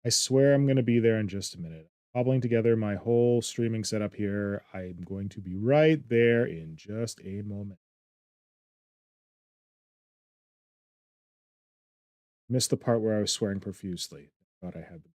I swear I'm going to be there in just a minute. Cobbling together my whole streaming setup here. I'm going to be right there in just a moment. Missed the part where I was swearing profusely. Thought I had them.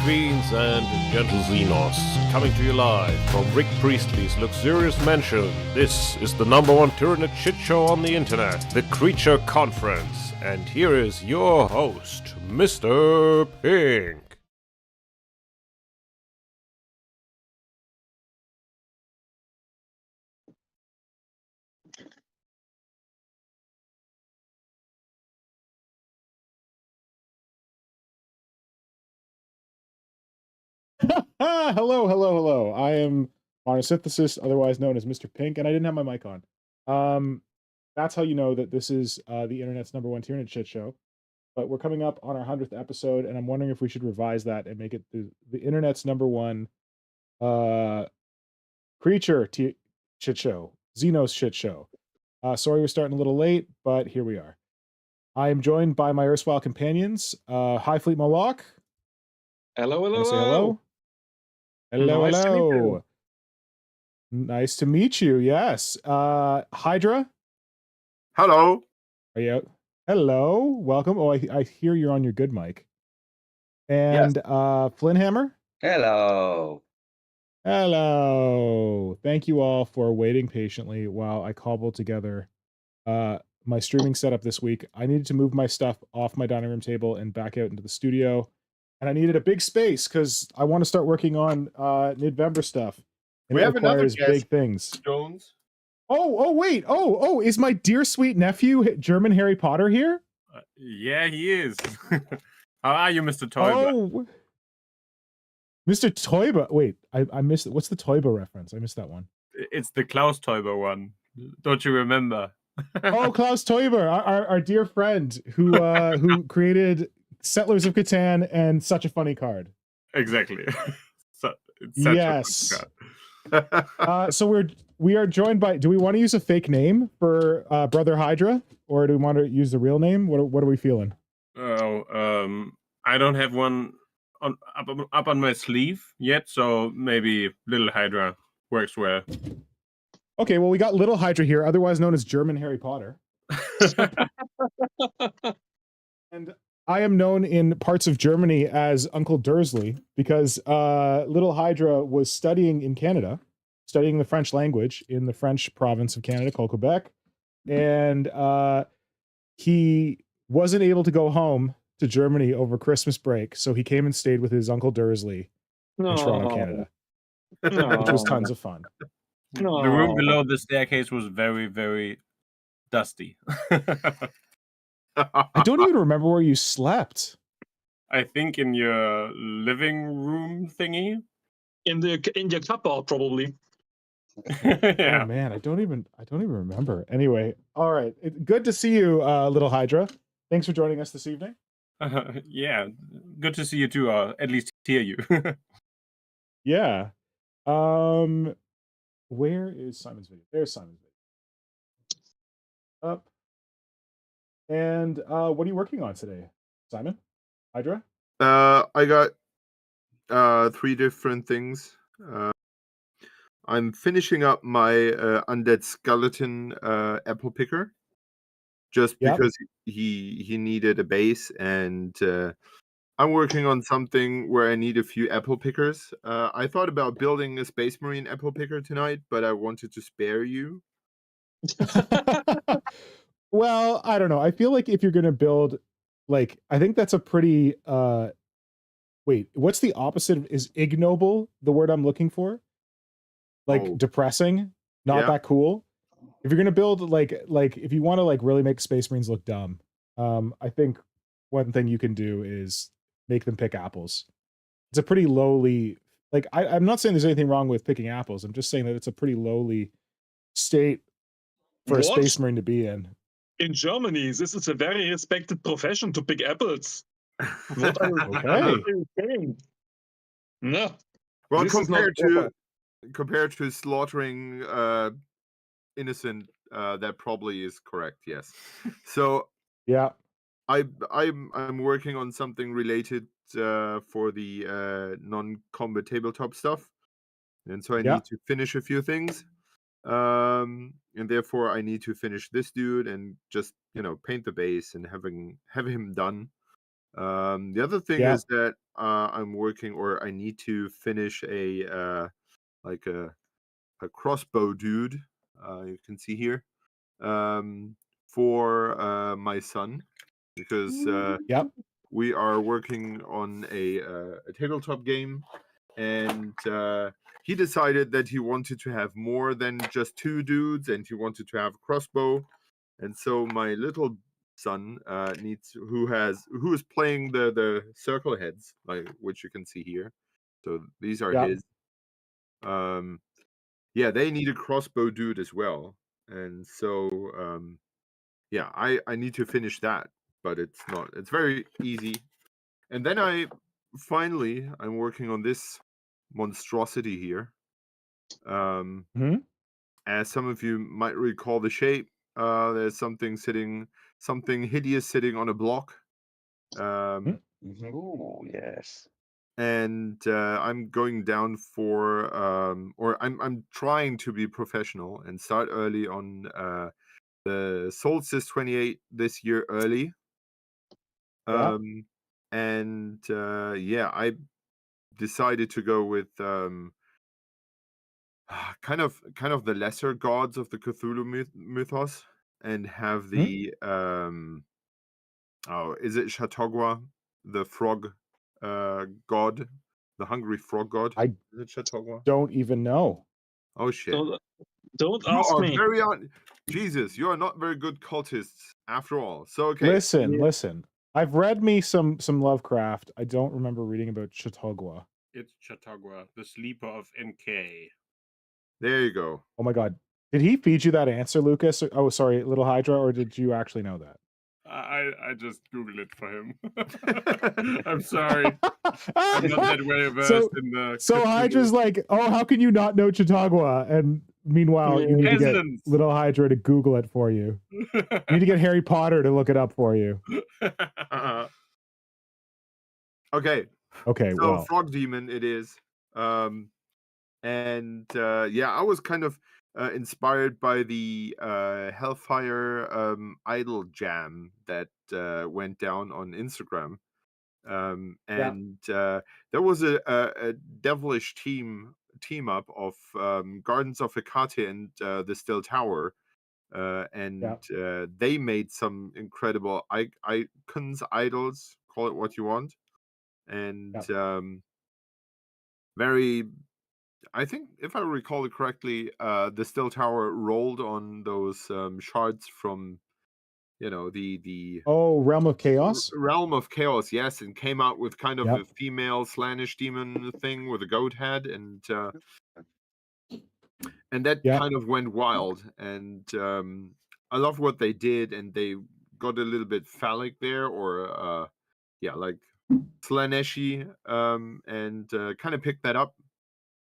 Queens and gentle Xenos, coming to you live from Rick Priestley's luxurious mansion. This is the #1 Tyranid shitshow on the internet, the Creature Conference, and here is your host, Mr. Pink. Hello. I am Monosynthesis, otherwise known as Mr. Pink, and I didn't have my mic on. That's how you know that this is the internet's #1 Tyranid shit show. But we're coming up on our 100th episode, and I'm wondering if we should revise that and make it the internet's #1 creature shit show, Xenos shit show. Sorry we're starting a little late, but here we are. I am joined by my erstwhile companions, Hive Fleet Moloch. Hello. Say hello. Hello. Nice to meet you. Yes. Hydra. Hello. Are you out? Hello. Welcome. Oh, I hear you're on your good mic. And yes. Flynnhammer. Hello. Thank you all for waiting patiently while I cobbled together my streaming setup this week. I needed to move my stuff off my dining room table and back out into the studio. And I needed a big space because I want to start working on Nidvember stuff. And we it have requires another big things. Jones. Wait. Is my dear sweet nephew, German Harry Potter, here? Yeah, he is. How are you, Mr. Toiber? Oh, Mr. Toiber. Wait, I missed it. What's the Toiber reference? I missed that one. It's the Klaus Toiber one. Don't you remember? Oh, Klaus Toiber, our dear friend who created Settlers of Catan and Such a Funny Card. Exactly. Yes. So we are joined by. Do we want to use a fake name for Brother Hydra, or do we want to use the real name? What are we feeling? Oh, I don't have one up on my sleeve yet, so maybe Little Hydra works well. Okay, well we got Little Hydra here, otherwise known as German Harry Potter. And I am known in parts of Germany as Uncle Dursley because Little Hydra was studying in Canada, studying the French language in the French province of Canada called Quebec. And he wasn't able to go home to Germany over Christmas break, so he came and stayed with his uncle Dursley in Toronto, No. Canada, No. which was tons of fun. The room No. below the staircase was very, very dusty. I don't even remember where you slept. I think in your living room thingy. In your cupboard, probably. Oh Yeah. man, I don't even remember. Anyway, all right. Good to see you, little Hydra. Thanks for joining us this evening. Yeah. Good to see you too, or at least hear you. Yeah. Where is Simon's video? There's Simon's video. Up. And what are you working on today, Simon? Hydra? I got 3 different things. I'm finishing up my undead skeleton apple picker, just Yep. because he needed a base, and I'm working on something where I need a few apple pickers. I thought about building a Space Marine apple picker tonight, but I wanted to spare you. Well, I don't know. I feel like if you're gonna build, like, I think that's a pretty wait, what's the opposite of, is ignoble the word I'm looking for? Like Oh. depressing, not Yeah. that cool. If you're gonna build like if you want to like really make Space Marines look dumb, I think one thing you can do is make them pick apples. It's a pretty lowly, like I'm not saying there's anything wrong with picking apples. I'm just saying that it's a pretty lowly state for a What? Space Marine to be in. In Germany, this is a very respected profession to pick apples. What are you, Okay. what are you saying? No. Well, This is not compared to slaughtering innocent, that probably is correct. Yes. So Yeah. I'm working on something related for the non-combat tabletop stuff, and so I Yeah. need to finish a few things, and therefore I need to finish this dude and just paint the base and have him done. The other thing Yeah. is that I'm working, or I need to finish a like a crossbow dude. You can see here, for my son, because Yep. we are working on a tabletop game, and he decided that he wanted to have more than just 2 dudes, and he wanted to have a crossbow. And so my little son who is playing the circle heads, like, which you can see here. So these are Yep. his. Yeah, they need a crossbow dude as well, and so yeah, I need to finish that, but it's very easy. And then I'm working on this monstrosity here. Mhm. As some of you might recall the shape, there's something hideous sitting on a block. Mhm. Oh, yes. And I'm going down for or I'm trying to be professional and start early on the Solstice 28 this year early. Yeah. And yeah, I decided to go with kind of the lesser gods of the Cthulhu mythos, and have the oh, is it Chautauqua, the frog god, the hungry frog god? I Is it Chautauqua? don't even know. Oh shit! Don't You ask are me. very Jesus, you are not very good cultists after all. So okay, Listen. I've read me some Lovecraft. I don't remember reading about Chautauqua. It's Chautauqua, the sleeper of NK. there you go. Oh my god. Did he feed you that answer, Lucas? Oh, sorry, little Hydra, or did you actually know that? I just Googled it for him. I'm sorry. I'm not that well versed in the. So Hydra's like, oh, how can you not know Chautauqua? And meanwhile, you need to get Peasants. little Hydra to Google it for you. You need to get Harry Potter to look it up for you. Okay. Okay, So well. frog demon it is. And yeah, I was kind of inspired by the Hellfire Idol Jam that went down on Instagram. And there was a devilish team up of Gardens of Hecate and the Still Tower. And they made some incredible icons, idols, call it what you want. And Yep. very, I think if I recall it correctly, the Still Tower rolled on those shards from, the Oh, Realm of Chaos. Realm of Chaos, yes, and came out with kind of Yep. a female Slaanesh demon thing with a goat head, and that Yep. kind of went wild. And I love what they did, and they got a little bit phallic there, or like Slaaneshi, and kind of picked that up.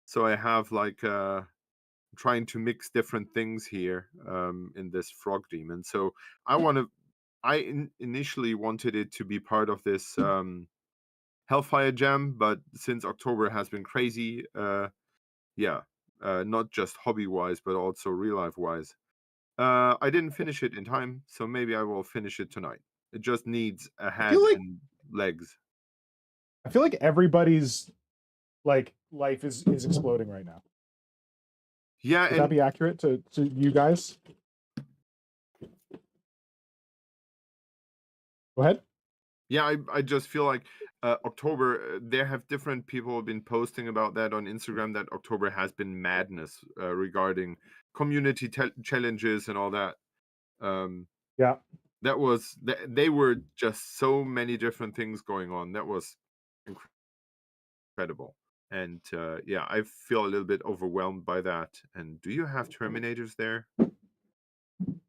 So I have like trying to mix different things here in this frog demon. So I initially wanted it to be part of this Hellfire Jam, but since October has been crazy, not just hobby wise, but also real life wise, I didn't finish it in time. So maybe I will finish it tonight. It just needs a head like- and legs. I feel like everybody's like life is exploding right now. Yeah, Would that be accurate to you guys? Go ahead. Yeah, I just feel like October, there have different people been posting about that on Instagram, that October has been madness regarding community challenges and all that. Yeah. That was, they were just so many different things going on. That was incredible. And I feel a little bit overwhelmed by that. And do you have Terminators there?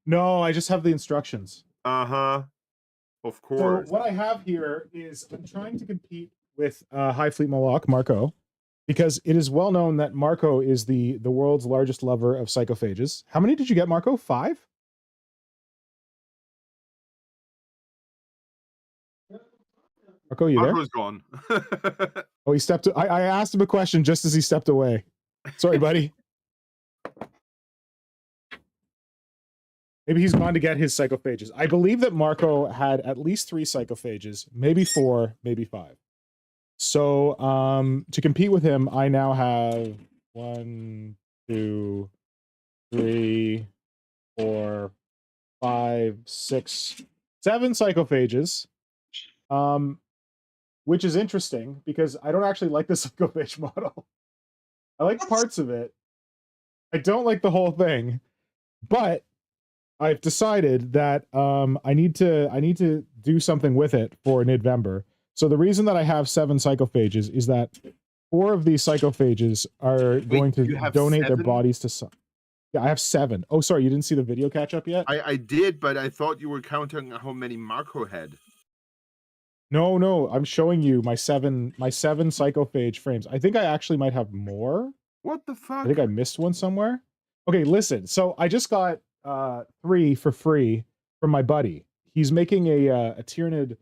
No, I just have the instructions. Uh-huh. Of So course. what I have here is I'm trying to compete with High Fleet Moloch, Marco, because it is well known that Marco is the world's largest lover of psychophages. How many did you get, Marco? 5? Marco, you there? Marco's gone. Oh, he stepped. I asked him a question just as he stepped away. Sorry, buddy. Maybe he's gone to get his psychophages. I believe that Marco had at least 3 psychophages, maybe 4, maybe 5. So to compete with him, I now have 1, 2, 3, 4, 5, 6, 7 psychophages. Which is interesting because I don't actually like the psychophage model. I like parts of it. I don't like the whole thing, but I've decided that I need to do something with it for Nidvember. So the reason that I have 7 psychophages is that 4 of these psychophages are going to donate 7? their bodies to Yeah, I have 7. Oh, sorry, you didn't see the video catch up yet? I did, but I thought you were counting how many Marco had. No, I'm showing you my 7 psychophage frames. I think I actually might have more. What the fuck? I think I missed one somewhere. Okay, listen. So I just got 3 for free from my buddy. He's making a Tyranid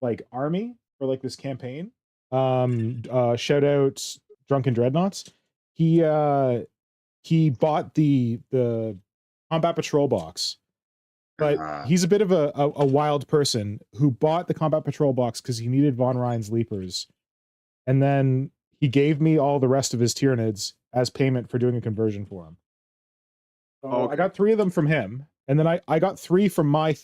like army for like this campaign. Shout out Drunken Dreadnoughts. He bought the Combat Patrol box. But he's a bit of a wild person who bought the Combat Patrol box because he needed Von Ryan's Leapers. And then he gave me all the rest of his Tyranids as payment for doing a conversion for him. So Okay. I got 3 of them from him. And then I got 3 from my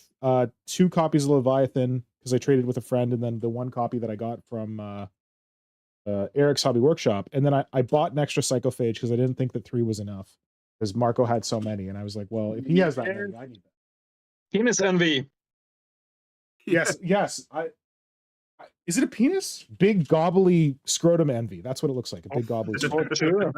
2 copies of Leviathan because I traded with a friend, and then the 1 copy that I got from Eric's Hobby Workshop. And then I bought an extra Psychophage because I didn't think that 3 was enough because Marco had so many. And I was like, well, if he has that many, I need that. Penis envy. Yes. Is it a penis? Big gobbly scrotum envy. That's what it looks like. A big gobbly scrotum. Sure.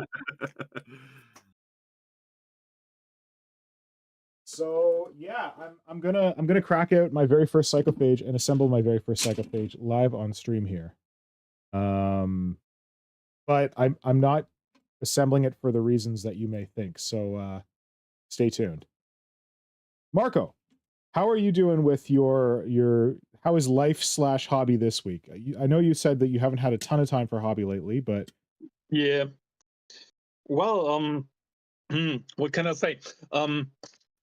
So yeah, I'm gonna crack out my very first psychophage and assemble my very first psychophage live on stream here. But I'm not assembling it for the reasons that you may think. So stay tuned. Marco, how are you doing with your how is life / hobby this week? I know you said that you haven't had a ton of time for hobby lately, but Yeah. Well, what can I say?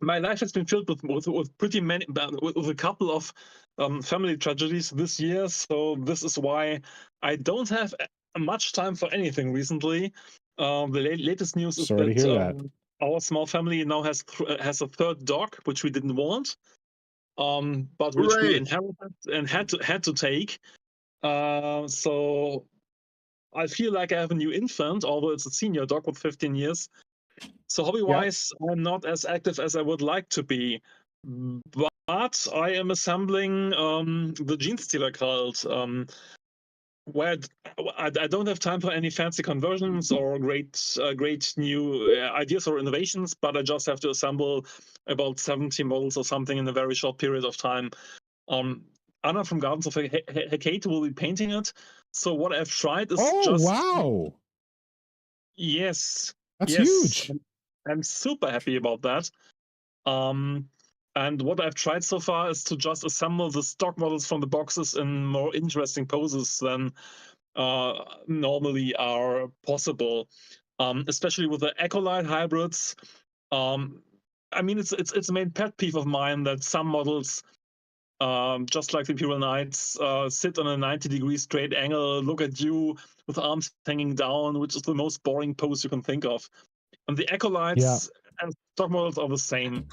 My life has been filled with pretty many, with a couple of family tragedies this year. So this is why I don't have much time for anything recently. The latest news is Sorry to hear that. our small family now has a 3rd dog, which we didn't want. but which we Hooray! inherited and had to take. So I feel like I have a new infant, although it's a senior dog with 15 years. So hobby-wise, I'm not as active as I would like to be. But I am assembling the Gene Stealer cult, where I don't have time for any fancy conversions or great new ideas or innovations, but I just have to assemble about 70 models or something in a very short period of time. Anna from Gardens of Hecate will be painting it. So what I've tried is wow. Yes. That's yes, huge. I'm super happy about that. And what I've tried so far is to just assemble the stock models from the boxes in more interesting poses than normally are possible, especially with the Acolyte hybrids. I mean, it's a main pet peeve of mine that some models, just like the Imperial Knights, sit on a 90-degree straight angle, look at you with arms hanging down, which is the most boring pose you can think of. And the Acolytes and stock models are the same.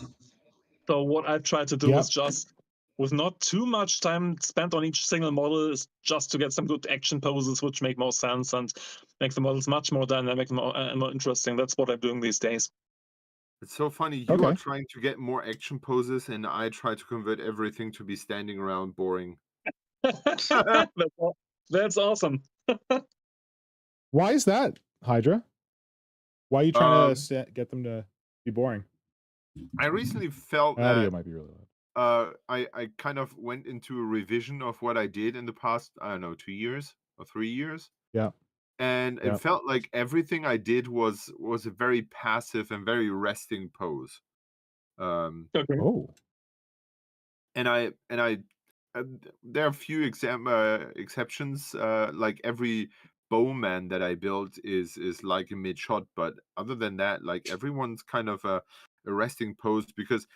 So what I've tried to do is just, with not too much time spent on each single model, is just to get some good action poses which make more sense and make the models much more dynamic and more interesting. That's what I'm doing these days. It's so funny. You are trying to get more action poses, and I try to convert everything to be standing around boring. That's awesome. Why is that, Hydra? Why are you trying to get them to be boring? I recently felt Audio that might be really loud. I kind of went into a revision of what I did in the past, I don't know, 2 years or 3 years. Yeah. And it felt like everything I did was a very passive and very resting pose. Okay. Oh. And I there are a few exceptions. Like every bowman that I built is like a mid shot, but other than that, like everyone's kind of a resting pose because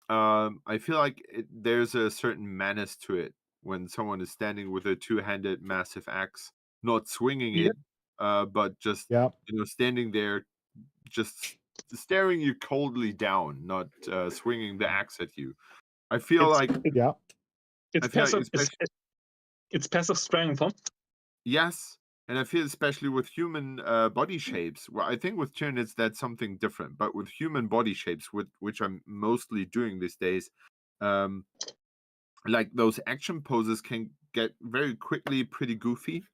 I feel like there's a certain menace to it when someone is standing with a two-handed massive axe, not swinging it, but just standing there, just staring you coldly down, not swinging the axe at you. I feel it's passive. It's passive strength, huh? Yes, and I feel especially with human body shapes. Well, I think with Tyranids that's something different, but with human body shapes, which I'm mostly doing these days, like those action poses can get very quickly pretty goofy.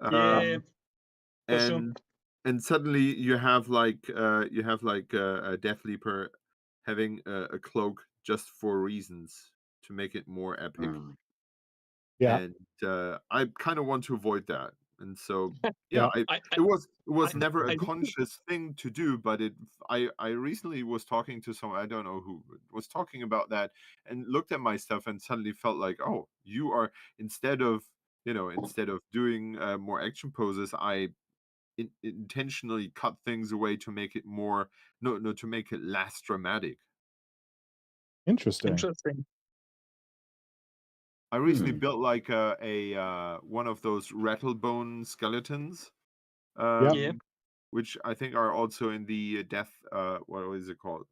And suddenly you have like a Death Leaper having a cloak just for reasons to make it more epic. And I kind of want to avoid that. And so it was never a conscious thing to do, but I recently was talking to someone, I don't know who, was talking about that and looked at my stuff and suddenly felt like, oh, you are, instead of doing more action poses, I intentionally cut things away to make it more to make it less dramatic. Interesting. I recently built like a one of those rattlebone skeletons, which I think are also in the death. What is it called?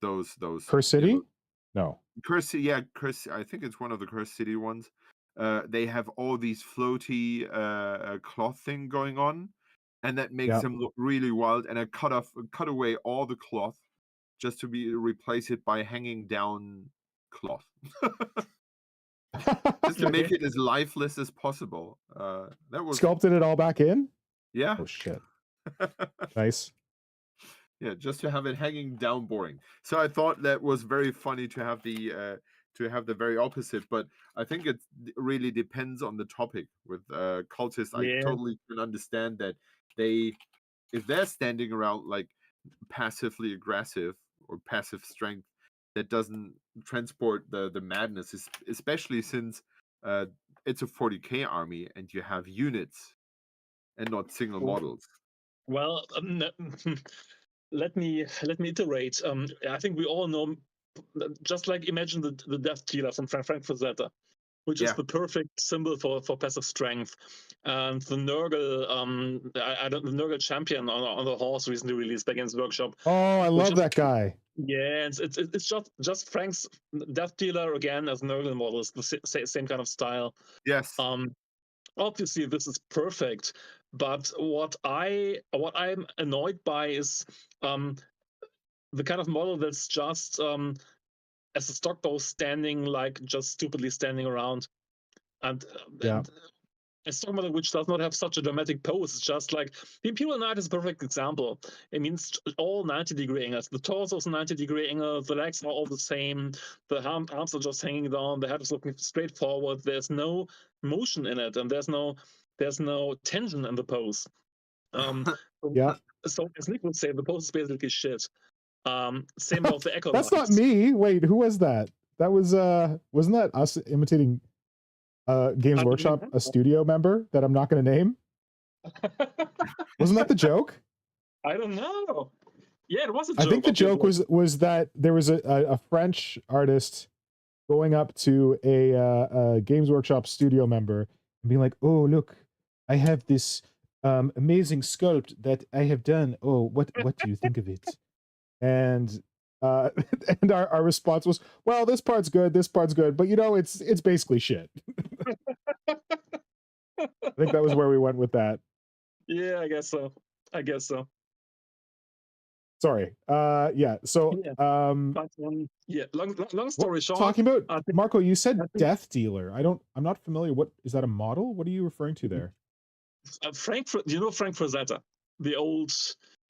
Those Curse City? No. Curse. Yeah, Curse. I think it's one of the Curse City ones. They have all these floaty cloth thing going on, and that makes them look really wild. And I cut away all the cloth just to replace it by hanging down cloth. Just to make it as lifeless as possible. That was sculpted it all back in? Yeah. Oh shit. Nice. Yeah, just to have it hanging down boring. So I thought that was very funny to have the very opposite, but I think it really depends on the topic. With cultists, I totally can understand that if they're standing around like passively aggressive or passive strength, that doesn't transport the madness, especially since it's a 40k army and you have units and not single models. Well, let me iterate. I think we all know, just like imagine the Death Dealer from Frank Frazetta, which is the perfect symbol for passive strength. And the Nurgle, the Nurgle champion on the horse recently released by Games Workshop. Oh, I love that guy. Yeah, it's just Frank's Death Dealer again as Nurgle model. It's the same kind of style. Yes. Obviously this is perfect, but what I'm annoyed by is the kind of model that's just as a stock bow standing, like just stupidly standing around, and Yeah. a stock model which does not have such a dramatic pose. It's just like the Imperial Knight is a perfect example. It means all 90-degree angles. The torso is 90-degree angle. The legs are all the same. The arms are just hanging down. The head is looking straight forward. There's no motion in it, and there's no tension in the pose. Yeah. So as Nick would say, the pose is basically shit. Same about the Echo That's Knights. not me. Wait, who was that? That was wasn't that us imitating Games Workshop, a studio member that I'm not going to name? Wasn't that the joke? I don't know. Yeah, it was a joke. I think the joke was that there was a French artist going up to a Games Workshop studio member and being like, "Oh, look, I have this amazing sculpt that I have done. Oh, what do you think of it?" And and our response was, "Well, this part's good, but you know, it's basically shit." I think that was where we went with that. Yeah, I guess so. Sorry. Yeah. So, Yeah. But, yeah. Long story short, talking about Marco, you said think- Death Dealer. I'm not familiar. What is that? A model? What are you referring to there? Frank, you know Frank Frazetta, the old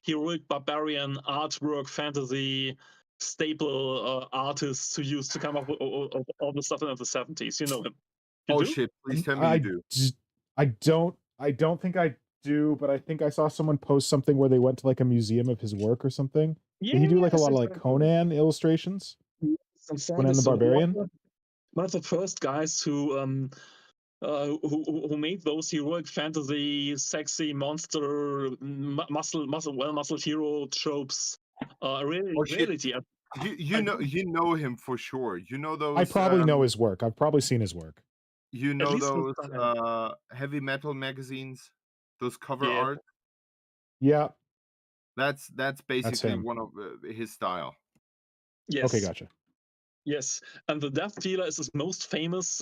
heroic barbarian artwork fantasy staple artist who used to come up with all the stuff in the 70s. You know him. You do? Shit! Please tell me you do. I don't think I do, but I think I saw someone post something where they went to like a museum of his work or something. Yeah, Did he do like a lot of like Conan illustrations? Conan the Barbarian? One of the first guys who made those heroic fantasy, sexy monster, well-muscled hero tropes. Reality. You know him for sure. You know those. I probably know his work. I've probably seen his work. You know those heavy metal magazines, those cover art. Yeah, that's basically him. one of his style. Yes. Okay, gotcha. Yes, and the Death Dealer is his most famous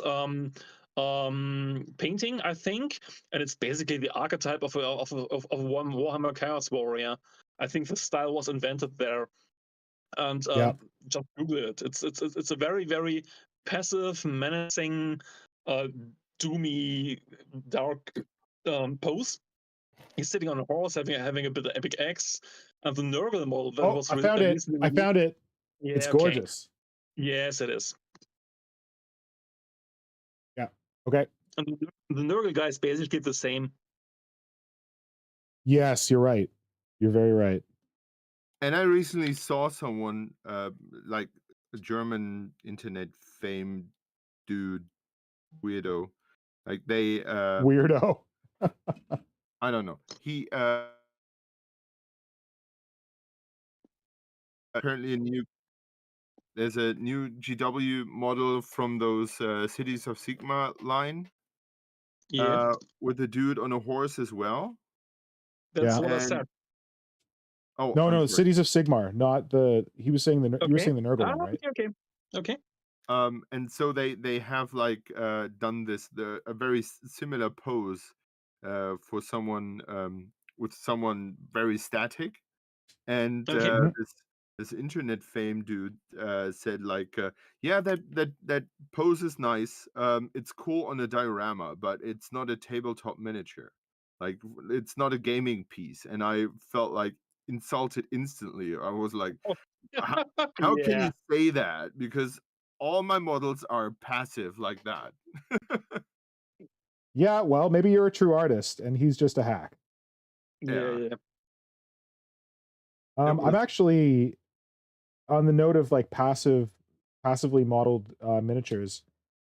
painting, I think, and it's basically the archetype of one Warhammer Chaos Warrior. I think the style was invented there, and just Google it. It's a very, very passive, menacing, doomy, dark pose. He's sitting on a horse, having a bit of epic axe, and the Nurgle model that was. I found it. I found it. Yeah, it's gorgeous. Yes, it is. Yeah. Okay. And the Nurgle guy is basically the same. Yes, you're right. You're very right. And I recently saw someone, like a German internet fame dude, weirdo, like they weirdo. I don't know. He apparently there's a new GW model from those Cities of Sigma line. Yeah. With a dude on a horse as well. That's what I said. Oh no, Cities of Sigmar, not the. He was saying the. You were saying the Nurgle one, right? Okay. And so they have like done a very similar pose for someone with someone very static, and this internet fame dude said like, yeah, that pose is nice. It's cool on a diorama, but it's not a tabletop miniature. Like it's not a gaming piece, and I felt like insulted instantly. I was like, how can you say that? Because all my models are passive like that. Yeah, well, maybe you're a true artist and he's just a hack. Yeah. I'm actually on the note of like passively modeled miniatures.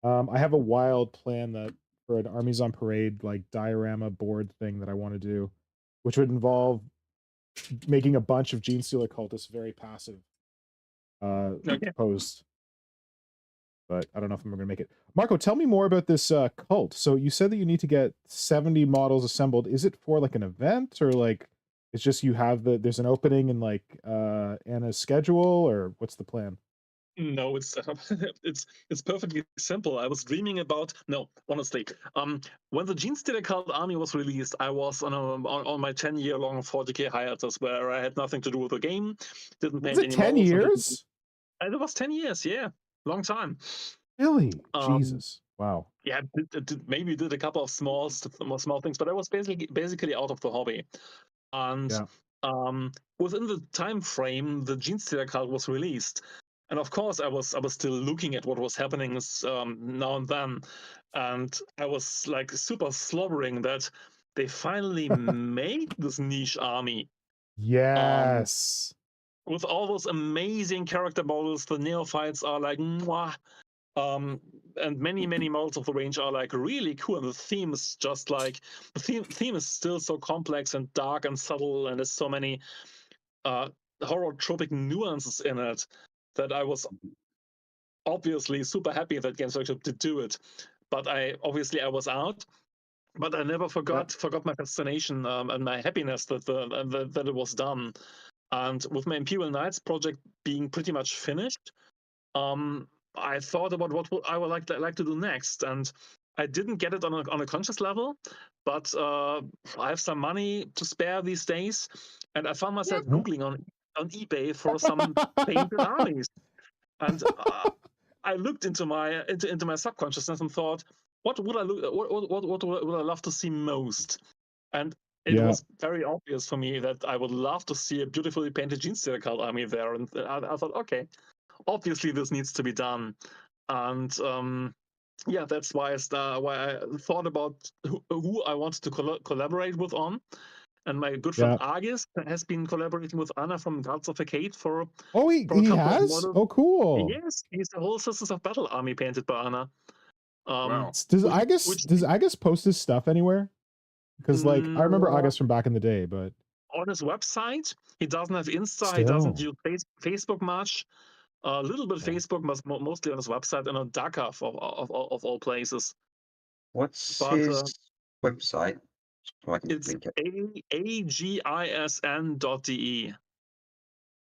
I have a wild plan that for an Armies on Parade like diorama board thing that I want to do, which would involve making a bunch of Genestealer cultists very passive posed. But I don't know if I'm going to make it. Marco, tell me more about this cult. So you said that you need to get 70 models assembled. Is it for like an event or like It's just you have there's an opening in like Anna's schedule, or what's the plan? No, it's it's perfectly simple. I was dreaming about honestly. When the Gene Stealer Cult Army was released, I was on my 10-year-long 40k hiatus where I had nothing to do with the game, didn't Was paint it any 10 models. years? And it was 10 years, yeah, long time. Really? Um, Jesus. Wow. Yeah, maybe did a couple of small things, but I was basically out of the hobby. And Yeah. within the time frame, the Gene Stealer Cult was released, and of course, I was still looking at what was happening now and then, and I was like super slobbering that they finally made this niche army Yes. with all those amazing character models. The neophytes are like mwah. And many models of the range are like really cool, and the theme is just like the theme is still so complex and dark and subtle, and there's so many horror-tropic nuances in it that I was obviously super happy that Games Workshop did do it. But I was out, but I never forgot my fascination and my happiness that that it was done. And with my Imperial Knights project being pretty much finished, I thought about what I would like to do next, and I didn't get it on a conscious level, but I have some money to spare these days, and I found myself googling on eBay for some painted armies, and I looked into my subconsciousness and thought, what would I love to see most, and it was very obvious for me that I would love to see a beautifully painted Gene Stealer Cult army there, and I thought, okay, obviously this needs to be done, and that's why I thought about who I wanted to collaborate with on, and my good friend Argus has been collaborating with Anna from Gods of Arcade for he has? Oh, cool. Yes, he's the whole Sisters of Battle army painted by Anna. Wow. Does Agus post his stuff anywhere? Because like I remember Agus from back in the day, but on his website he doesn't have Insta. He doesn't use Facebook much. A little bit Facebook, but mostly on his website and on Dhaka of all places. What's his website? It's agisn.de.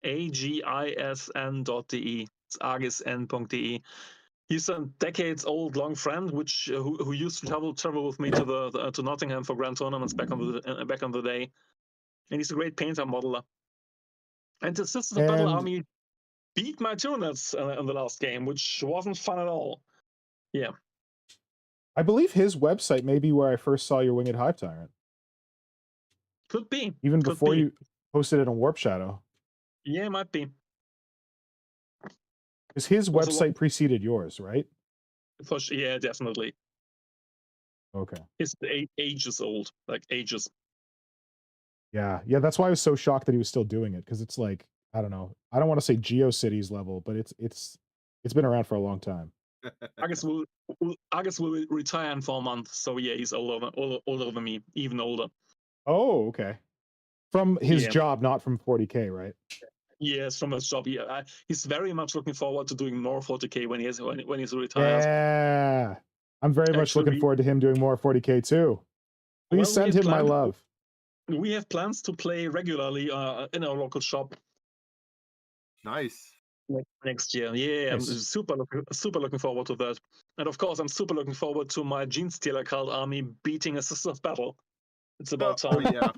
agisn.de. It's agisn.de. He's a decades-old long friend, who used to travel with me to Nottingham for grand tournaments back on the day, and he's a great painter modeler. And the Sisters of Battle army beat my Tyranids in the last game, which wasn't fun at all. Yeah. I believe his website may be where I first saw your Winged Hive Tyrant. Could be. Even before you posted it on Warp Shadow. Yeah, it might be. Because his website preceded yours, right? Yeah, definitely. Okay. It's ages old, like ages. Yeah, that's why I was so shocked that he was still doing it, because it's like, I don't know. I don't want to say GeoCities level, but it's been around for a long time. Agus will retire in 4 months, so yeah, he's older than me, even older. Oh, okay. From his job, not from 40K, right? Yes, from his job. Yeah, he's very much looking forward to doing more 40K when he's retired. Yeah, I'm very much looking forward to him doing more 40K too. Please send him my love. We have plans to play regularly in our local shop. Nice. Next year, yeah, nice. I'm super looking forward to that, and of course, I'm super looking forward to my Gene Stealer Cult army beating a Sisters of Battle. It's about time. Oh,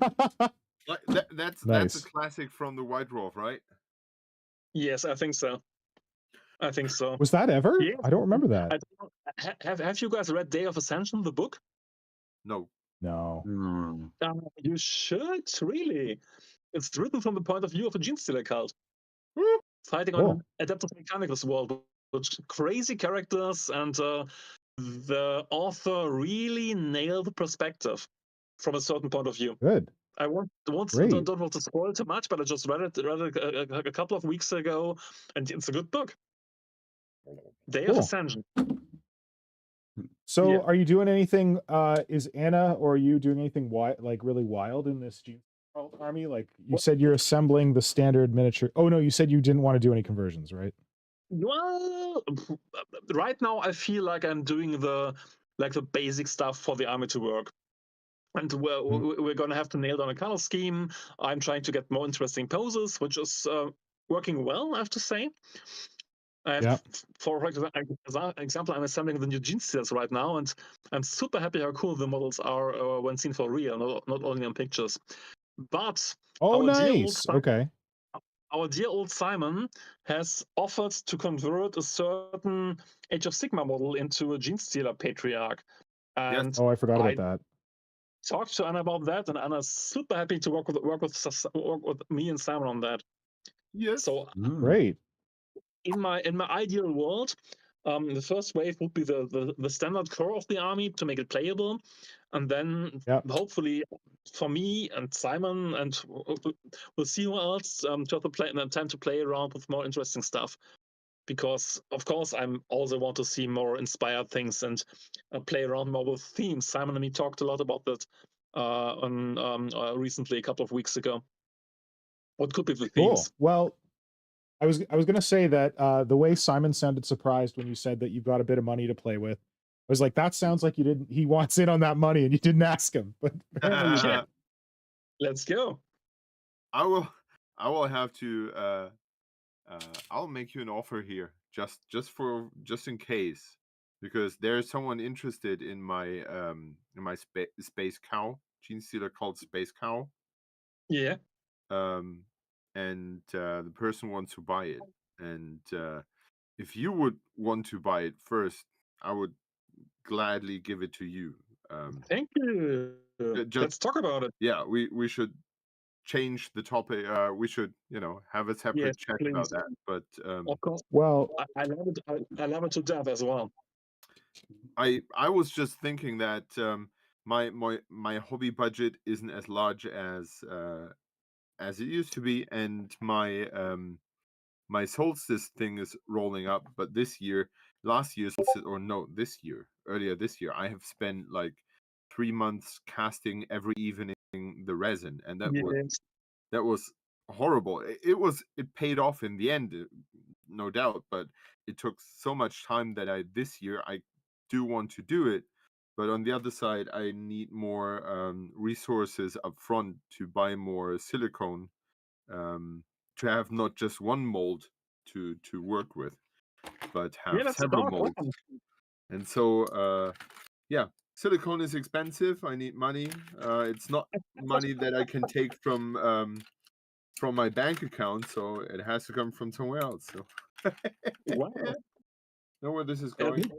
yeah. That's a classic from the White Dwarf, right? Yes, I think so. Was that ever? Yeah. I don't remember that. Have you guys read Day of Ascension, the book? No. You should, really. It's written from the point of view of a Gene Stealer Cult. Fighting on Adeptus Mechanicus world with crazy characters, and the author really nailed the perspective from a certain point of view. Good. I don't want to spoil too much, but I just read it a couple of weeks ago, and it's a good book. Day of Ascension. So, are you doing anything? Is Anna or are you doing anything really wild in this Gene army? Like you said, you're assembling the standard miniature. Oh no, you said you didn't want to do any conversions, right? Well, right now I feel like I'm doing the basic stuff for the army to work. And we're going to have to nail down a color scheme. I'm trying to get more interesting poses, which is working well, I have to say. And Yeah. for example, I'm assembling the new gene stealers right now, and I'm super happy how cool the models are when seen for real, not only on pictures. But Oh, our dear old nice. Okay. our dear old Simon has offered to convert a certain Age of Sigmar model into a gene stealer patriarch. And Oh, I forgot about that. talked to Anna about that, and Anna's super happy to work with me and Simon on that. Yes. So Great. in my ideal world, the first wave would be the standard core of the army to make it playable, and then hopefully for me and Simon and we'll see who else to have time to play around with more interesting stuff. Because of course I'm also want to see more inspired things and play around more with themes. Simon and me talked a lot about that recently, a couple of weeks ago. What could be the themes? Cool. Well, I was going to say that the way Simon sounded surprised when you said that you've got a bit of money to play with, I was like, that sounds like he wants in on that money and you didn't ask him, but apparently you did. Let's go. I will have to I'll make you an offer here just in case, because there's someone interested in my space cow gene stealer called Space Cow. Yeah. And the person wants to buy it, and if you would want to buy it first, I would gladly give it to you. Thank you. Let's talk about it. Yeah, we should change the topic. We should, have a separate chat about that. But of course, well, I love it. I love it to death as well. I was just thinking that my hobby budget isn't as large as it used to be, and my solstice thing is rolling up. But earlier this year, I have spent like 3 months casting every evening the resin, and that was horrible. It paid off in the end, no doubt, but it took so much time that this year I do want to do it. But on the other side, I need more resources up front to buy more silicone, to have not just one mold to work with, but have several molds. And so silicone is expensive. I need money. It's not money that I can take from my bank account, so it has to come from somewhere else. So wow. Know where this is going?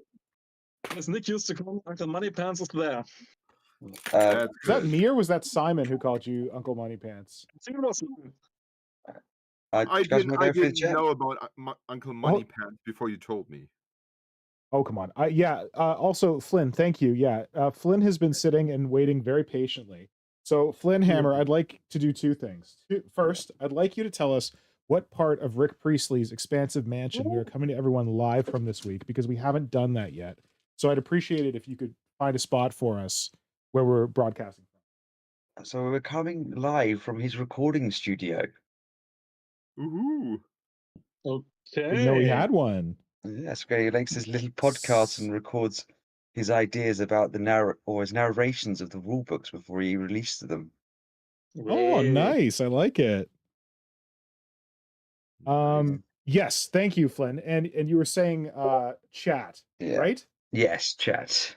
As Nick used to call Uncle Money Pants is there. Is that me or was that Simon who called you Uncle Money Pants? I think it was. I didn't know about Uncle Money Pants before you told me. Oh, come on. Also, Flynn, thank you. Yeah, Flynn has been sitting and waiting very patiently. So, Flynnhammer, I'd like to do two things. First, I'd like you to tell us what part of Rick Priestley's expansive mansion we are coming to everyone live from this week, because we haven't done that yet. So I'd appreciate it if you could find a spot for us where we're broadcasting from. So we're coming live from his recording studio. Ooh. Okay. Didn't know he had one. That's great. He makes his little podcast and records his ideas about his narrations of the rule books before he releases them. Oh, nice. I like it. Yes, thank you, Flynn. And you were saying chat, right? Yes, chat.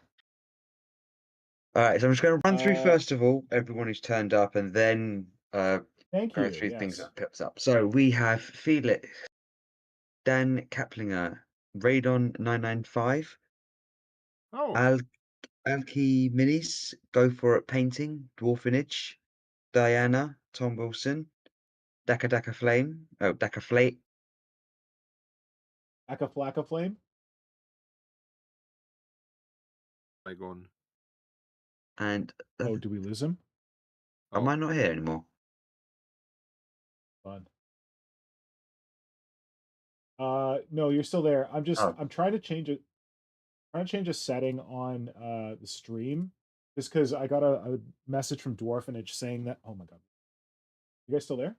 All right, so I'm just going to run through first of all everyone who's turned up, and then go through things that pops up. So we have Felix, Dan Kaplinger, Radon995, Alki Minis, Go For It Painting, Dwarfinage, Diana, Tom Wilson, Daka Flame, Daka Flate. Daka Flacka Flame? Gone. And do we lose him? Am I not here anymore? Fun. No, you're still there. I'm trying to change it. I'm trying to change a setting on the stream, just because I got a message from Dwarfinage saying that. Oh my god, you guys still there?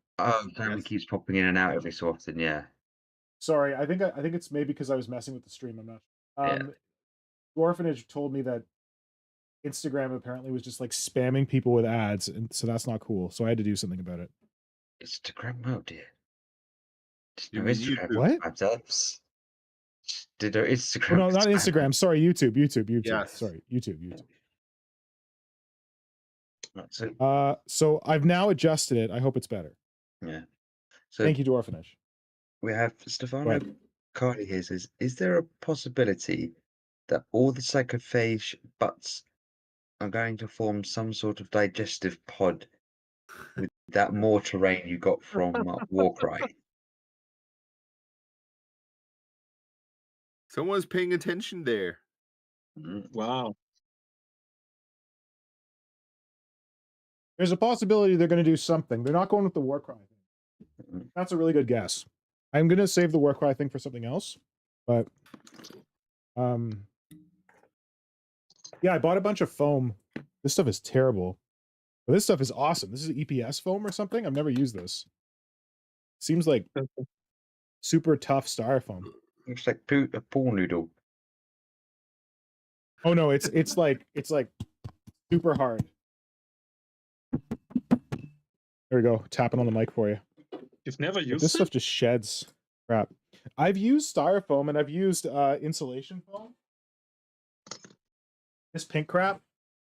Family keeps popping in and out every so often. Yeah. Sorry, I think it's maybe because I was messing with the stream. I'm not. Dwarfinage told me that Instagram apparently was just like spamming people with ads, and so that's not cool. So I had to do something about it. Instagram, oh dear. You No, mean Instagram. YouTube? What? Apps. Did our Instagram? Oh no, not Instagram. Sorry, YouTube. Yes. Sorry, YouTube. Right, So I've now adjusted it. I hope it's better. yeah. So Thank you, Dwarfinish. we have Stefano Carly here says, is there a possibility that all the psychophage butts are going to form some sort of digestive pod with that more terrain you got from Warcry? Someone's paying attention there. Wow. There's a possibility they're going to do something. They're not going with the Warcry thing. That's a really good guess. I'm going to save the Warcry thing for something else, but yeah, I bought a bunch of foam. This stuff is terrible, but this stuff is awesome. This is EPS foam or something. I've never used this. Seems like super tough styrofoam. Looks like a pool noodle. Oh no, it's like super hard. There we go, tapping on the mic for you. You've never used this it? stuff just sheds crap. I've used styrofoam and I've used insulation foam. This pink crap,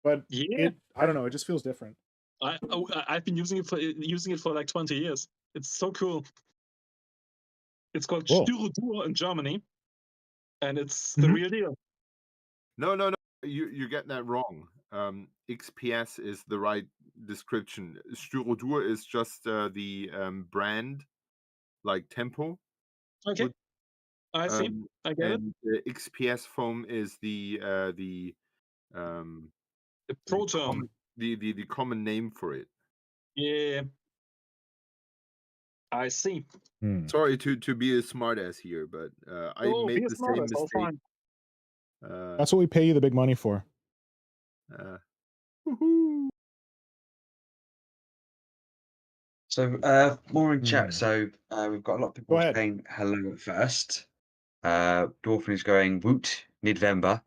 but Yeah. I don't know, it just feels different. I've been using it for like 20 years. It's so cool. It's called Styrodur in Germany, and it's the real deal. No. You're getting that wrong. XPS is the right description. Styrodur is just the brand, like Tempo. Okay. I see. I get it. And XPS foam is the pro term. The common name for it. Yeah. I see. Sorry to be a smartass here, but I made the same mistake. That's what we pay you the big money for. So more in chat. So we've got a lot of people saying hello at first. Dwarfin is going woot Nidvember.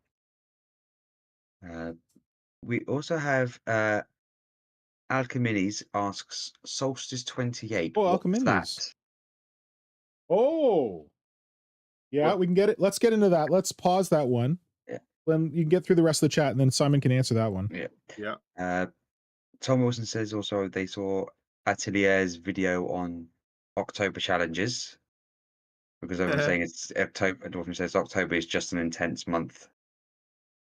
We also have Alcheminis asks Solstice 28. Oh, what's Alcheminis. that? Oh, yeah, we can get it. Let's get into that. Let's pause that one. Yeah. Then you can get through the rest of the chat, and then Simon can answer that one. Yeah. Tom Wilson says also they saw Atelier's video on October challenges because everyone's saying it's October. Dwarfin says October is just an intense month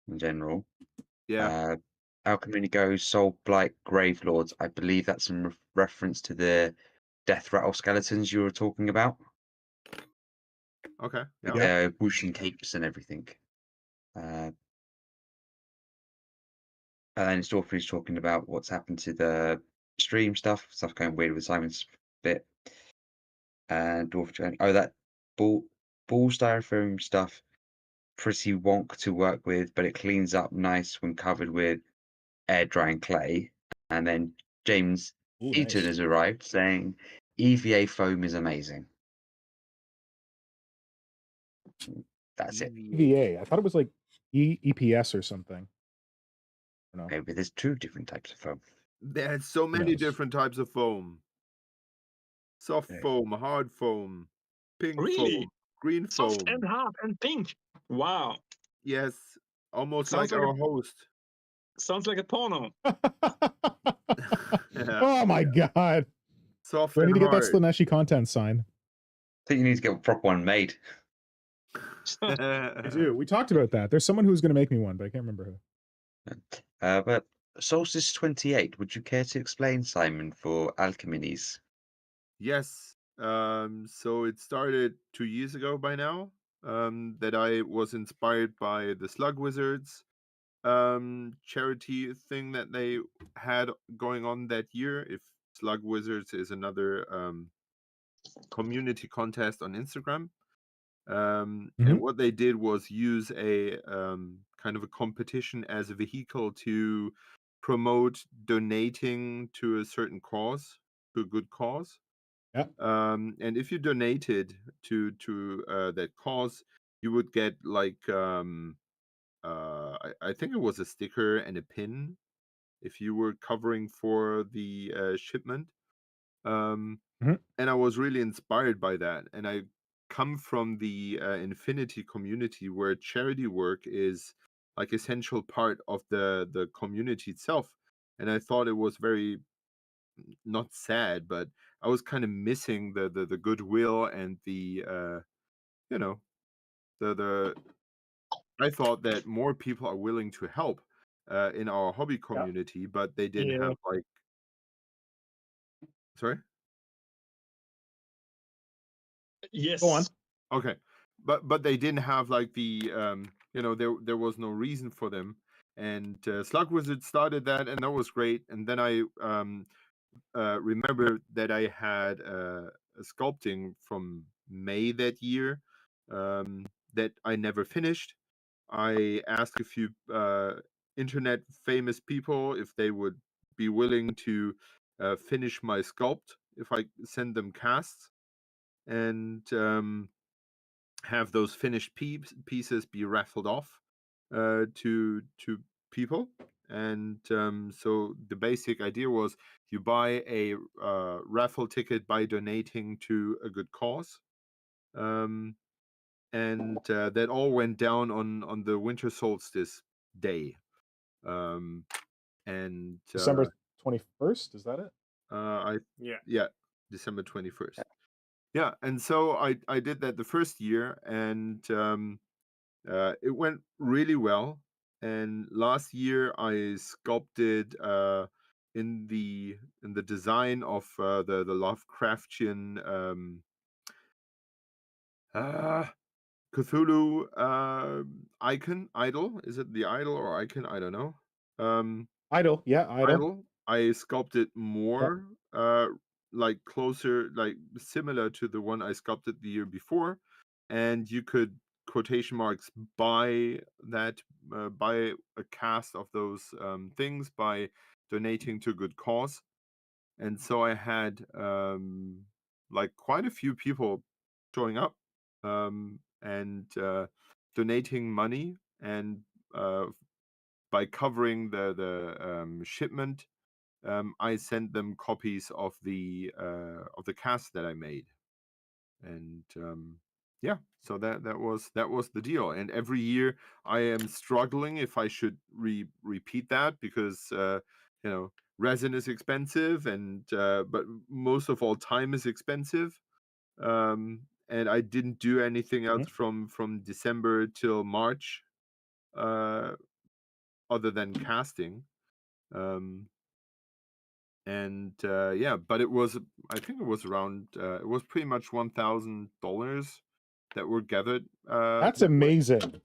in general. Yeah. Alchemy goes Soul Blight Grave Lords. I believe that's in reference to the Death Rattle skeletons you were talking about. Okay. Yeah. Whooshing capes and everything. And then Dwarfin is talking about what's happened to the stream stuff going weird with Simon's bit. And Dwarfin going, that ball styrofoam stuff, pretty wonk to work with, but it cleans up nice when covered with air drying clay. And then James Eaton has arrived saying EVA foam is amazing. That's it. EVA. I thought it was like EPS or something. No. Maybe there's two different types of foam. There's so many different types of foam. Soft foam, hard foam, pink foam, green foam. Soft and hard and pink. Wow. Yes, almost like our host. Sounds like a porno. Oh my god. Soft Do I need to get that hard. Slaneshi content sign? I think you need to get a proper one made. I do. We talked about that. There's someone who's going to make me one, but I can't remember who. But Solstice 28, would you care to explain, Simon, for Alcheminis? Yes. So it started 2 years ago by now. That I was inspired by the Slug Wizards charity thing that they had going on that year. If Slug Wizards is another community contest on Instagram. And what they did was use a kind of a competition as a vehicle to promote donating to a certain cause, to a good cause. Yeah. And if you donated to that cause, you would get like I think it was a sticker and a pin if you were covering for the shipment. Mhm. And I was really inspired by that. And I come from the Infinity community where charity work is like essential part of the community itself. And I thought it was very not sad, but I was kind of missing the goodwill and the you know the I thought that more people are willing to help in our hobby community, but they didn't Yeah. have like sorry. Yes. Go on. Okay, but they didn't have like the there was no reason for them, and Slug Wizard started that, and that was great. And then I remember that I had a sculpting from May that year that I never finished. I asked a few internet famous people if they would be willing to finish my sculpt if I send them casts, and have those finished pieces be raffled off to people. And so the basic idea was you buy a raffle ticket by donating to a good cause. And that all went down on the winter solstice day. And December 21st, is that it? Yeah. December 21st. Yeah, and so I did that the first year, and it went really well. And last year I sculpted in the design of the Lovecraftian Cthulhu idol. Is it the idol or icon? I don't know. Idle. Yeah, Idle. Idol. I sculpted more like closer, like similar to the one I sculpted the year before, and you could quotation marks buy that buy a cast of those things by donating to a good cause. And so I had like quite a few people showing up and donating money, and by covering the shipment, I sent them copies of the cast that I made, and yeah, so that was the deal. And every year I am struggling if I should repeat that, because resin is expensive, and but most of all, time is expensive. And I didn't do anything else from December till March, other than casting. And yeah, but I think it was around it was pretty much $1,000 that were gathered. That's that way. amazing.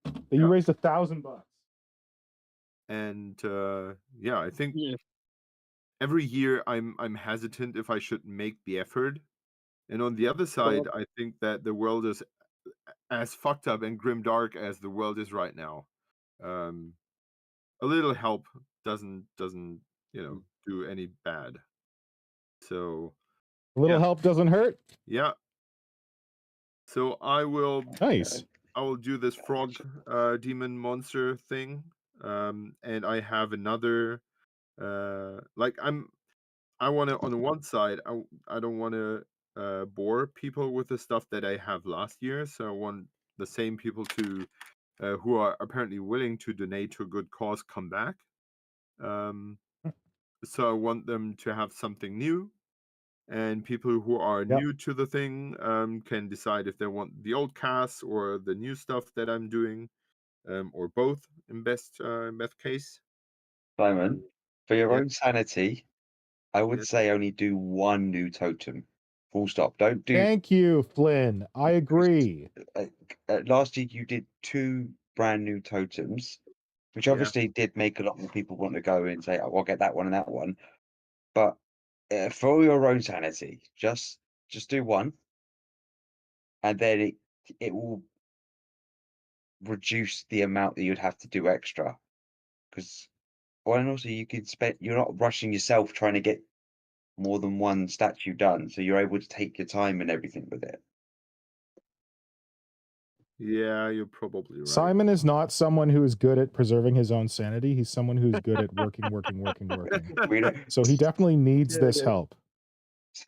That you Yeah. raised $1,000. And yeah, I think Yeah. every year I'm hesitant if I should make the effort. And on the other side, I think that the world is as fucked up and grimdark as the world is right now. A little help doesn't do any bad. So A little yeah. help doesn't hurt. Yeah. So I will Nice. do this frog demon monster thing. And I have another like I want to, on the one side, I don't want to bore people with the stuff that I have last year, so I want the same people to who are apparently willing to donate to a good cause come back. So I want them to have something new, and people who are new to the thing can decide if they want the old cast or the new stuff that I'm doing, or both in best case. Simon, for your Yeah. own sanity, I would Yes. say only do one new totem. Full stop. Don't do. Thank you, Flynn. I agree. Last year you did 2 brand new totems, which obviously did make a lot more people want to go and say, "Oh, I'll get that one and that one." But for your own sanity, just do one, and then it will reduce the amount that you'd have to do extra. Because, well, and also you can spend. You're not rushing yourself trying to get more than one statue done, so you're able to take your time and everything with it. Yeah, you're probably right. Simon is not someone who is good at preserving his own sanity. He's someone who's good at working. We know. So he definitely needs Yeah, this yeah. help.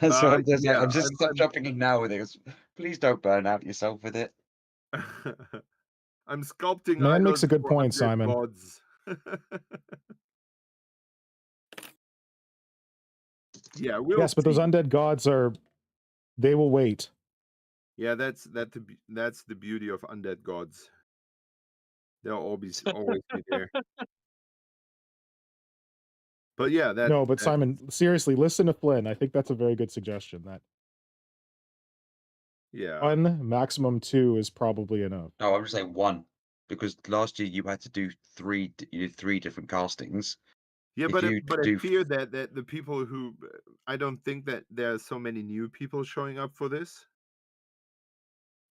That's what I'm just like. Yeah, I'm just stop jumping in now with it. Please don't burn out yourself with it. I'm sculpting Man makes a idols good for point, undead Simon. gods. Yeah, we'll Yes, but those see. undead gods they will wait. Yeah, that's the beauty of undead gods. They'll always be there. But yeah, No, but Simon, seriously, listen to Flynn. I think that's a very good suggestion. That yeah. 1, maximum 2 is probably enough. No, I'm just saying 1, because last year you had to do 3. You did 3 different castings. Yeah, If but you I do fear that the people who I don't think that there are so many new people showing up for this.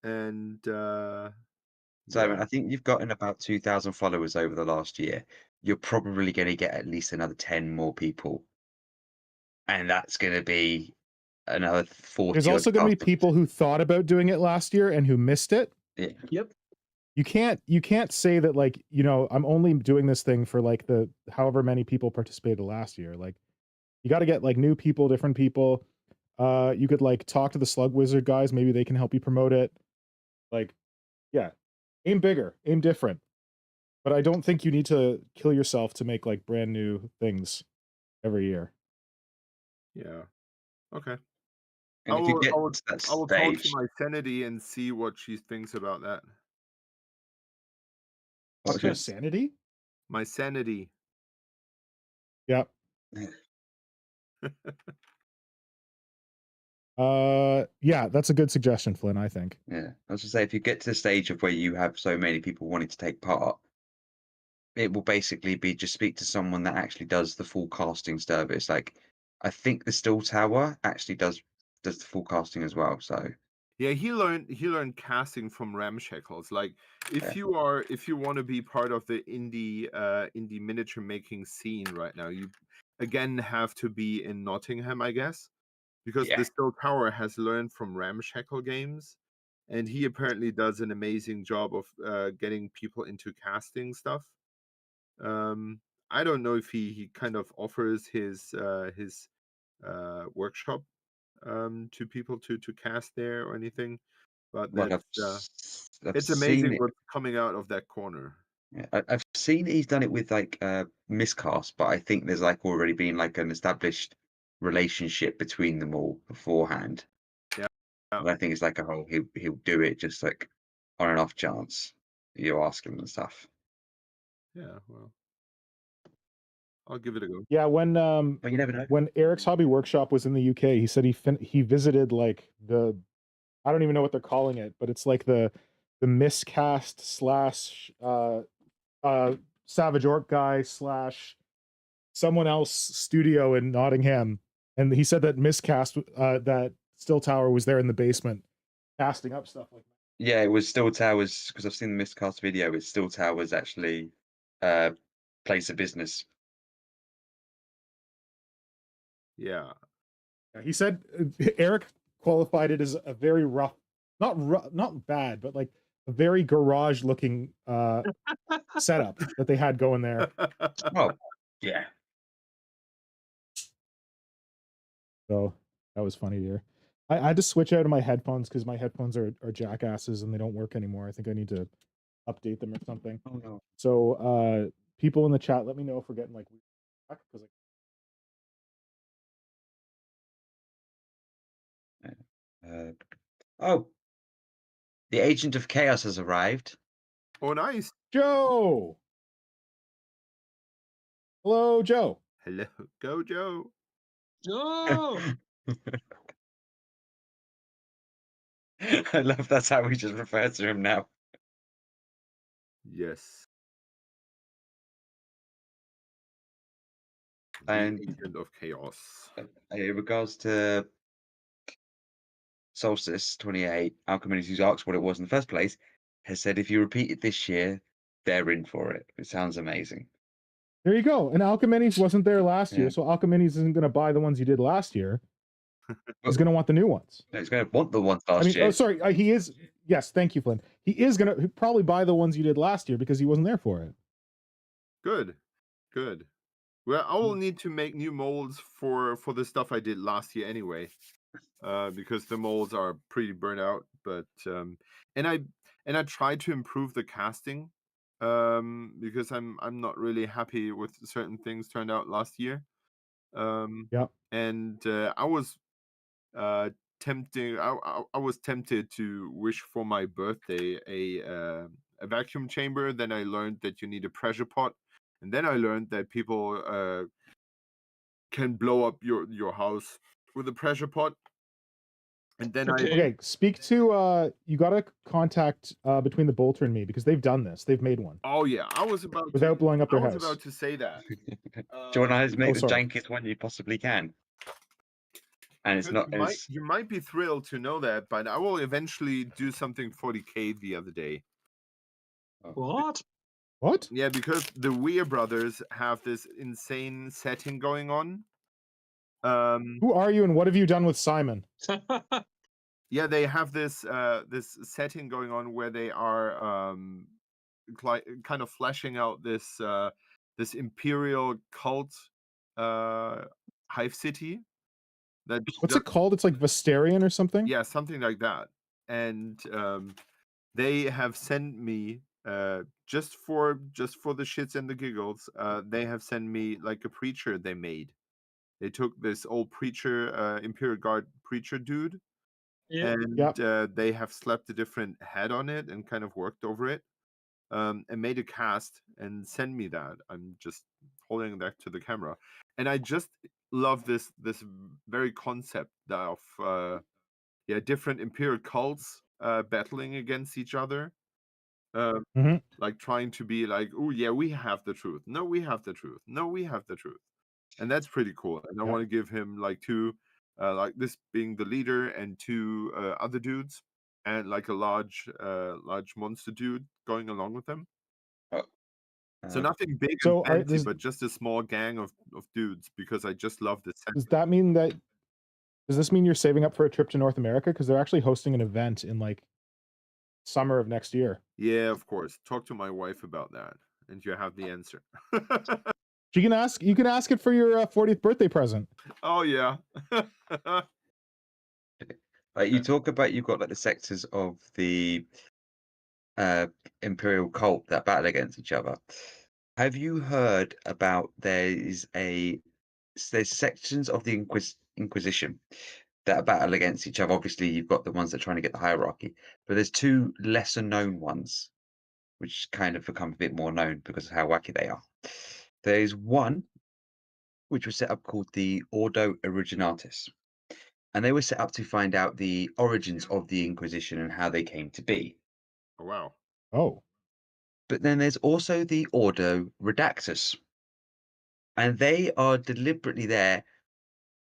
And Simon, yeah. I think you've gotten about 2,000 followers over the last year. You're probably going to get at least another 10 more people, and that's going to be another 40. There's also going to be people who thought about doing it last year and who missed it. Yeah. Yep. You can't say that, like, you know, I'm only doing this thing for like the however many people participated last year. Like, you got to get like new people, different people. You could like talk to the Slug Wizard guys. Maybe they can help you promote it. Like, yeah, aim bigger, aim different. But I don't think you need to kill yourself to make like brand new things every year. Yeah. Okay. And if you get to that I will talk to stage, my sanity and see what she thinks about that. What kind of sanity? My sanity. Yep. Yeah, that's a good suggestion, Flynn, I think. yeah, I was to say, if you get to the stage of where you have so many people wanting to take part, it will basically be just speak to someone that actually does the full casting service. Like, I think the Still Tower actually does the full casting as well. So Yeah, he learned casting from Ramshackles. Like, if you want to be part of the indie miniature making scene right now, you again have to be in Nottingham, I guess, because yeah, the Still Tower has learned from Ramshackle Games, and he apparently does an amazing job of getting people into casting stuff. I don't know if he kind of offers his workshop to people to cast there or anything, but like I've it's seen amazing it. what's coming out of that corner. Yeah, I've seen he's done it with like miscast, but I think there's like already been like an established relationship between them all beforehand. Yeah. And I think it's like a whole he'll do it just like on an off chance you ask him and stuff. Yeah, well, I'll give it a go. Yeah, when But you never know. when Eric's Hobby Workshop was in the UK, he said he visited like the, I don't even know what they're calling it, but it's like the miscast / Savage Orc guy / someone else studio in Nottingham, and he said that miscast that Still Tower was there in the basement casting up stuff like that. Yeah, it was Still Towers, because I've seen the miscast video. It's Still Towers actually place of business. Yeah. He said Eric qualified it as a very rough, not bad, but like a very garage looking setup that they had going there. Oh, yeah. So that was funny to hear. I had to switch out of my headphones because my headphones are jackasses and they don't work anymore. I think I need to update them or something. Oh no. So people in the chat, let me know if we're getting like weird because Oh, the Agent of Chaos has arrived. Oh, nice. Joe. Hello, Joe. Hello, go Joe. No. I love that's how we just refer to him now. Yes. And the Agent of Chaos. in regards to Solstice 28, our community who's asked what it was in the first place has said if you repeat it this year, they're in for it. It sounds amazing. There you go. And Alchemides wasn't there last year, Yeah. so Alchemides isn't going to buy the ones you did last year. He's going to want the new ones. No, he's going to want the ones I last mean, year. oh, sorry. He is. Yes, thank you, Flynn. He is going to probably buy the ones you did last year because he wasn't there for it. Good. Well, I will need to make new molds for the stuff I did last year anyway, because the molds are pretty burnt out. But and I tried to improve the casting, because I'm not really happy with certain things turned out last year. Yep. And I was tempting. I was tempted to wish for my birthday a vacuum chamber. Then I learned that you need a pressure pot, and then I learned that people can blow up your house with a pressure pot. And then Okay, speak to you got to contact between the Bolter and me because they've done this. They've made one. Oh yeah, I was about without blowing up their I was house. about to say that. Do you want to make the sorry. jankiest one you possibly can? And it's Because not. you might be thrilled to know that, but I will eventually do something 40K the other day. What? What? Yeah, because the Weir brothers have this insane setting going on. Who are you and what have you done with Simon? Yeah, they have this this setting going on where they are kind of fleshing out this this imperial cult Hive city. What's it called? It's like Vestarian or something? Yeah, something like that. And they have sent me just for the shits and the giggles, they have sent me like a preacher they made. They took this old preacher, Imperial Guard preacher dude, and they have slapped a different head on it and kind of worked over it, and made a cast and sent me that. I'm just holding that to the camera, and I just love this very concept of different imperial cults battling against each other, like trying to be like, oh yeah, we have the truth. No, we have the truth. No, we have the truth. And that's pretty cool. And I want to give him like two, like this being the leader and two other dudes, and like a large monster dude going along with them. So nothing big and fancy, but just a small gang of dudes, because I just love this. Does that mean that? Does this mean you're saving up for a trip to North America? Because they're actually hosting an event in like summer of next year. Yeah, of course. Talk to my wife about that, and you have the answer. You can ask it for your 40th birthday present. Oh yeah. Like you talk about, you've got like the sectors of the imperial cult that battle against each other. Have you heard about there's sections of the Inquisition that battle against each other? Obviously, you've got the ones that are trying to get the hierarchy, but there's two lesser known ones, which kind of become a bit more known because of how wacky they are. There's one which was set up called the Ordo Originatus, and they were set up to find out the origins of the Inquisition and how they came to be. Oh, wow. Oh. But then there's also the Ordo Redactus, and they are deliberately there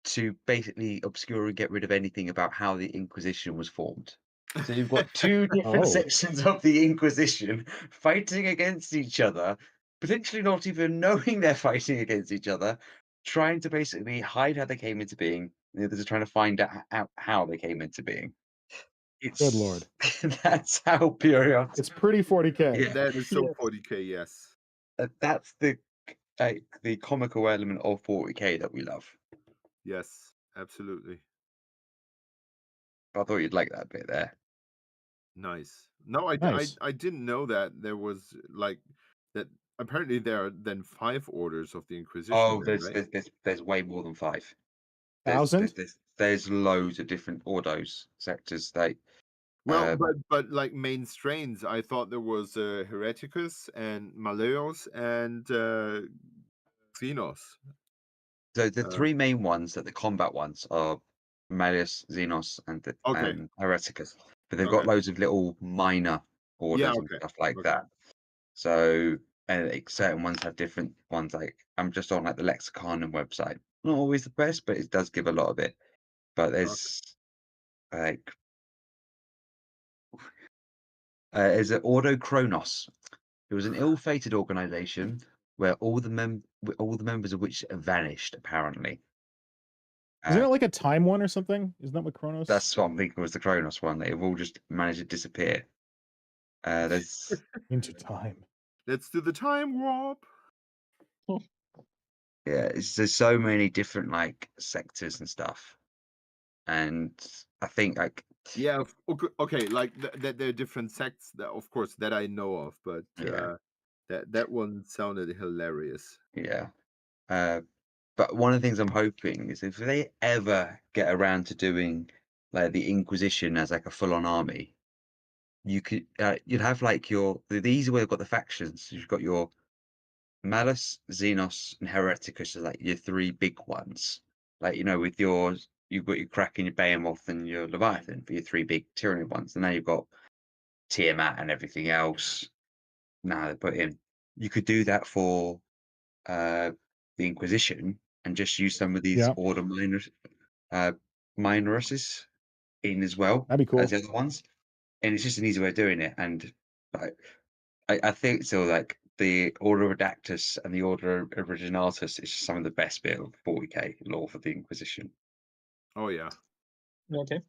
to basically obscure and get rid of anything about how the Inquisition was formed. So you've got two different sections of the Inquisition fighting against each other, potentially not even knowing they're fighting against each other, trying to basically hide how they came into being. The others are trying to find out how they came into being. Good Lord. That's how periodic. It's pretty 40K. Yeah. That is so 40K, yes. That's the comical element of 40K that we love. Yes, absolutely. I thought you'd like that bit there. Nice. No, I didn't know that there was like that. Apparently, there are then 5 orders of the Inquisition. Oh, then, there's way more than 5. 1,000? There's loads of different ordos sectors. Well, but like main strains, I thought there was Hereticus and Maleos and Xenos. So the 3 main ones, that the combat ones, are Malleus, Xenos, and Hereticus. But they've got loads of little minor orders and stuff like that. So certain ones have different ones. Like I'm just on like the Lexicanum website. Not always the best, but it does give a lot of it. But there's there's an Ordo Kronos. It was an ill-fated organization where all the members of which have vanished, apparently. Isn't it like a time one or something? Isn't that what Chronos? That's what I'm thinking was the Kronos one. They've all just managed to disappear. There's into time. Let's do the time warp. yeah, there's so many different like sectors and stuff, and I think like Yeah, okay, like that there are different sects that, of course, that I know of, but Yeah. that one sounded hilarious. yeah. But one of the things I'm hoping is if they ever get around to doing like the Inquisition as like a full-on army, you could you'd have like the easy way they've got the factions. You've got your Malus, Xenos, and Hereticus as like your three big ones. Like with yours, you've got your Kraken, your Behemoth, and your Leviathan for your three big Tyranid ones. And now you've got Tiamat and everything else. Now they put in. You could do that for the Inquisition and just use some of these Yeah. Order Minoruses in as well That'd be cool. as the other ones. And it's just an easy way of doing it. And like, I think so. Like the Order Redactus and the Order Originatus is some of the best bit of 40k lore for the Inquisition. Oh yeah. Okay.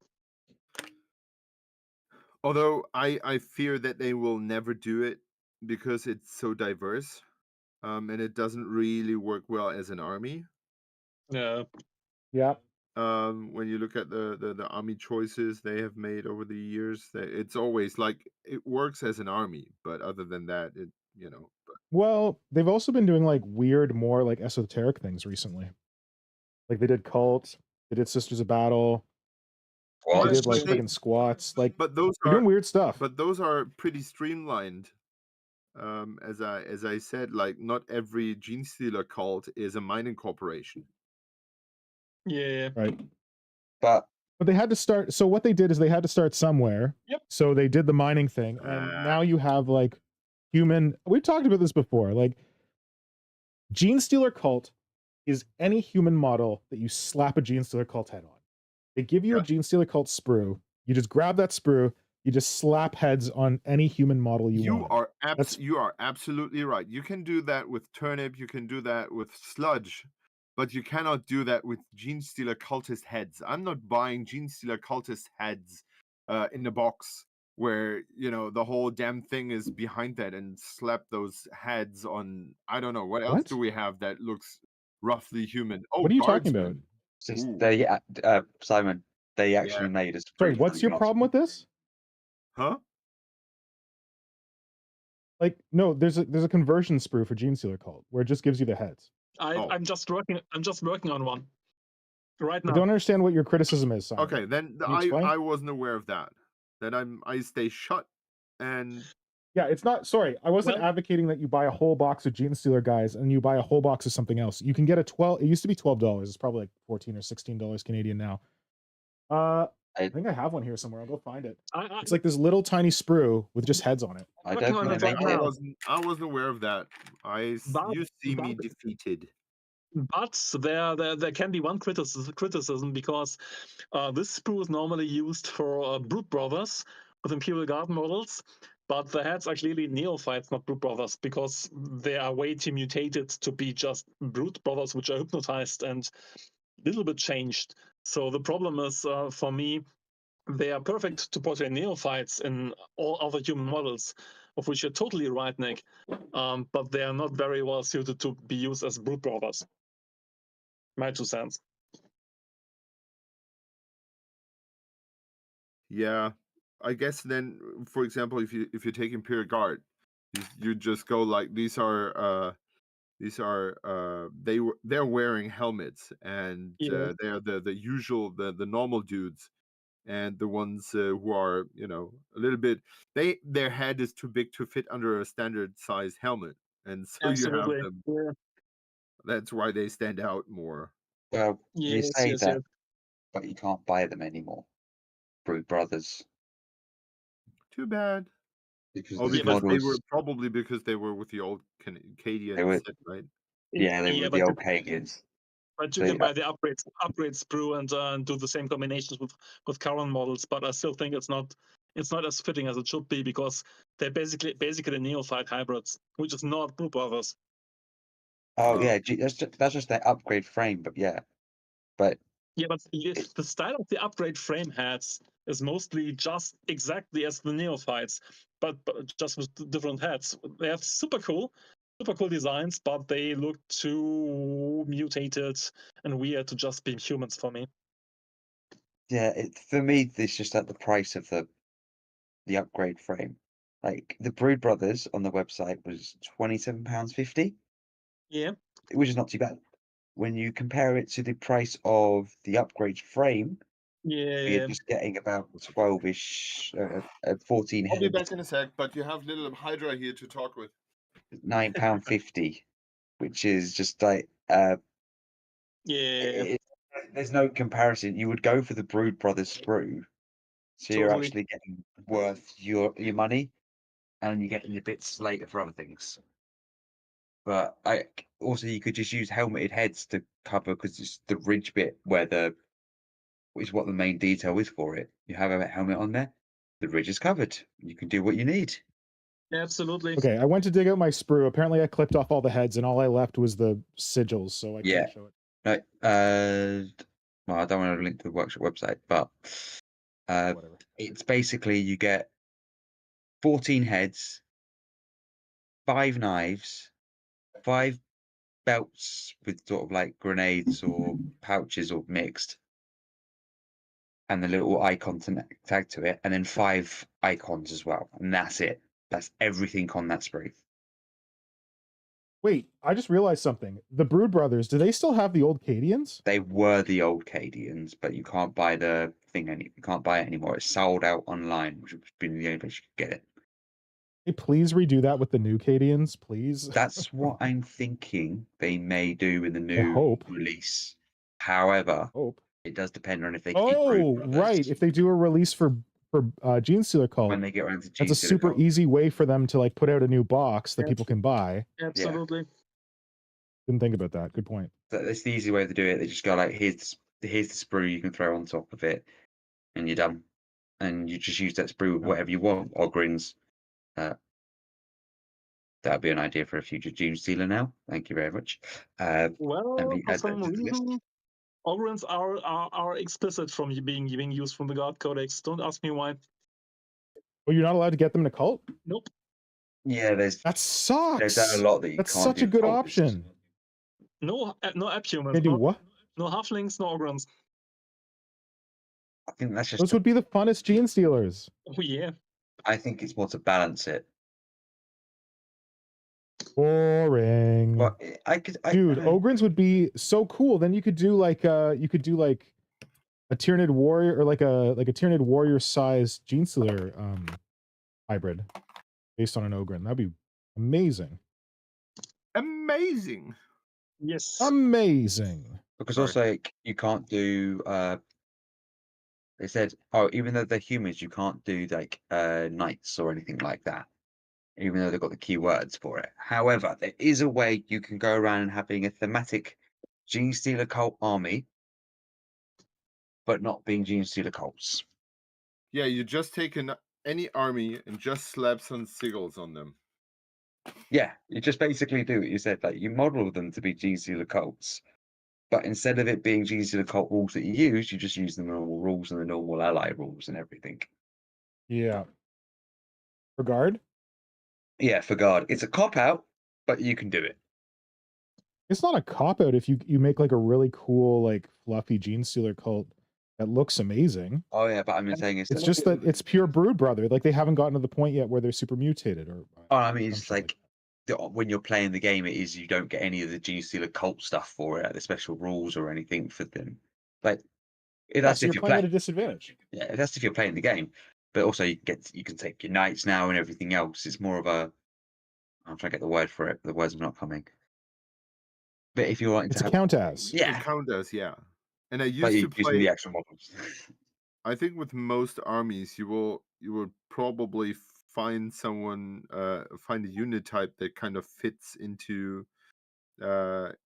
Although I fear that they will never do it because it's so diverse, and it doesn't really work well as an army. Yeah. Yeah. When you look at the army choices they have made over the years, it's always like it works as an army, but other than that, But Well, they've also been doing like weird, more like esoteric things recently. Like they did Cult, they did Sisters of Battle, Well, they did like they- freaking squats. Like but those they're are doing weird stuff. but those are pretty streamlined. As I said, like not every gene stealer cult is a mining corporation. Yeah. Right. but They had to start. So what they did is they had to start somewhere. Yep. So they did the mining thing, and now you have like human. We've talked about this before. Like Gene Stealer Cult is any human model that you slap a Gene Stealer Cult head on. They give you a Gene Stealer Cult sprue. You just grab that sprue. You just slap heads on any human model you want. You are absolutely right. You can do that with Turnip. You can do that with Sludge. But you cannot do that with Gene Stealer Cultist heads. I'm not buying Gene Stealer Cultist heads in the box where, the whole damn thing is behind that and slap those heads on. I don't know. What else do we have that looks roughly human? Oh, what are you talking about? Guardsmen. Simon, they actually made us. Sorry, what's your problem with this? Huh? Like, no, there's a conversion sprue for Gene Stealer Cult where it just gives you the heads. I'm just working on one right now. I don't understand what your criticism is, Simon. Okay, then Can you explain? I wasn't aware of that. That I stay shut and Yeah, it's not. Sorry, I wasn't advocating that you buy a whole box of Gene Stealer guys and you buy a whole box of something else. You can get a 12. It used to be $12. It's probably like $14 or $16 Canadian now. I think I have one here somewhere. I'll go find it. It's like this little tiny sprue with just heads on it. I don't think they make it. I wasn't aware of that. You see me defeated. But there can be one criticism because this sprue is normally used for Brute Brothers with Imperial Guard models, but the heads are clearly neophytes, not Brute Brothers, because they are way too mutated to be just Brute Brothers, which are hypnotized and a little bit changed. So the problem is, for me, they are perfect to portray neophytes in all other human models, of which you're totally right, Nick, but they are not very well suited to be used as Brute Brothers. My 2 cents. Yeah, I guess then, for example, if you take Imperial Guard, you just go like they're wearing helmets and they're the usual the normal dudes, and the ones who are a little bit their head is too big to fit under a standard size helmet, and so Absolutely. you have them. That's why they stand out more. Well, you say that, yes. but you can't buy them anymore. Brute Brothers. Too bad. Because because they were with the old Cadian set, right? Yeah, they were the old Cadians. But you can buy the upgrade sprue and do the same combinations with current models. But I still think it's not as fitting as it should be, because they're basically neophyte hybrids, which is not Brute Brothers. Oh yeah, that's just their upgrade frame, but yeah, but Yeah, but the style of the upgrade frame heads is mostly just exactly as the neophytes, but just with different heads. They have super cool designs, but they look too mutated and weird to just be humans for me. Yeah, for me, it's just at the price of the upgrade frame. Like the Brood Brothers on the website was £27.50, Yeah, which is not too bad. When you compare it to the price of the upgrade frame, yeah, you're just getting about 12-ish, 14 I'll be heads, back in a sec, but you have little Hydra here to talk with. £9.50, which is just like yeah. there's no comparison. You would go for the Brood Brothers sprue, so you're Totally. actually getting worth your money, and you're getting the bits later for other things. But also you could just use helmeted heads to cover, because it's the ridge bit where is what the main detail is for it. You have a helmet on there, the ridge is covered. You can do what you need. Absolutely. Okay, I went to dig out my sprue. Apparently I clipped off all the heads and all I left was the sigils, so I Yeah. can't show it. No, well, I don't want to link to the workshop website, but Whatever. it's basically you get 14 heads, 5 knives, 5 belts with sort of like grenades or pouches or mixed, and the little icon to tag to it, and then 5 icons as well, and that's it. That's everything on that sprue. Wait, I just realized something. The Brood Brothers, do they still have the old Cadians? They were the old Cadians, but you can't buy the thing you can't buy it anymore. It's sold out online, which has been the only place you could get it. Hey, please redo that with the new Cadians, please. That's what I'm thinking they may do in the new hope. release. However, Hope. it does depend on if they keep Brood Oh, Brothers. right. If they do a release for Genestealer Cult, When they get around to that's a Genestealer super Cult. easy way for them to like put out a new box that Yeah. people can buy. Absolutely. Didn't think about that. Good point. That's the easy way to do it. They just go like, here's the sprue you can throw on top of it, and you're done. And you just use that sprue with Yeah. whatever you want. Ogrins. That'd be an idea for a future Genestealer now. Thank you very much. Well, and we for add that some to the list. reason, Ogrins are explicit from being used from the God Codex. Don't ask me why. Oh, you're not allowed to get them in a cult? Nope. Yeah, That sucks. there's a lot that you That's can't such do a good with cultists. option. No abhumans. They do what? No halflings, no Ogrins. I think that's just Those would be the funnest Genestealers. Oh yeah. I think it's more to balance it. Boring. But Dude, Ogrins would be so cool. Then you could do like a Tyranid warrior or like a Tyranid warrior size Genestealer hybrid based on an Ogrin. That'd be amazing. Amazing. Yes. Amazing. because Sorry. also you can't do they said, oh, even though they're humans, you can't do like knights or anything like that, even though they've got the keywords for it. However, there is a way you can go around and having a thematic Genestealer cult army, but not being Genestealer cults. Yeah, you just take any army and just slap some sigils on them. Yeah, you just basically do what you said. Like you model them to be Genestealer cults, but instead of it being Genestealer cult rules that you use, you just use the normal rules and the normal ally rules and everything. Yeah. Regard? Yeah, for God, it's a cop out, but you can do it. It's not a cop out if you make like a really cool, like fluffy Genestealer cult that looks amazing. Oh yeah, but I'm saying It's just that it's pure Brood Brother. Like they haven't gotten to the point yet where they're super mutated or Oh, I mean, some it's shit like when you're playing the game, it is you don't get any of the Genestealer cult stuff for it, like the special rules or anything for them. Like that's so if you're you're playing at a playing. disadvantage. Yeah, that's if you're playing the game. But also you can take your knights now and everything else. It's more of a. I'm trying to get the word for it. The words are not coming. But if you're wanting It's to a have, count as. It yeah, count as, yeah. And I but used you're to using play. the actual models. I think with most armies, you will probably find someone, find a unit type that kind of fits into the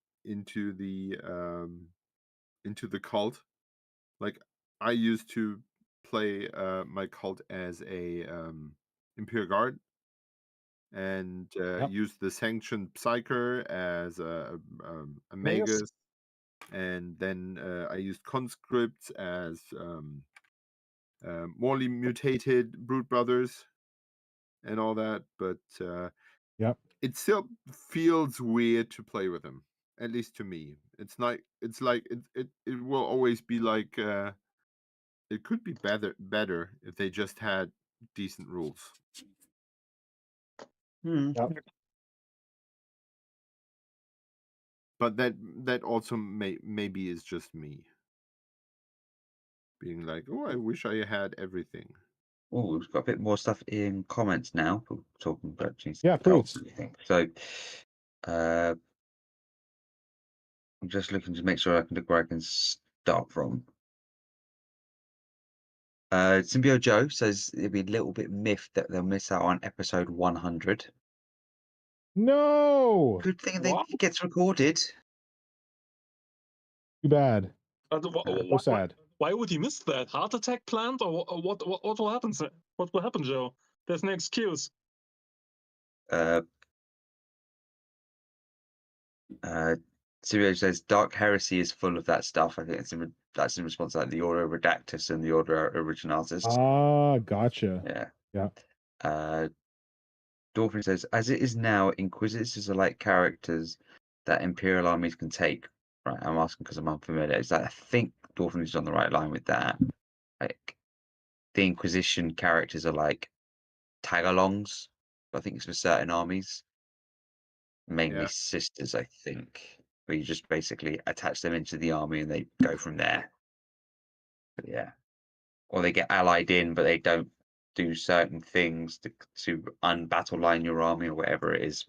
cult. Like I used to play my cult as a Imperial Guard, and use the sanctioned Psyker as a Magus. Magus. And then I used conscripts as morally mutated brood brothers and all that, but Yep. it still feels weird to play with them. At least to me, it's like it will always be like it could be better if they just had decent rules. Yep. But that also maybe is just me being like, oh, I wish I had everything. Oh, we've got a bit more stuff in comments now. We're talking about Yeah, please. So, I'm just looking to make sure I can look where I can start from. Symbio Joe says it'll be a little bit miffed that they'll miss out on episode 100. No. Good thing What? it gets recorded. Too bad. So sad. Why would he miss that? Heart attack planned, or what will happen? What will happen, Joe? There's no excuse. Symbio says Dark Heresy is full of that stuff. I think that's in response to like the Order Redactus and the Order Originatus. Ah, gotcha. Yeah. Yeah. Dolphin says, as it is now, Inquisitors are like characters that Imperial armies can take. Right, I'm asking because I'm unfamiliar. Is that I think Dolphin is on the right line with that. Like the Inquisition characters are like tag-alongs. I think it's for certain armies. Mainly sisters, I think. Where you just basically attach them into the army and they go from there. But yeah. Or they get allied in, but they don't do certain things to unbattle line your army or whatever it is.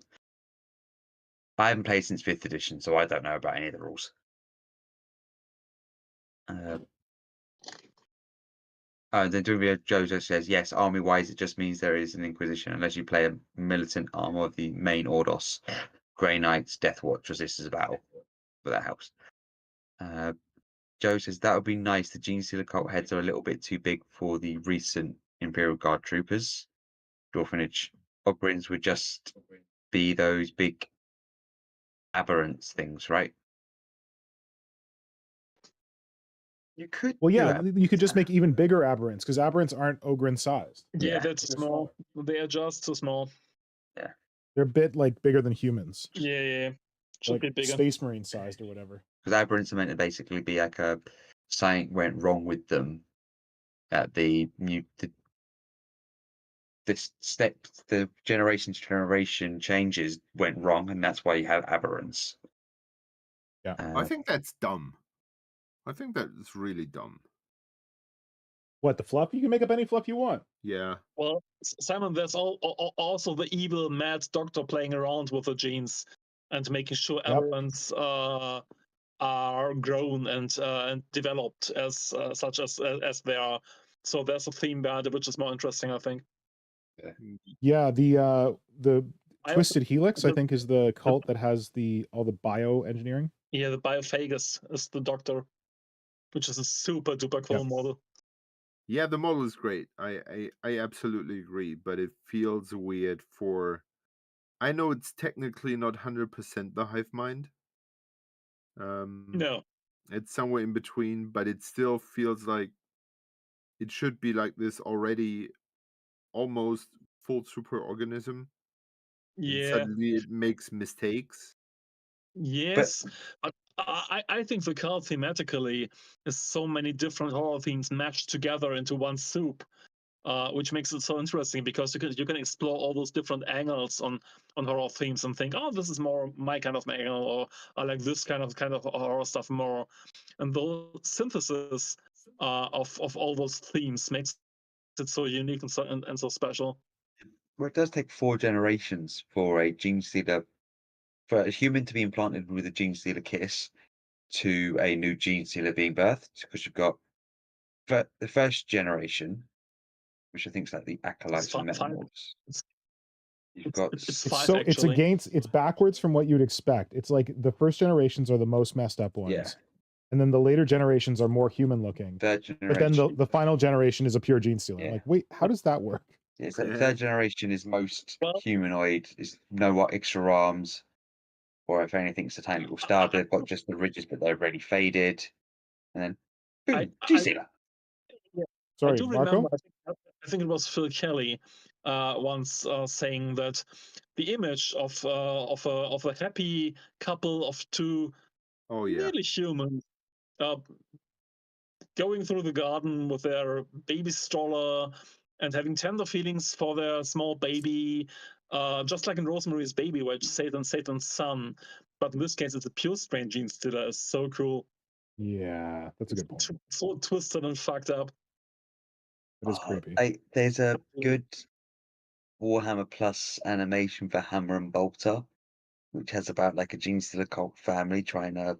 I haven't played since 5th edition, so I don't know about any of the rules. Then Jojo says, yes, army-wise, it just means there is an Inquisition, unless you play a militant arm of the main Ordos. Grey Knights, Death Watch, resists a battle. But that helps. Joe says, that would be nice. The Gene Stealer cult heads are a little bit too big for the recent Imperial Guard troopers. Orphanage Ogrins would just be those big aberrants things, right? You could. Well, yeah, you could just make even bigger aberrants because aberrants aren't Ogren sized. Yeah, that's small. They are just too small. Yeah. They're a bit like bigger than humans. Yeah. Should be bigger. Space Marine sized or whatever. Because aberrants are meant to basically be like something went wrong with them at the generation to generation changes went wrong, and that's why you have aberrants. Yeah. I think that's dumb. I think that's really dumb. What, the fluff? You can make up any fluff you want. Yeah. Well, Simon, there's also the evil mad doctor playing around with the genes and making sure aberrants are grown and developed as such as they are. So there's a theme behind it, which is more interesting, I think. Yeah, the Twisted Helix, I think, is the cult that has all the bioengineering. Yeah, the Biophagus is the doctor, which is a super duper cool model. Yeah, the model is great. I absolutely agree, but it feels weird for. I know it's technically not 100% the hive mind. No, it's somewhere in between, but it still feels like it should be like this already, almost full superorganism. Yeah. And suddenly it makes mistakes. Yes, but I think the card thematically is so many different horror themes mashed together into one soup, which makes it so interesting because you can explore all those different angles on horror themes and think, oh, this is more my kind of angle, or I like this kind of horror stuff more, and the synthesis of all those themes makes it so unique and so special. Well, it does take 4 generations for a gene stealer, for a human to be implanted with a gene stealer kiss to a new gene stealer being birthed, because you've got the first generation, which I think is like the acolytes and metamorphs. You've got it's backwards from what you'd expect. It's like the first generations are the most messed up ones. Yeah. And then the later generations are more human looking. Third generation. But then the final generation is a pure gene stealer. Yeah. Like, wait, how does that work? Yeah, so the third generation is most humanoid, is no extra arms. or if anything, it's a tiny little star, but they've got just the ridges, but they're already faded. And then, boom, G-Sealer. I Sorry, do Marco? remember. I think it was Phil Kelly once saying that the image of a happy couple of two Oh yeah. nearly humans going through the garden with their baby stroller and having tender feelings for their small baby, just like in Rosemary's Baby, where it's Satan's son. But in this case, it's a pure strain gene stealer. It's so cool. Yeah, that's a good point. So twisted and fucked up. It is creepy. There's a good Warhammer Plus animation for Hammer and Bolter, which has about like a gene stealer cult family trying to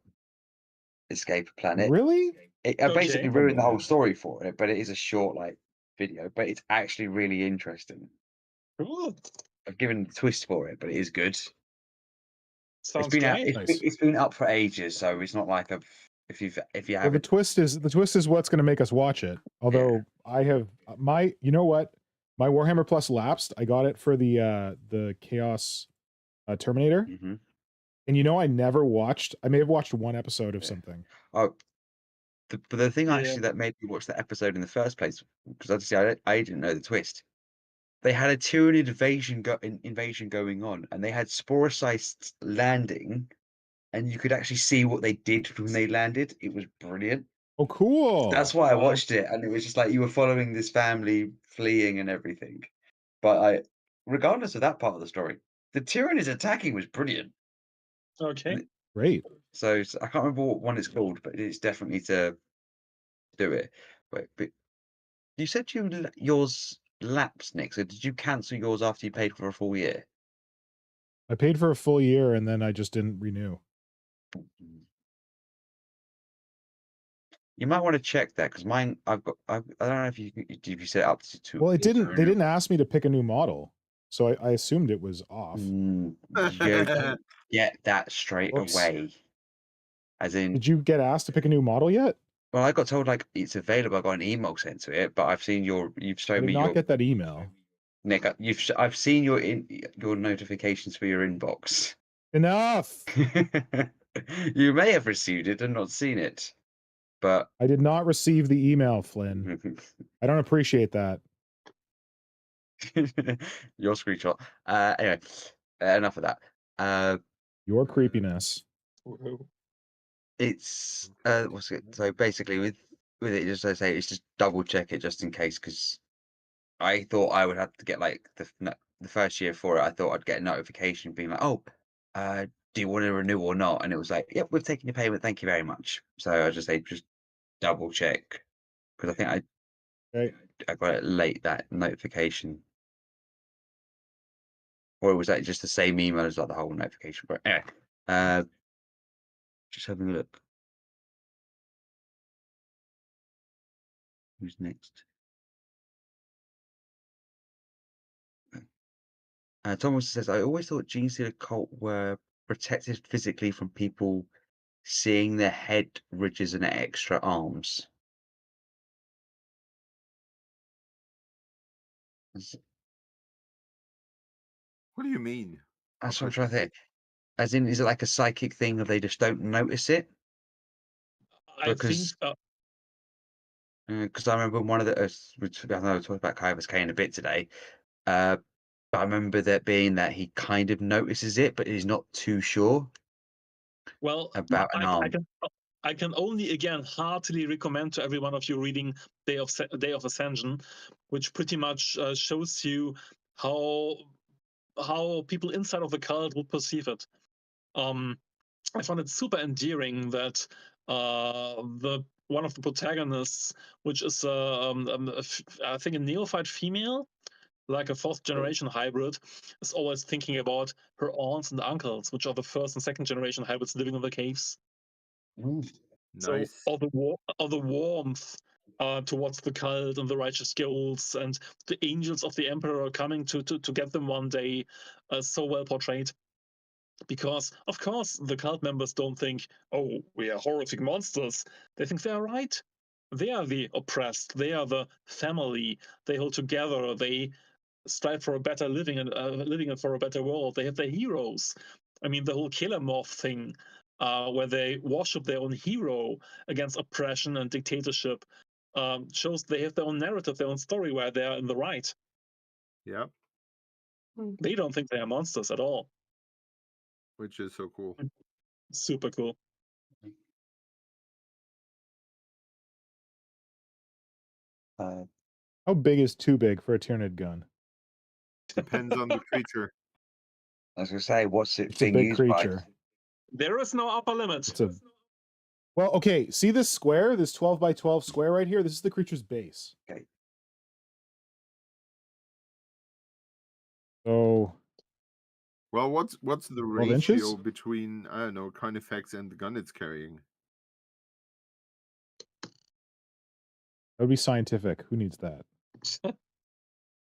escape a planet. Really? I basically ruined the whole man. story for it, but it is a short like video, but it's actually really interesting. Cool. I've given the twist for it, but it is good. Sounds It's been out. great. It's been up for ages, so it's not like if you Well, haven't. the twist is what's going to make us watch it. Although I have you know what, my Warhammer Plus lapsed. I got it for the Chaos Terminator, Mhm. and you know I never watched. I may have watched one episode of something. Oh, but the thing Yeah. actually that made me watch that episode in the first place, because obviously I didn't know the twist. They had a Tyranid invasion going on, and they had Sporocysts landing, and you could actually see what they did when they landed. It was brilliant. Oh, cool. That's why I Wow. watched it, and it was just like you were following this family fleeing and everything. But regardless of that part of the story, the Tyranids attacking was brilliant. Okay. Great. So I can't remember what one it's called, but it's definitely to do it. But you said yours lapsed, Nick. So did you cancel yours after you paid for a full year? I paid for a full year and then I just didn't renew. You might want to check that because mine, I don't know if you set it up to. Well, they didn't ask me to pick a new model, so I assumed it was off. Get that straight Whoops. away. As in, did you get asked to pick a new model yet? Well, I got told like it's available. I got an email sent to it, but I've seen you've shown I did me not get that email. Nick, I've seen your notifications for your inbox. Enough. You may have received it and not seen it, but I did not receive the email, Flynn. I don't appreciate that. Your screenshot. Anyway, enough of that. Your creepiness. It's what's it? So basically, with it, just as I say, it's just double check it just in case, because I thought I would have to get like the first year for it. I thought I'd get a notification being like, "Oh, do you want to renew or not?" And it was like, "Yep, we've taken your payment. Thank you very much." So I just say just double check, because I think I got it late, that notification, or was that just the same email as like the whole notification? But anyway, just having a look. Who's next? Thomas says, I always thought Gene Stealer cult were protected physically from people seeing their head ridges and extra arms. What do you mean? That's what I'm trying to think. As in, is it like a psychic thing or they just don't notice it? Because I remember one of the, I know I talked about Kyver's K in a bit today, but I remember that being that he kind of notices it, but he's not too sure. Well, about an arm. I can only again heartily recommend to every one of you reading Day of Ascension, which pretty much shows you how people inside of the cult would perceive it. I found it super endearing that one of the protagonists, which is I think a neophyte female, like a fourth generation hybrid, is always thinking about her aunts and uncles, which are the first and second generation hybrids living in the caves. Nice. So all the warmth towards the cult and the righteous goals and the angels of the emperor coming to get them one day, so well portrayed. Because of course the cult members don't think, oh, we are horrific monsters. They think they are right. They are the oppressed. They are the family. They hold together. They strive for a better living and for a better world. They have their heroes. I mean, the whole killer morph thing, where they worship their own hero against oppression and dictatorship, shows they have their own narrative, their own story where they are in the right. Yeah, They don't think they are monsters at all. which is so cool. Super cool. How big is too big for a Tyranid gun? Depends on the creature. I was going to say, what's it It's a being big used creature. There is no upper limit. It's a well, okay. See this square, this 12 by 12 square right here. This is the creature's base. Okay. So, Well, what's the 12 ratio inches? between, I don't know, Carnifex and the gun it's carrying? that would be scientific. Who needs that?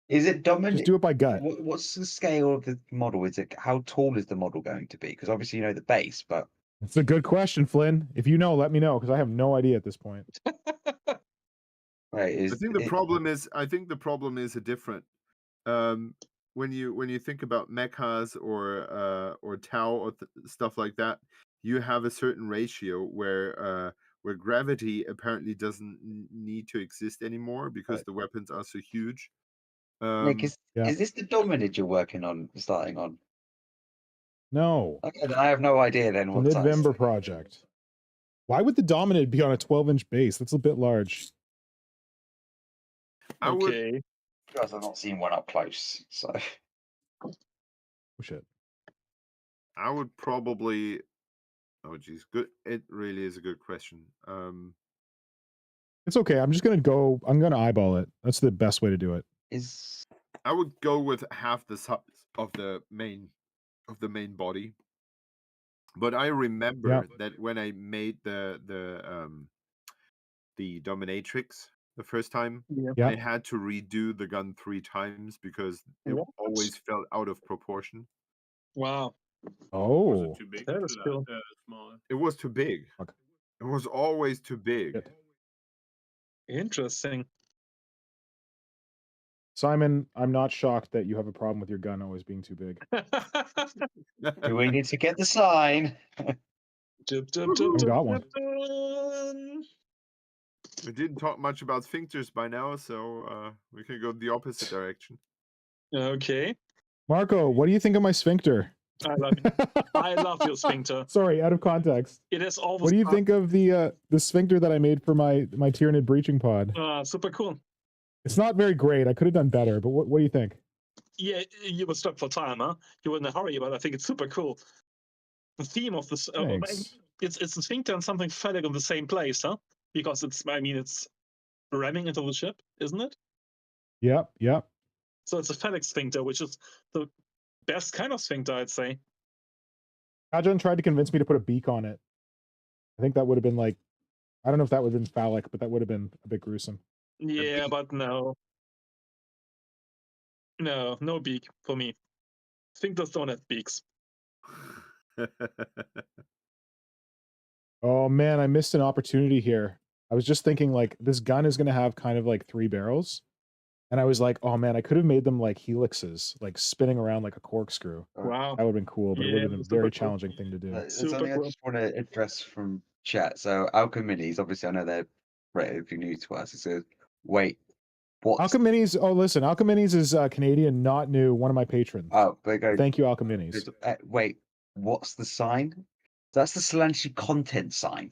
Is it dominant? Just do it by gut. What's the scale of the model? Is it how tall is the model going to be? Because obviously you know the base, but It's a good question, Flynn. If you know, let me know because I have no idea at this point. right, I think the problem is a different. When you think about mechas or Tau or stuff like that, you have a certain ratio where gravity apparently doesn't need to exist anymore because the weapons are so huge. Nick, is Yeah. this the Dominid you're working on, starting on? No. Okay, then I have no idea then The what size. Nidvember project. Why would the Dominid be on a 12-inch base? That's a bit large. I would Okay. Because I've not seen one up close, so Oh shit. I would probably. Oh geez, good. It really is a good question. It's okay. I'm gonna eyeball it. That's the best way to do it. is I would go with half the size of the main body. But I remember that when I made the dominatrix the first time, Yeah. I had to redo the gun 3 times because it What? always fell out of proportion. Wow. Was Oh. it too big That or is too cool. small? It was too big. Okay. It was always too big. Shit. Interesting. Simon, I'm not shocked that you have a problem with your gun always being too big. do we need to get the sign? We got one. We didn't talk much about sphincters by now, so we can go the opposite direction. Okay. Marco, what do you think of my sphincter? I love your sphincter. Sorry, out of context. It is always. What do you think of the sphincter that I made for my Tyranid breaching pod? Super cool. It's not very great. I could have done better, but what do you think? Yeah, you were stuck for time, huh? You were in a hurry, but I think it's super cool. The theme of this, Thanks. it's a sphincter and something phallic in the same place, huh? Because it's ramming into the ship, isn't it? Yep. So it's a phallic sphincter, which is the best kind of sphincter, I'd say. Kajan tried to convince me to put a beak on it. I think that would have been like, I don't know if that would have been phallic, but that would have been a bit gruesome. Yeah, but no. No beak for me. Sphincters don't have beaks. Oh man, I missed an opportunity here. I was just thinking like this gun is gonna have kind of like 3 barrels. And I was like, oh man, I could have made them like helixes, like spinning around like a corkscrew. Wow. That would have been cool, but it would have been a super very cool. challenging thing to do. There's Super something I cool. just want to address from chat. So Alcheminis, obviously I know they're relatively new to us. It says, wait, what? Alcheminis, oh listen, Alcheminis is Canadian, not new, one of my patrons. Oh, they go. Thank you, Alcheminis. Wait, what's the sign? That's the Slaneshi content sign.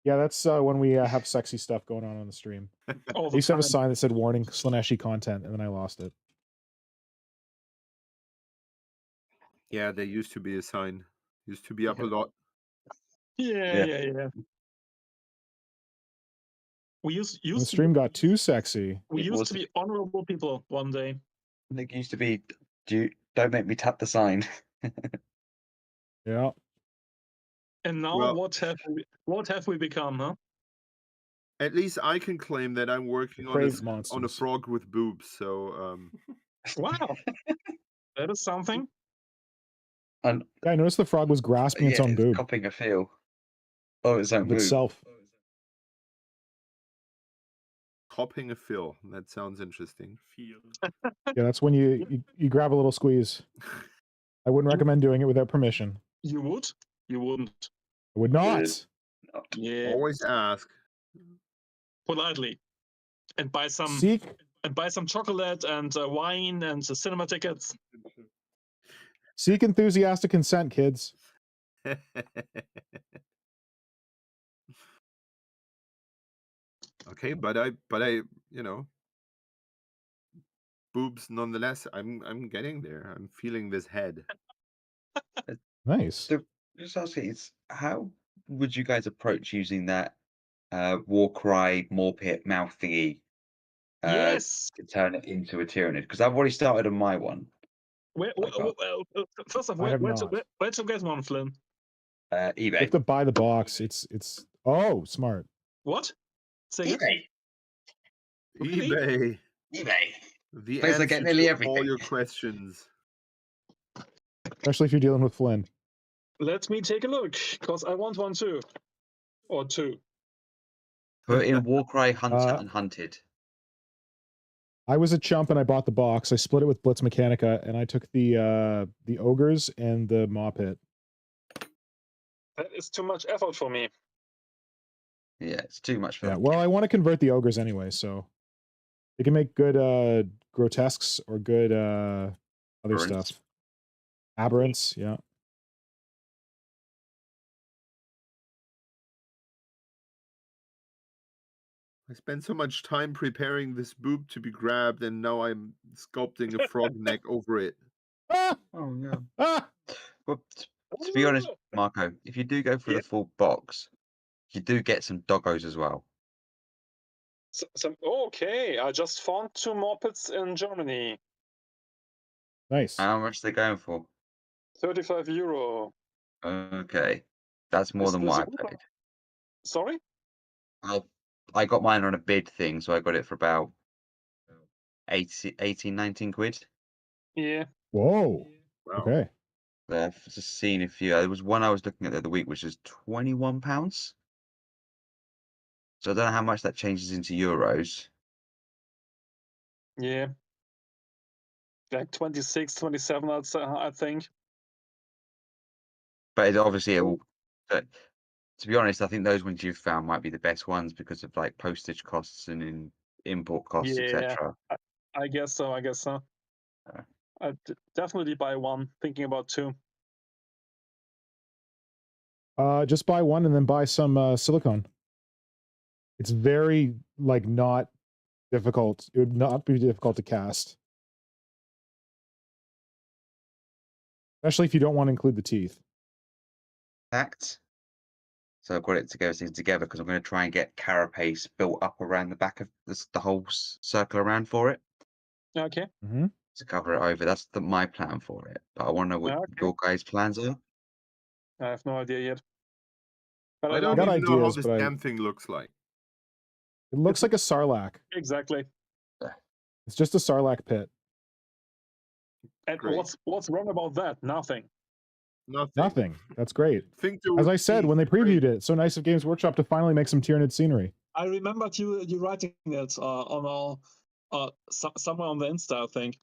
Yeah, that's when we have sexy stuff going on the stream. All I the used to have a time. sign that said warning Slaneshi content, and then I lost it. Yeah, there used to be a sign. Used to be up a lot. Yeah. We used The to stream got too sexy. we used to be honorable people one day. It used to be, don't make me tap the sign. Yeah. And now Well- what have we become, huh? At least I can claim that I'm working on Depraved a monsters. frog with boobs. So Wow. That is something. And Yeah, I noticed the frog was grasping its own boob copying a feel. Oh, its own of boob. itself. copping a fill. That sounds interesting. Feel. Yeah, that's when you grab a little squeeze. I wouldn't recommend doing it without permission. You would? You wouldn't. I would not. Yeah. Always ask. Politely. And buy some Seek. chocolate and wine and cinema tickets. Seek enthusiastic consent, kids. Okay, but I, you know, boobs nonetheless. I'm getting there. I'm feeling this head. Nice. So just asking, how would you guys approach using that Warcry Morpit mouth thingy Yes. to turn it into a Tyranid? Because I've already started on my one. First of all, I have where'd not. you get one, Flynn? eBay. You have to buy the box. It's oh, smart. What? Say again? Really? eBay. eBay. The Place I answer get nearly to everything. all your questions. Especially if you're dealing with Flynn. Let me take a look, because I want one too. Or two. Put in Warcry Hunter Uh, and Hunted. I was a chump and I bought the box. I split it with Blitz Mechanica and I took the ogres and the maw pit. That is too much effort for me. Yeah, it's too much for Yeah, that. well, I want to convert the ogres anyway, so they can make good grotesques or good other Aberrants. stuff. Aberrants, yeah. I spent so much time preparing this boob to be grabbed, and now I'm sculpting a frog neck over it. Ah! Oh no. Ah! But to be honest, Marco, if you do go for Yeah. the full box, you do get some doggos as well. Okay, I just found 2 more pits in Germany. Nice. How much are they going for? €35. Okay. That's more Is than this what a good I one? paid. Sorry? I got mine on a bid thing, so I got it for about 18, 19 quid. Yeah. Whoa. Wow. Okay. I've just seen a few. There was one I was looking at the other week, which is £21. So I don't know how much that changes into euros. Yeah. Like 26, 27, I think. But obviously, it will. But to be honest, I think those ones you've found might be the best ones because of like postage costs and import costs, Yeah. etc. I guess so. I'd definitely buy one, thinking about 2. Just buy one and then buy some silicone. It's very not difficult. It would not be difficult to cast. Especially if you don't want to include the teeth. Fact. So I've got it to go things together because I'm going to try and get carapace built up around the back of the whole circle around for it Okay. Mm-hmm. to cover it over. That's my plan for it. But I want to know what Okay. your guys' plans are. I have no idea yet. But I don't got even know how ideas, this but damn thing looks like. It looks like a sarlacc. Exactly. It's just a sarlacc pit. And Great. what's wrong about that? Nothing. Nothing. That's great. Think there As would I said be when they previewed great. it, so nice of Games Workshop to finally make some Tyranid scenery. I remembered you writing it on somewhere on the Insta, I think.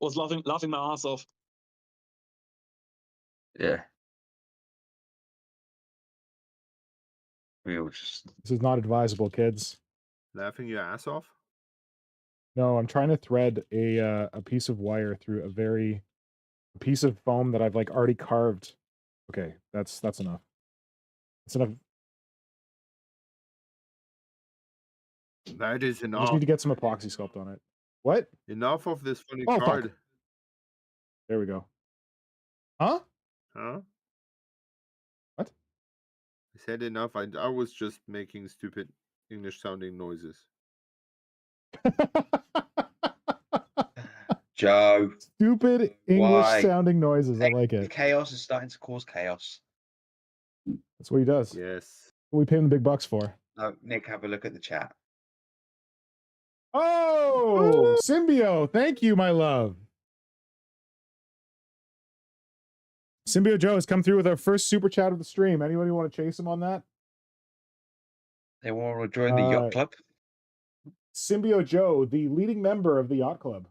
Was laughing my ass off. Yeah. We all just. This is not advisable, kids. Laughing your ass off? No, I'm trying to thread a piece of wire through a piece of foam that I've already carved. Okay, that's enough. That's enough. That is I just enough. need to get some epoxy sculpt on it. What? Enough of this funny Oh, fuck. card. There we go. Huh? Huh? What? I said enough. I was just making stupid English sounding noises. Joe. Stupid English Why? sounding noises. I like it. Chaos is starting to cause chaos. That's what he does. Yes. What we pay him the big bucks for. No, Nick, have a look at the chat. Oh, Symbio. Thank you, my love. Symbio Joe has come through with our first super chat of the stream. Anybody want to chase him on that? They want to join the yacht club? Symbio Joe, the leading member of the yacht club.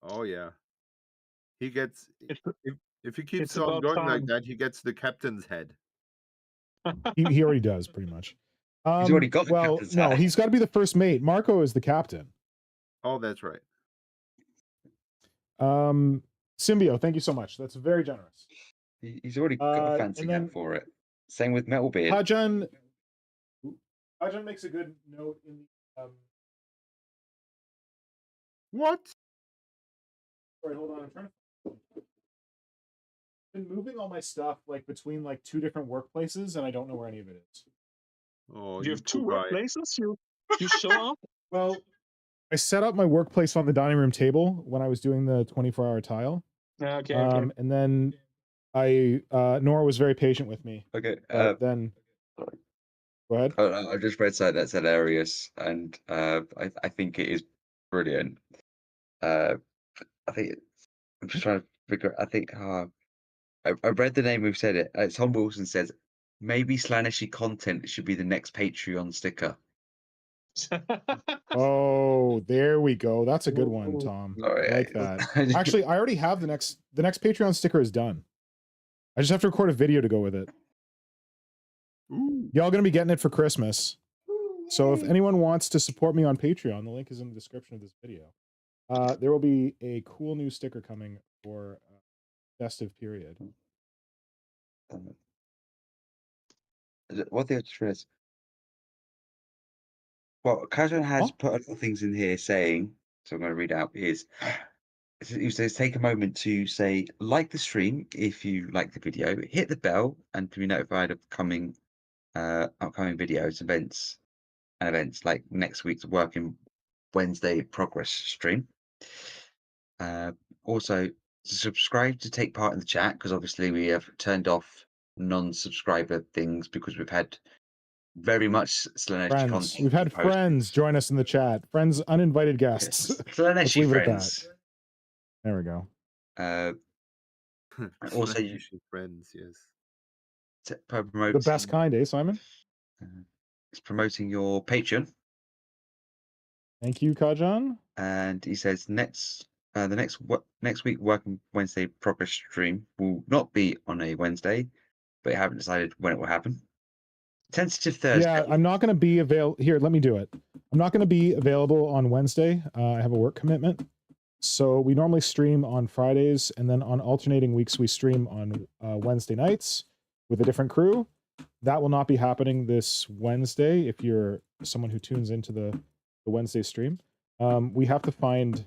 Oh yeah. He gets It's, if he keeps it's on about going like time. that, he gets the captain's head. He already does, pretty much. He's already got the well, captain's no, hat. he's got to be the first mate. Marco is the captain. Oh, that's right. Symbio, thank you so much. That's very generous. He's already got a fancy and then hat for it. Same with Metalbeard. Hajan makes a good note in the What? sorry, hold on, I'm trying to been moving all my stuff like between like 2 different workplaces and I don't know where any of it is. Oh, You have 2 poor guy. workplaces? You show up? Well, I set up my workplace on the dining room table when I was doing the 24-hour tile. Okay. And then Nora was very patient with me. Okay. But then Sorry. Go ahead. I just read something that's hilarious, and I think it is brilliant. I think I'm just trying to figure. I think I read the name. We've said it. Tom Wilson says maybe Slanishy content should be the next Patreon sticker. Oh, there we go. That's a good one, Tom. Sorry, I like that. Actually, I already have the next Patreon sticker is done. I just have to record a video to go with it. Y'all gonna be getting it for Christmas. So if anyone wants to support me on Patreon, the link is in the description of this video. There will be a cool new sticker coming for festive period. What the extra is? Well, Kazan has put a lot of things in here saying, so I'm going to read out, he says, take a moment to say, like the stream if you like the video, hit the bell and to be notified of upcoming videos, events like next week's Working Wednesday progress stream. Also, subscribe to take part in the chat, because obviously we have turned off non-subscriber things because we've had very much Slanesh Friends. content. We've had friends join us in the chat. Friends, uninvited guests. Let's leave it at that. There we go. Also, friends, yes. The best kind, eh, Simon? It's promoting your Patreon. Thank you, Kajan. And he says next week Working Wednesday progress stream will not be on a Wednesday, but I haven't decided when it will happen. Tentative Thursday. Yeah, I'm not going to be available. Here, let me do it. I'm not going to be available on Wednesday. I have a work commitment. So we normally stream on Fridays, and then on alternating weeks, we stream on Wednesday nights with a different crew. That will not be happening this Wednesday if you're someone who tunes into the Wednesday stream. We have to find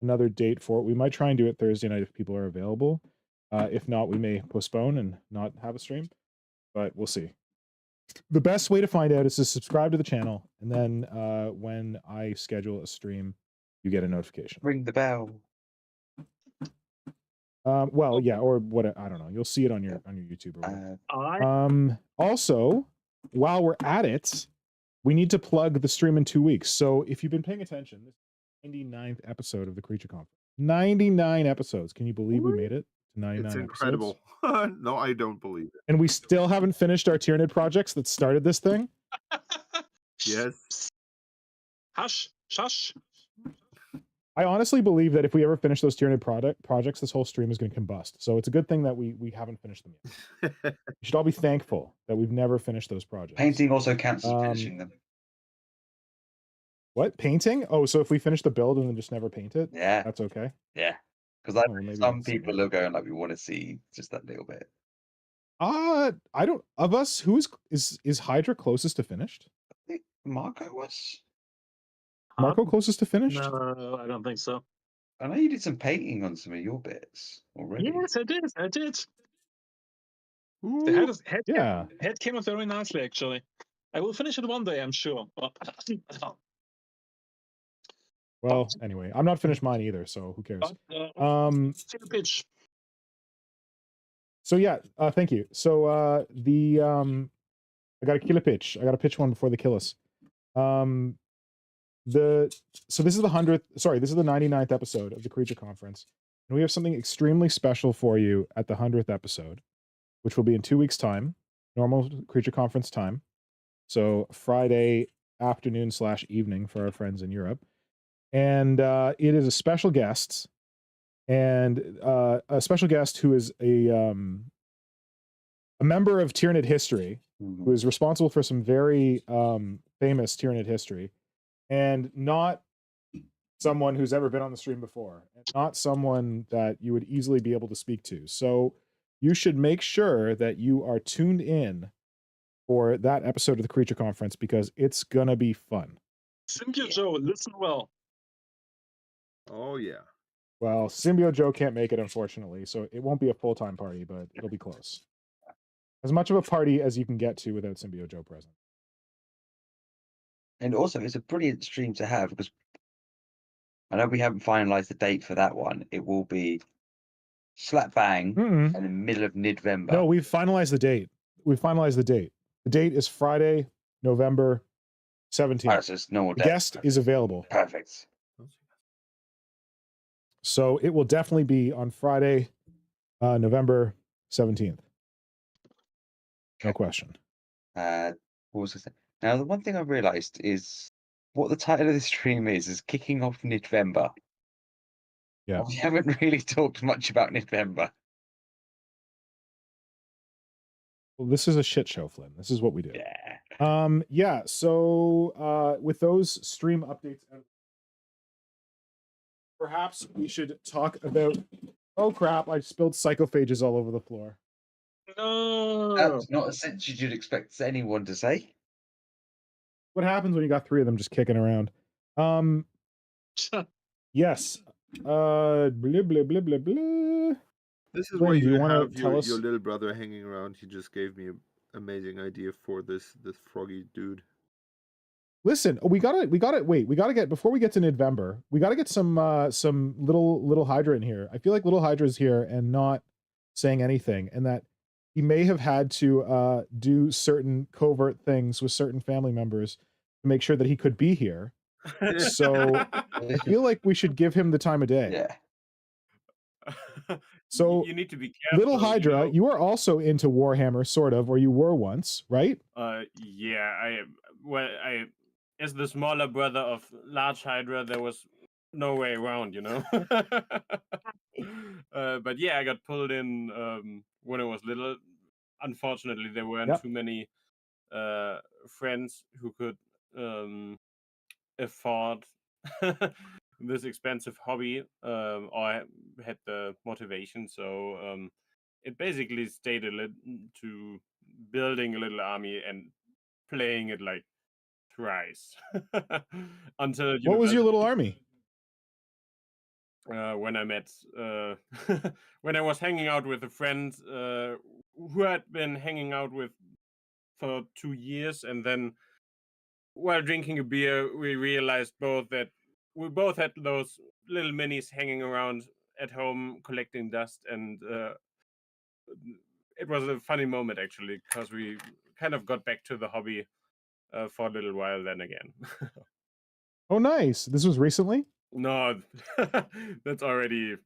another date for it. We might try and do it Thursday night if people are available. If not, we may postpone and not have a stream, but we'll see. The best way to find out is to subscribe to the channel, and then when I schedule a stream, you get a notification. Ring the bell. Well, yeah, or what? I don't know. You'll see it on your YouTube or whatever. Also, while we're at it, we need to plug the stream in 2 weeks. So if you've been paying attention, this is the 99th episode of the Creature Conference. 99 episodes. Can you believe we made it to 99 It's episodes? incredible. No, I don't believe it. And we still haven't finished our Tyranid projects that started this thing? Yes. Hush, shush. I honestly believe that if we ever finish those Tyranid projects, this whole stream is going to combust. So it's a good thing that we haven't finished them yet. You should all be thankful that we've never finished those projects. Painting also counts as finishing them. What? Painting? Oh, so if we finish the build and then just never paint it? Yeah. That's okay? Yeah. Because maybe some people are going like, we want to see just that little bit. I don't, of us, who is Hydra closest to finished? I think Marco was. Marco closest to finished? No, I don't think so. I know you did some painting on some of your bits already. Yes, I did. Ooh. The head came out very nicely, actually. I will finish it one day, I'm sure. Well, anyway, I'm not finished mine either, so who cares? Pitch. So yeah, thank you. So I got to kill a pitch. I got to pitch one before they kill us. So this is the 99th episode of the Creature Conference, and we have something extremely special for you at the 100th episode, which will be in 2 weeks' time, normal Creature Conference time. So Friday afternoon / evening for our friends in Europe. And it is a special guest, and a special guest who is a member of Tyranid history, who is responsible for some very famous Tyranid history, and not someone who's ever been on the stream before, and not someone that you would easily be able to speak to. So you should make sure that you are tuned in for that episode of the Creature Conference, because it's gonna be fun. Symbiote Joe, listen well. Oh yeah. Well, Symbiote Joe can't make it, unfortunately, so it won't be a full-time party, but it'll be close. As much of a party as you can get to without Symbiote Joe present. And also, it's a brilliant stream to have, because I know we haven't finalized the date for that one. It will be slap bang in the middle of Nidvember. No, we've finalized the date. We've finalized the date. The date is Friday, November 17th. Right, so it's normal The date. guest is available. Perfect. So it will definitely be on Friday, November 17th. No question. What was I saying? Now, the one thing I realized is what the title of the stream is Kicking Off Nidvember. Yeah. We haven't really talked much about Nidvember. Well, this is a shit show, Flynn. This is what we do. Yeah. Yeah, so with those stream updates, perhaps we should talk about... Oh crap, I spilled psychophages all over the floor. No. That's not a sentence you'd expect anyone to say. What happens when you got 3 of them just kicking around? Yes. Blah, blah, blah, blah, blah. This is Flynn, where do you you wanna have tell us- your little brother hanging around. He just gave me an amazing idea for this froggy dude. Listen, we gotta get, before we get to Nidvember, we gotta get some little Hydra in here. I feel like little Hydra's here and not saying anything, and that he may have had to do certain covert things with certain family members to make sure that he could be here. So I feel like we should give him the time of day. Yeah. So you need to be careful. little Hydra, you are also into Warhammer, sort of, or you were once, right? Yeah, as the smaller brother of large Hydra, there was no way around, you know. But yeah, I got pulled in when I was little. Unfortunately, there weren't too many friends who could afford this expensive hobby, or had the motivation. So it basically stayed to building a little army and playing it like thrice until What was your little army? when I met when I was hanging out with a friend who had been hanging out with for 2 years, and then while drinking a beer we realized both that we both had those little minis hanging around at home collecting dust, and it was a funny moment actually, because we kind of got back to the hobby for a little while then again. Oh, nice. This was recently? No, that's already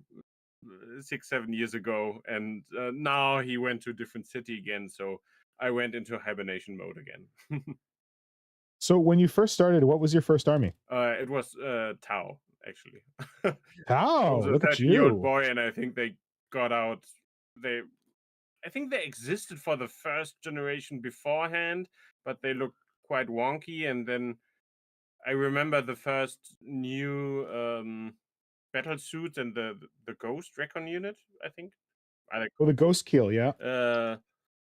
6-7 years ago, and now he went to a different city again, so I went into hibernation mode again. So when you first started, what was your first army? It was Tau, actually. Tau, was a look at 13-year-old you. boy, and I think they got out. I think they existed for the first generation beforehand, but they looked quite wonky. And then I remember the first new battle suits and the Ghost Recon unit, I think. Oh, the Ghost Keel, yeah.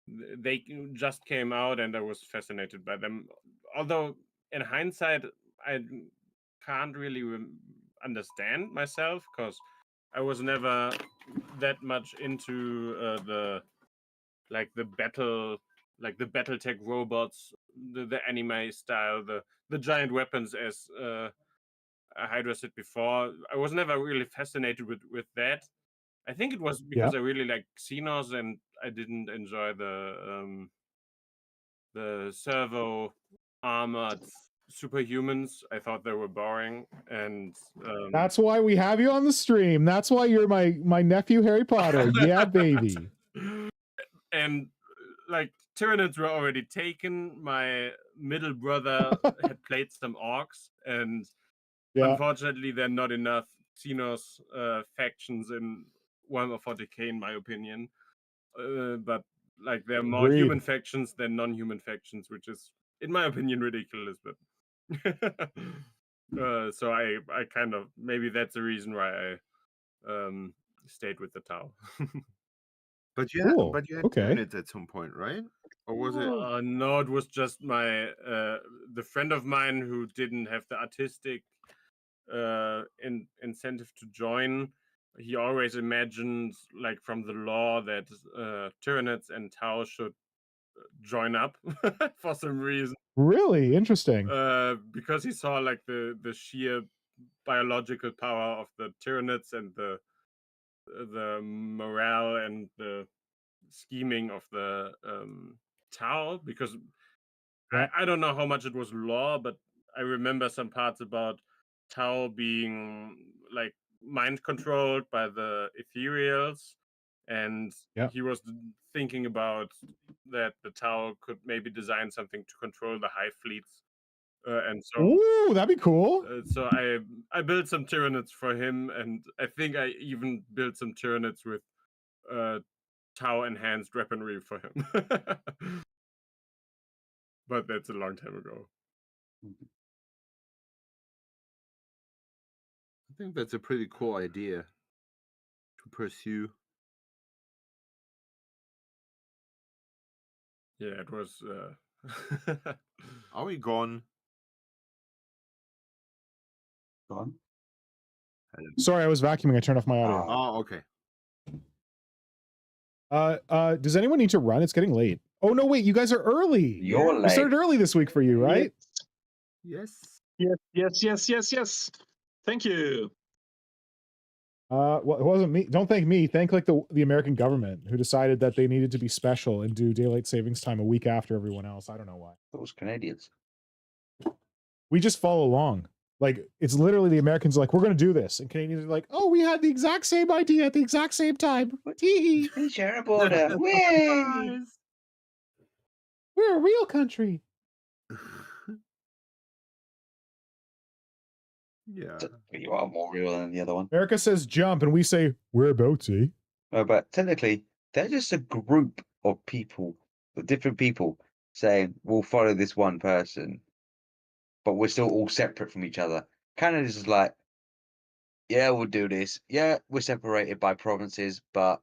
They just came out, and I was fascinated by them. Although in hindsight, I can't really understand myself, because I was never that much into the BattleTech robots, the anime style, the giant weapons, as Hydra said before. I was never really fascinated with that. I think it was because I really like Xenos, and I didn't enjoy the servo armored superhumans. I thought they were boring, and That's why we have you on the stream. That's why you're my nephew Harry Potter. Yeah, baby. And like Tyranids were already taken. My middle brother had played some orcs, and unfortunately they're not enough Xenos factions in 140k, in my opinion. But like there are more Agreed. human factions than non-human factions, which is, in my opinion, ridiculous. But so I kind of, maybe that's the reason why I stayed with the Tau. But you Cool. had Okay. Tyranids at some point, right? Or was it? No, it was just my the friend of mine who didn't have the artistic incentive to join. He always imagined, like from the law, that Tyranids and Tau should join up for some reason. Really interesting. Because he saw like the sheer biological power of the Tyranids and the morale and the scheming of the Tau. Because Yeah. I don't know how much it was law, but I remember some parts about Tau being like mind controlled by the ethereals, and Yeah. he was thinking about that the Tau could maybe design something to control the Hive fleets, and so Ooh, that'd be cool. so I built some Tyranids for him, and I think I even built some Tyranids with Tau enhanced weaponry for him. But that's a long time ago. I think that's a pretty cool idea to pursue. Yeah, it was. Are we gone? Gone? Sorry, I was vacuuming. I turned off my audio. Oh, okay. Does anyone need to run? It's getting late. Oh no, wait, you guys are early. You're We late. started early this week for you, right? Yes. Yes. Thank you. Well, it wasn't me. Don't thank me. Thank like the American government who decided that they needed to be special and do daylight savings time a week after everyone else. I don't know why. That was Canadians. We just follow along. Like it's literally the Americans are like, we're gonna do this, and Canadians are like, oh, we had the exact same idea at the exact same time. Tee. We share a border. Way! We're a real country. Yeah. You are more real than the other one. America says jump, and we say whereabouts, eh? No, but technically, they're just a group of people, different people, saying we'll follow this one person, but we're still all separate from each other. Canada's just like, yeah, we'll do this. Yeah, we're separated by provinces, but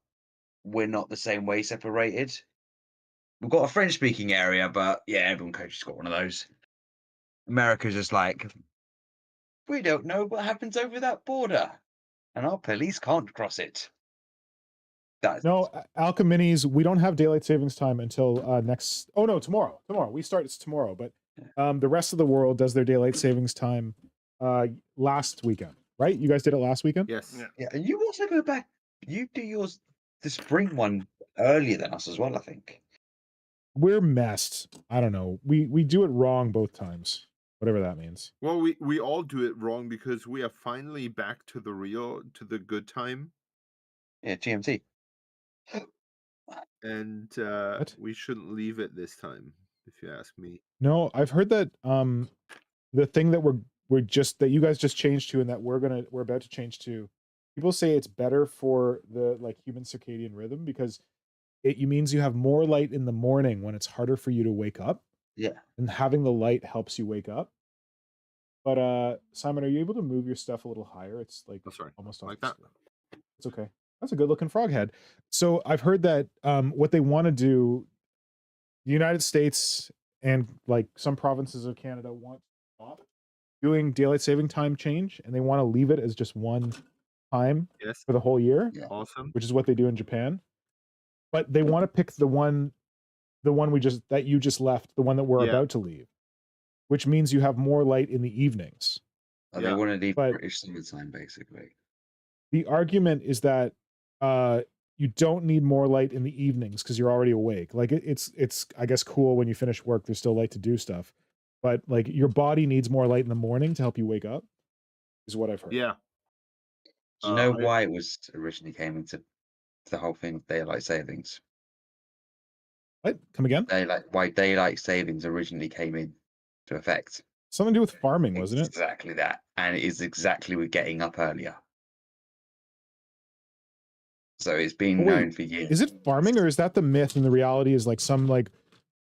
we're not the same way separated. We've got a French-speaking area, but yeah, everyone country's got one of those. America's just like, we don't know what happens over that border, and our police can't cross it. No, Alcheminis, we don't have daylight savings time until next. Oh no, tomorrow. We start tomorrow, but the rest of the world does their daylight savings time last weekend, right? You guys did it last weekend. Yes. Yeah, and you also go back. You do yours, the spring one, earlier than us as well, I think. We're messed. I don't know. We do it wrong both times, whatever that means. Well, we all do it wrong because we are finally back to the good time. Yeah, GMT. And we shouldn't leave it this time, if you ask me. No, I've heard that the thing that we're just that you guys just changed to and that we're about to change to, people say it's better for the like human circadian rhythm because it means you have more light in the morning when it's harder for you to wake up. Yeah. And having the light helps you wake up. But Simon, are you able to move your stuff a little higher? It's like almost like that. It's okay. That's a good looking frog head. So I've heard that what they want to do, the United States and like some provinces of Canada want to stop doing daylight saving time change, and they want to leave it as just one time for the whole year. Yeah. Awesome. Which is what they do in Japan. But they want to pick the one that you just left, the one that we're about to leave, which means you have more light in the evenings. They want to leave British Standard Time, basically. The argument is that you don't need more light in the evenings because you're already awake. Like it's I guess cool when you finish work, there's still light to do stuff. But like your body needs more light in the morning to help you wake up, is what I've heard. Yeah. Do you know why it was originally came into the whole thing of daylight savings? What? Come again? Why daylight savings originally came into effect? Something to do with farming, wasn't it? Exactly that. And it is exactly with getting up earlier. So it's been Oh, wait, known for years. is it farming or is that the myth? And the reality is like some like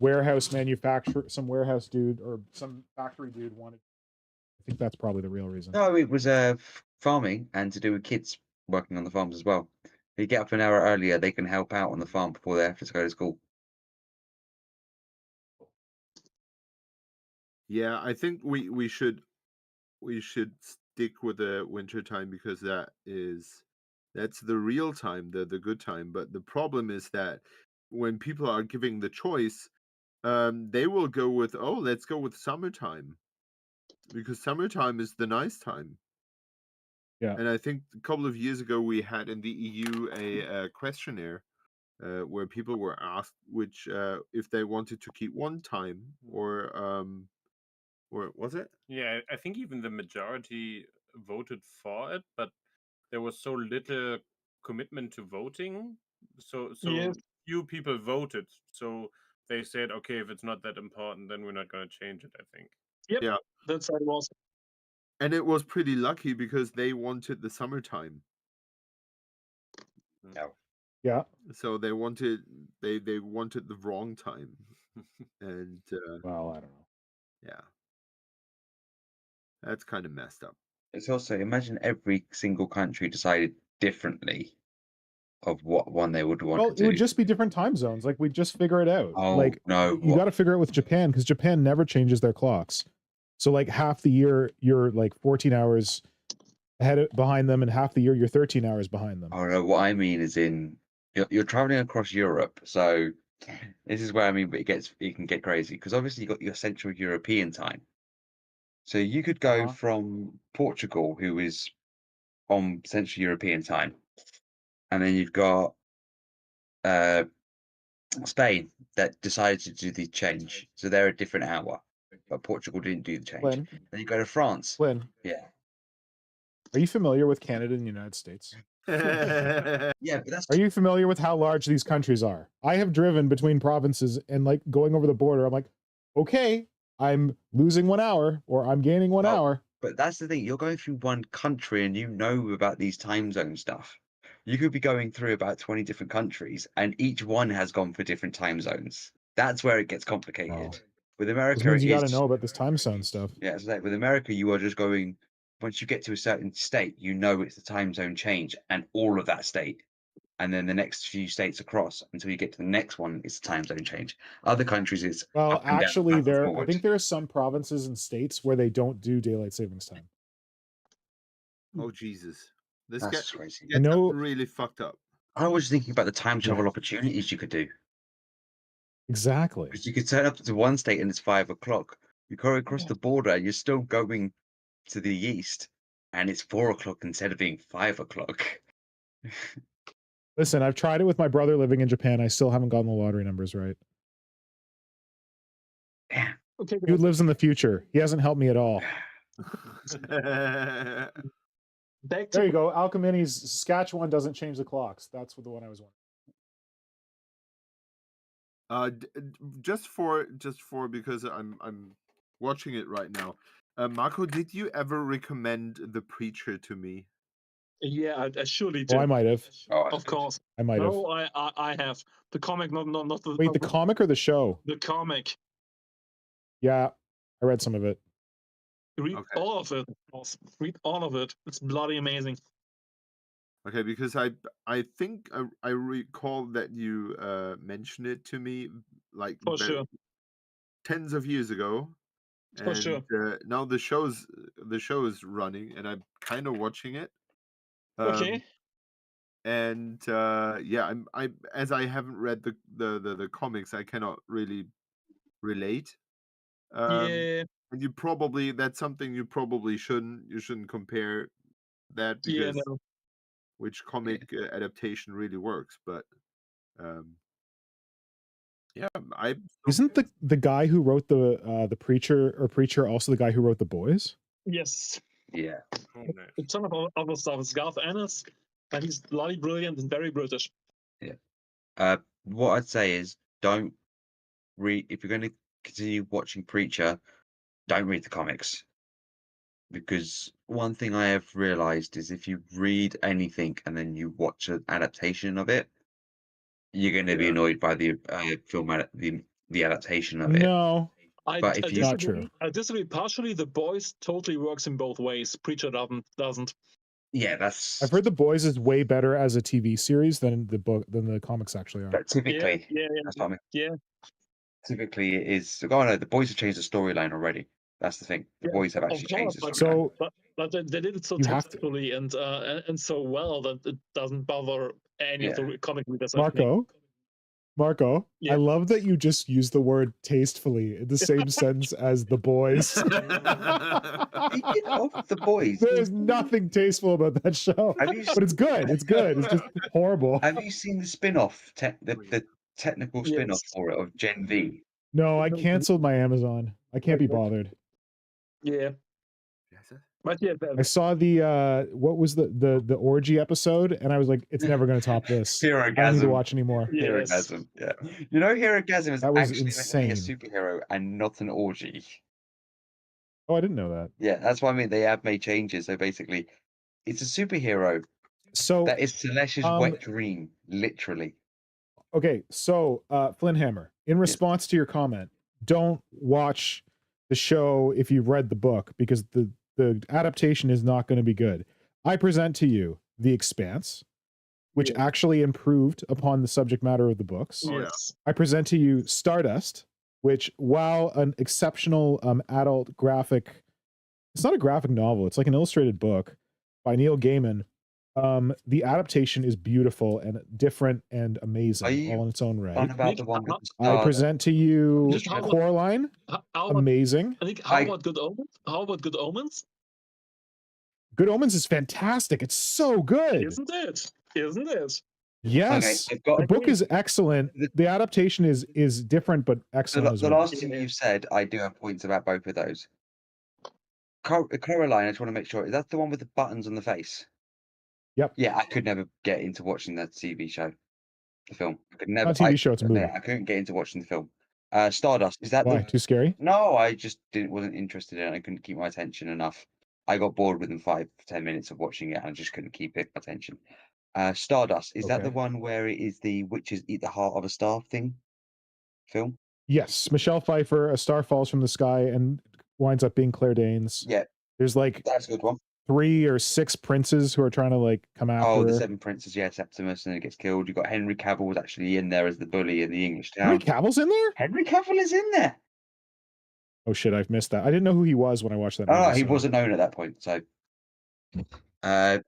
warehouse manufacturer, some warehouse dude or some factory dude wanted. I think that's probably the real reason. No, it was farming and to do with kids working on the farms as well. If you get up an hour earlier, they can help out on the farm before they have to go to school. Yeah, I think we should stick with the winter time because that's the real time, the good time. But the problem is that when people are giving the choice, they will go with, oh, let's go with summertime because summertime is the nice time. Yeah. And I think a couple of years ago we had in the EU a questionnaire where people were asked which if they wanted to keep one time or was it? Yeah, I think even the majority voted for it, but there was so little commitment to voting. So Yes. few people voted. So they said, okay, if it's not that important, then we're not going to change it, I think. Yep. Yeah. That's how it was. And it was pretty lucky because they wanted the summertime. No. Yeah. So they wanted the wrong time. And Well, I don't know. yeah. That's kind of messed up. It's also, imagine every single country decided differently of what one they would want Well, to it do. would just be different time zones. Like we'd just figure it out. Oh, like no. you got to figure it with Japan because Japan never changes their clocks. So like half the year you're like 14 hours behind them, and half the year you're 13 hours behind them. Oh, no, what I mean is you're traveling across Europe. So this is where I mean, but it can get crazy because obviously you got your Central European time. So you could go from Portugal, who is on Central European time, and then you've got Spain that decided to do the change. So they're a different hour, but Portugal didn't do the change. Flynn, Then you go to France. Flynn, Yeah. are you familiar with Canada and the United States? Yeah, but that's Are you familiar with how large these countries are? I have driven between provinces and like going over the border. I'm like, okay, I'm losing 1 hour or I'm gaining 1 hour. But that's the thing. You're going through one country and you know about these time zone stuff. You could be going through about 20 different countries and each one has gone for different time zones. That's where it gets complicated. Oh. With This America, means you got to it's know about this time zone stuff. yeah. So like with America, you are just going. Once you get to a certain state, you know it's the time zone change and all of that state, and then the next few states across until you get to the next one, it's the time zone change. Other countries, it's Well, up and down, actually, back and I forward. think there are some provinces and states where they don't do daylight savings time. Oh Jesus. This That's gets crazy. I know. really fucked up. I was thinking about the time travel opportunities you could do. Exactly. Because you could turn up to one state and it's 5 o'clock. You go across the border and you're still going to the east, and it's 4 o'clock instead of being 5 o'clock. Listen, I've tried it with my brother living in Japan. I still haven't gotten the lottery numbers right. Yeah. Okay. Dude lives in the future. He hasn't helped me at all. Back There to you go. Alchemini's Saskatchewan doesn't change the clocks. That's the one I was wondering. Just for because I'm watching it right now. Marco, did you ever recommend The Preacher to me? yeah, I surely did. Oh, I might have. Of course. I might have. No, I have the comic, not the. Wait, not the comic or the show? The comic. Yeah, I read some of it. Read all of it. Read all of it. It's bloody amazing. Okay, because I think I recall that you mentioned it to me like For sure. tens of years ago. For sure. Now the show is running and I'm kind of watching it. Okay. And yeah, I as I haven't read the comics, I cannot really relate. Yeah. And that's something you probably shouldn't compare that Yeah. because No. which comic adaptation really works, but yeah, Isn't the guy who wrote the Preacher also the guy who wrote The Boys? Yes. Yeah. Oh, nice. A ton of other stuff. It's Garth Ennis, and he's bloody brilliant and very British. Yeah. What I'd say is don't read if you're going to continue watching Preacher, don't read the comics. because one thing I have realized is if you read anything and then you watch an adaptation of it, you're going to be Yeah. annoyed by the the adaptation of it. No, But if you Not true. I disagree partially. The Boys totally works in both ways. Preacher doesn't. yeah, that's I've heard The Boys is way better as a TV series than the comics actually are. but typically that's what I mean. Yeah. Typically, it is. Oh no, the boys have changed the storyline already. That's the thing. The Yeah, boys have of actually changed the course, storyline. So But they did it so You have to- tastefully and so well that it doesn't bother any of the comic readers. I think. Marco, Yeah. I love that you just use the word tastefully in the same sentence as The Boys. Speaking of the boys, There is nothing tasteful about that show, have you but it's good. It's good. It's just horrible. have you seen the spin-off, the technical spin-off Yes. for it of Gen V? No, I canceled my Amazon. I can't be bothered. Yeah. But yeah, I saw the what was the orgy episode, and I was like, it's never going to top this. I don't need to Herogasm. watch anymore. yes. Herogasm. Yeah. You know, Herogasm is That was actually meant to be a insane. superhero and not an orgy. Oh, I didn't know that. Yeah, that's what I mean. They have made changes. So basically, it's a superhero So that is Celeste's wet dream, literally. okay, so Flynnhammer, in response to your comment, don't watch the show if you've read the book because the adaptation is not going to be good. I present to you The Expanse, which actually improved upon the subject matter of the books. Oh, yeah. Yes. I present to you Stardust, which, while an exceptional adult graphic, it's not a graphic novel, it's like an illustrated book by Neil Gaiman. The adaptation is beautiful and different and amazing all in its own On right. about the one with the I star. present to you Just how- Coraline, How about, amazing. I think how about Good Omens? How about Good Omens? Good Omens is fantastic. It's so good. Isn't it? Isn't it? Yes, Okay, I've got the book is excellent. The adaptation is different but excellent as the well. last thing you've said, I do have points about both of those. Coraline, I just want to make sure, is that the one with the buttons on the face? Yep. Yeah, I could never get into watching that TV show, the film. I could never. Not a TV show, it's a movie. I couldn't get into watching the film. Stardust, is that Why? Too scary? No, I just wasn't interested in it. I couldn't keep my attention enough. I got bored within 5-10 minutes of watching it, and I just couldn't keep it attention. Stardust, is that the Okay. one where it is the witches eat the heart of a star thing? Film? Yes, Michelle Pfeiffer, a star falls from the sky and winds up being Claire Danes. Yeah, There's like that's a good one. 3 or 6 princes who are trying to like come after Oh, the her. 7 Princes, yeah, Septimus, and it gets killed. You've got Henry Cavill was actually in there as the bully in the English Henry town. Cavill's in there? Henry Cavill is in there. Oh shit, I've missed that. I didn't know who he was when I watched that movie. Oh, he so- wasn't known at that point, so.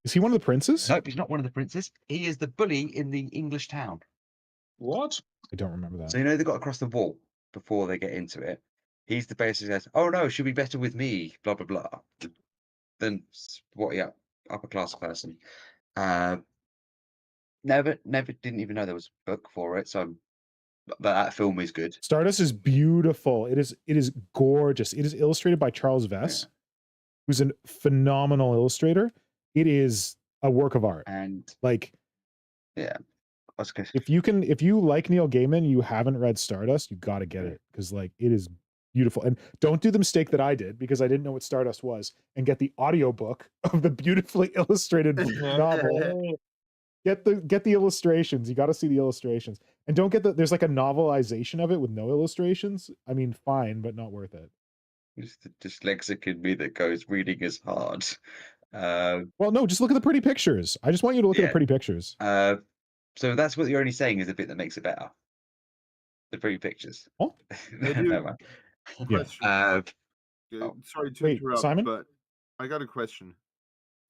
Is he one of the princes? Nope, he's not one of the princes. He is the bully in the English town. What? I don't remember that. So you know they got across the wall before they get into it. He's the basically says, "Oh no, she'll be better with me." Blah blah blah. Then what? Yeah, upper class person. Never didn't even know there was a book for it. So, but that film is good. Stardust is beautiful. It is gorgeous. It is illustrated by Charles Vess, who's a phenomenal illustrator. It is a work of art. And Like, yeah, I was gonna, if you like Neil Gaiman, you haven't read Stardust, you got to get it because like it is beautiful. And don't do the mistake that I did because I didn't know what Stardust was and get the audiobook of the beautifully illustrated novel. Get the illustrations. You got to see the illustrations. And don't get there's like a novelization of it with no illustrations. I mean, fine, but not worth it. it's the dyslexic in me that goes reading is hard. Well, no, just look at the pretty pictures. I just want you to look at the pretty pictures. So that's what you're only saying is the bit that makes it better. The pretty pictures. Oh? Never mind. Yeah. Sorry to Wait, interrupt, Simon? but I got a question.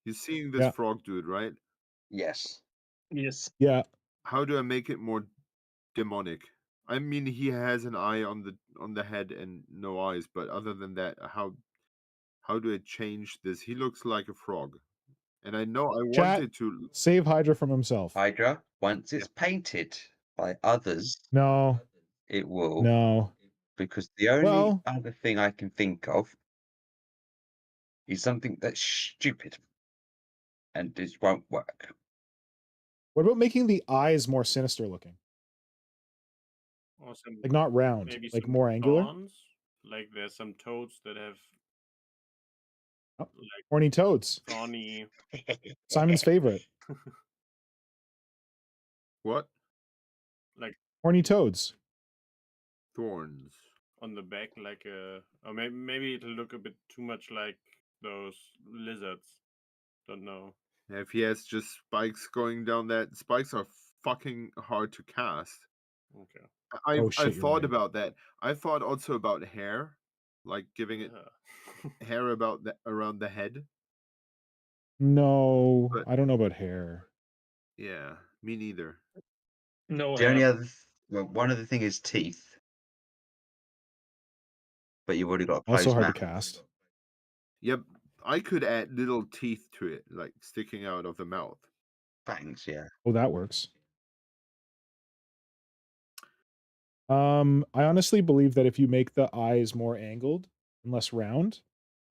You're seeing this frog dude, right? Yes. Yes. Yeah. How do I make it more demonic? I mean, he has an eye on the head and no eyes, but other than that, how do I change this? He looks like a frog, and I know I Chat, wanted to save Hydra from himself. Hydra, once it's painted by others, No, it will. no. Because the only Well- other thing I can think of is something that's stupid and just won't work. What about making the eyes more sinister looking? Or some, Like not round, maybe like some more angular? thorns. Like there's some toads that have like Horny toads. thorny. Simon's favorite. What? Like Horny toads. Thorns. on the back, like or maybe it'll look a bit too much like those lizards. Don't know. If he has just spikes going down that, spikes are fucking hard to cast. Okay. I Shit, you're thought right. about that. I thought also about hair, like giving it hair around the head. No, But I don't know about hair. yeah, me neither. No The only hair. other, one other thing is teeth, but you've already got a Also closed hard mouth. to cast. Yep, I could add little teeth to it, like sticking out of the mouth. Fangs, yeah. Oh, that works. I honestly believe that if you make the eyes more angled and less round,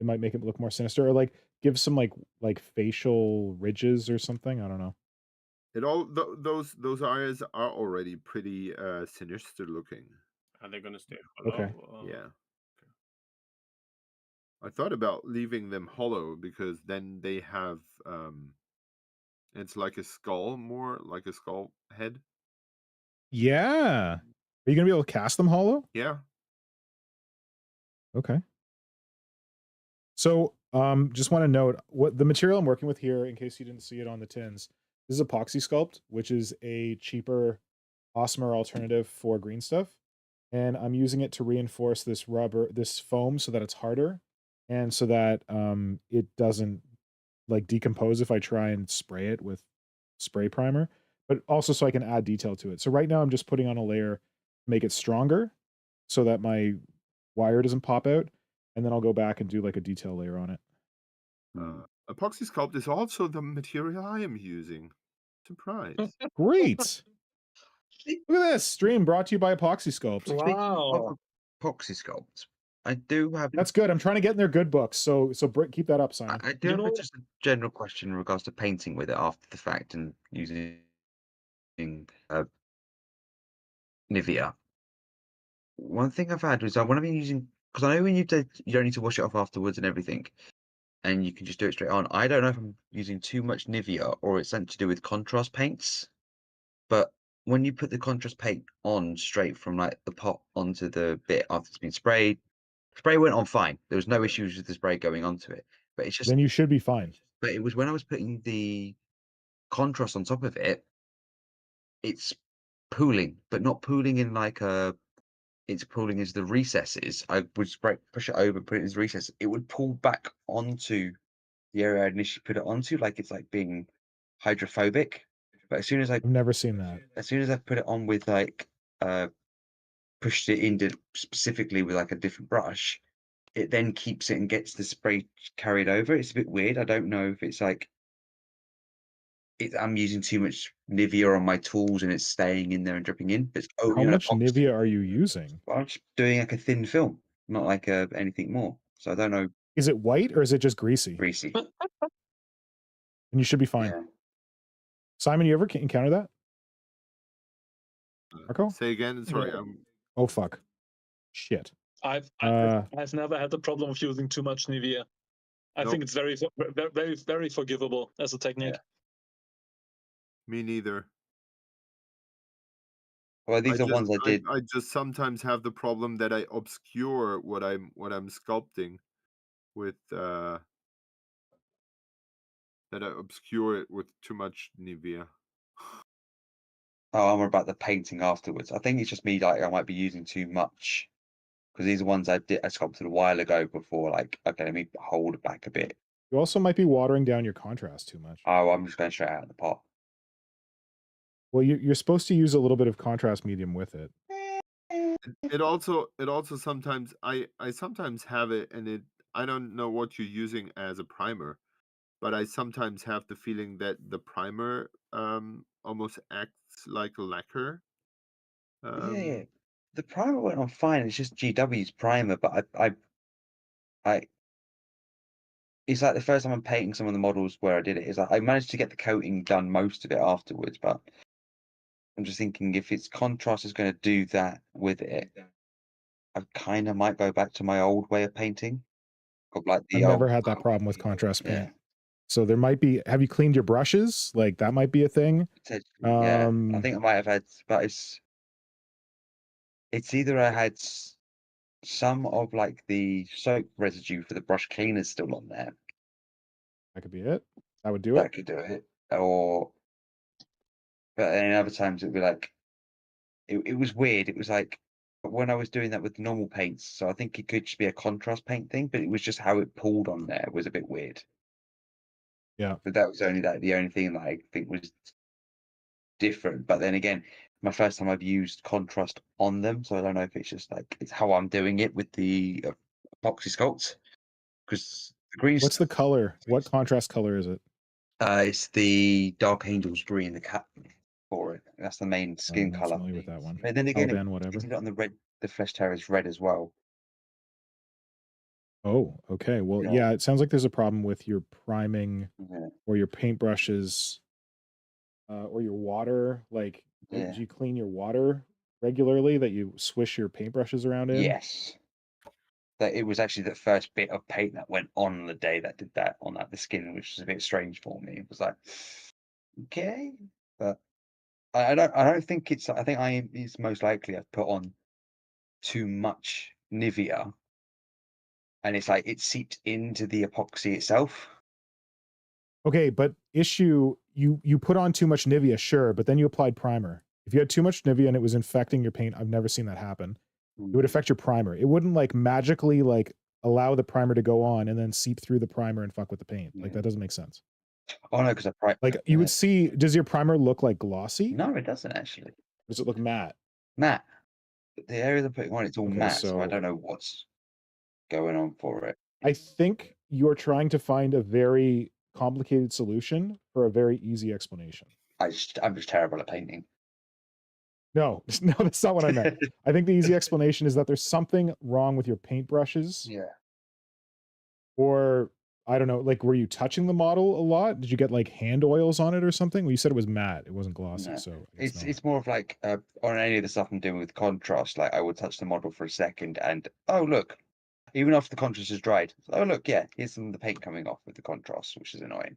it might make it look more sinister, or like give some like facial ridges or something. I don't know. It all those eyes are already pretty sinister looking. Are they gonna stay hollow? Okay. Yeah. I thought about leaving them hollow because then they have it's like a skull, more like a skull head. Yeah. Are you gonna be able to cast them hollow? Yeah. Okay. So, just want to note what the material I'm working with here, in case you didn't see it on the tins. This is epoxy sculpt, which is a cheaper, awesomer alternative for green stuff, and I'm using it to reinforce this this foam, so that it's harder, and so that it doesn't like decompose if I try and spray it with spray primer, but also so I can add detail to it. So right now I'm just putting on a layer to make it stronger, so that my wire doesn't pop out, and then I'll go back and do like a detail layer on it. Epoxy sculpt is also the material I am using. Surprise. Great. Look at this stream brought to you by Epoxy Sculpt. Wow. Epoxy sculpt. I do have. That's good. I'm trying to get in their good books. So keep that up, Simon. I do have just a general question in regards to painting with it after the fact and using Nivea. One thing I've had was I want to be using, because I know when you don't need to wash it off afterwards and everything, and you can just do it straight on. I don't know if I'm using too much Nivea or it's something to do with contrast paints, but when you put the contrast paint on straight from like the pot onto the bit after it's been sprayed, spray went on fine. There was no issues with the spray going onto it, but it's just Then you should be fine. But it was when I was putting the contrast on top of it, it's pooling, but not pooling in like it's pooling as the recesses. I would push it over, put it as recess. It would pull back onto the area I initially put it onto, like it's like being hydrophobic. But as soon as I've never seen that. as soon as I put it on with like pushed it into specifically with like a different brush, it then keeps it and gets the spray carried over. It's a bit weird. I don't know if it's like I'm using too much Nivea on my tools and it's staying in there and dripping in. It's How much Nivea are you using? I'm just doing like a thin film, not like anything more. So I don't know. Is it white or is it just greasy? Greasy. And you should be fine. Yeah. Simon, you ever encounter that? Marco? Say again. Sorry. No. Oh fuck. Shit. I've never had the problem of using too much Nivea. I think it's very, very, very forgivable as a technique. Yeah. Me neither. Well, these are ones I did. I just sometimes have the problem that I obscure what I'm sculpting with that I obscure it with too much Nivea. Oh, I'm about the painting afterwards. I think it's just me, like I might be using too much because these are ones I sculpted a while ago before. Like, okay, let me hold it back a bit. You also might be watering down your contrast too much. Oh, I'm just going straight out of the pot. Well, you're supposed to use a little bit of contrast medium with it. It also sometimes I sometimes have it, and I don't know what you're using as a primer, but I sometimes have the feeling that the primer almost acts like a lacquer. Yeah, the primer went on fine. It's just GW's primer, but I it's like the first time I'm painting some of the models where I did it. Is like I managed to get the coating done most of it afterwards, but I'm just thinking if its contrast is going to do that with it, I kind of might go back to my old way of painting. of like I've the never old. had that problem with contrast Yeah. paint. So there might be. Have you cleaned your brushes? Like that might be a thing. Potentially, yeah. I think I might have had, but it's either I had some of like the soap residue for the brush cleaners still on there. That could be it. That would do That it. could do it. Or, but then other times it'd be like, it was weird. It was like when I was doing that with normal paints. So I think it could just be a contrast paint thing, but it was just how it pulled on there was a bit weird. Yeah. But that was only the only thing that I think was different. But then again, my first time I've used contrast on them, so I don't know if it's just like it's how I'm doing it with the epoxy sculpts. Because the green What's the stuff, color? What contrast color is it? it's the Dark Angels green, the cap for it. That's the main skin I'm not color. familiar with that one. And then again, Caliban, whatever. it's on the red. The Flesh Terror is red as well. Oh, okay. Well, yeah, it sounds like there's a problem with your priming or your paintbrushes or your water. Like, do you clean your water regularly that you swish your paintbrushes around in? Yes. That it was actually the first bit of paint that went on the day that did that on the skin, which was a bit strange for me. It was like, okay, but I don't think it's. I think it's most likely I've put on too much Nivea, and it's like it seeped into the epoxy itself. Okay, but you put on too much Nivea, sure, but then you applied primer. If you had too much Nivea and it was infecting your paint, I've never seen that happen. It would affect your primer. It wouldn't like magically like allow the primer to go on and then seep through the primer and fuck with the paint. Like that doesn't make sense. Oh no, because like you would see. Does your primer look like glossy? No, it doesn't actually. Does it look matte? Matte. The area they're putting on, it's all Okay, matte, so I so- don't know what's going on for it. I think you're trying to find a very complicated solution for a very easy explanation. I'm just terrible at painting. No, no, that's not what I meant. I think the easy explanation is that there's something wrong with your paintbrushes. Yeah. Or I don't know, like were you touching the model a lot? Did you get like hand oils on it or something? Well, you said it was matte, it wasn't glossy, No. so I guess not. It's more of like on any of the stuff I'm doing with contrast, like I would touch the model for a second and oh look, even after the contrast is dried, oh look, yeah, here's some of the paint coming off with the contrast, which is annoying.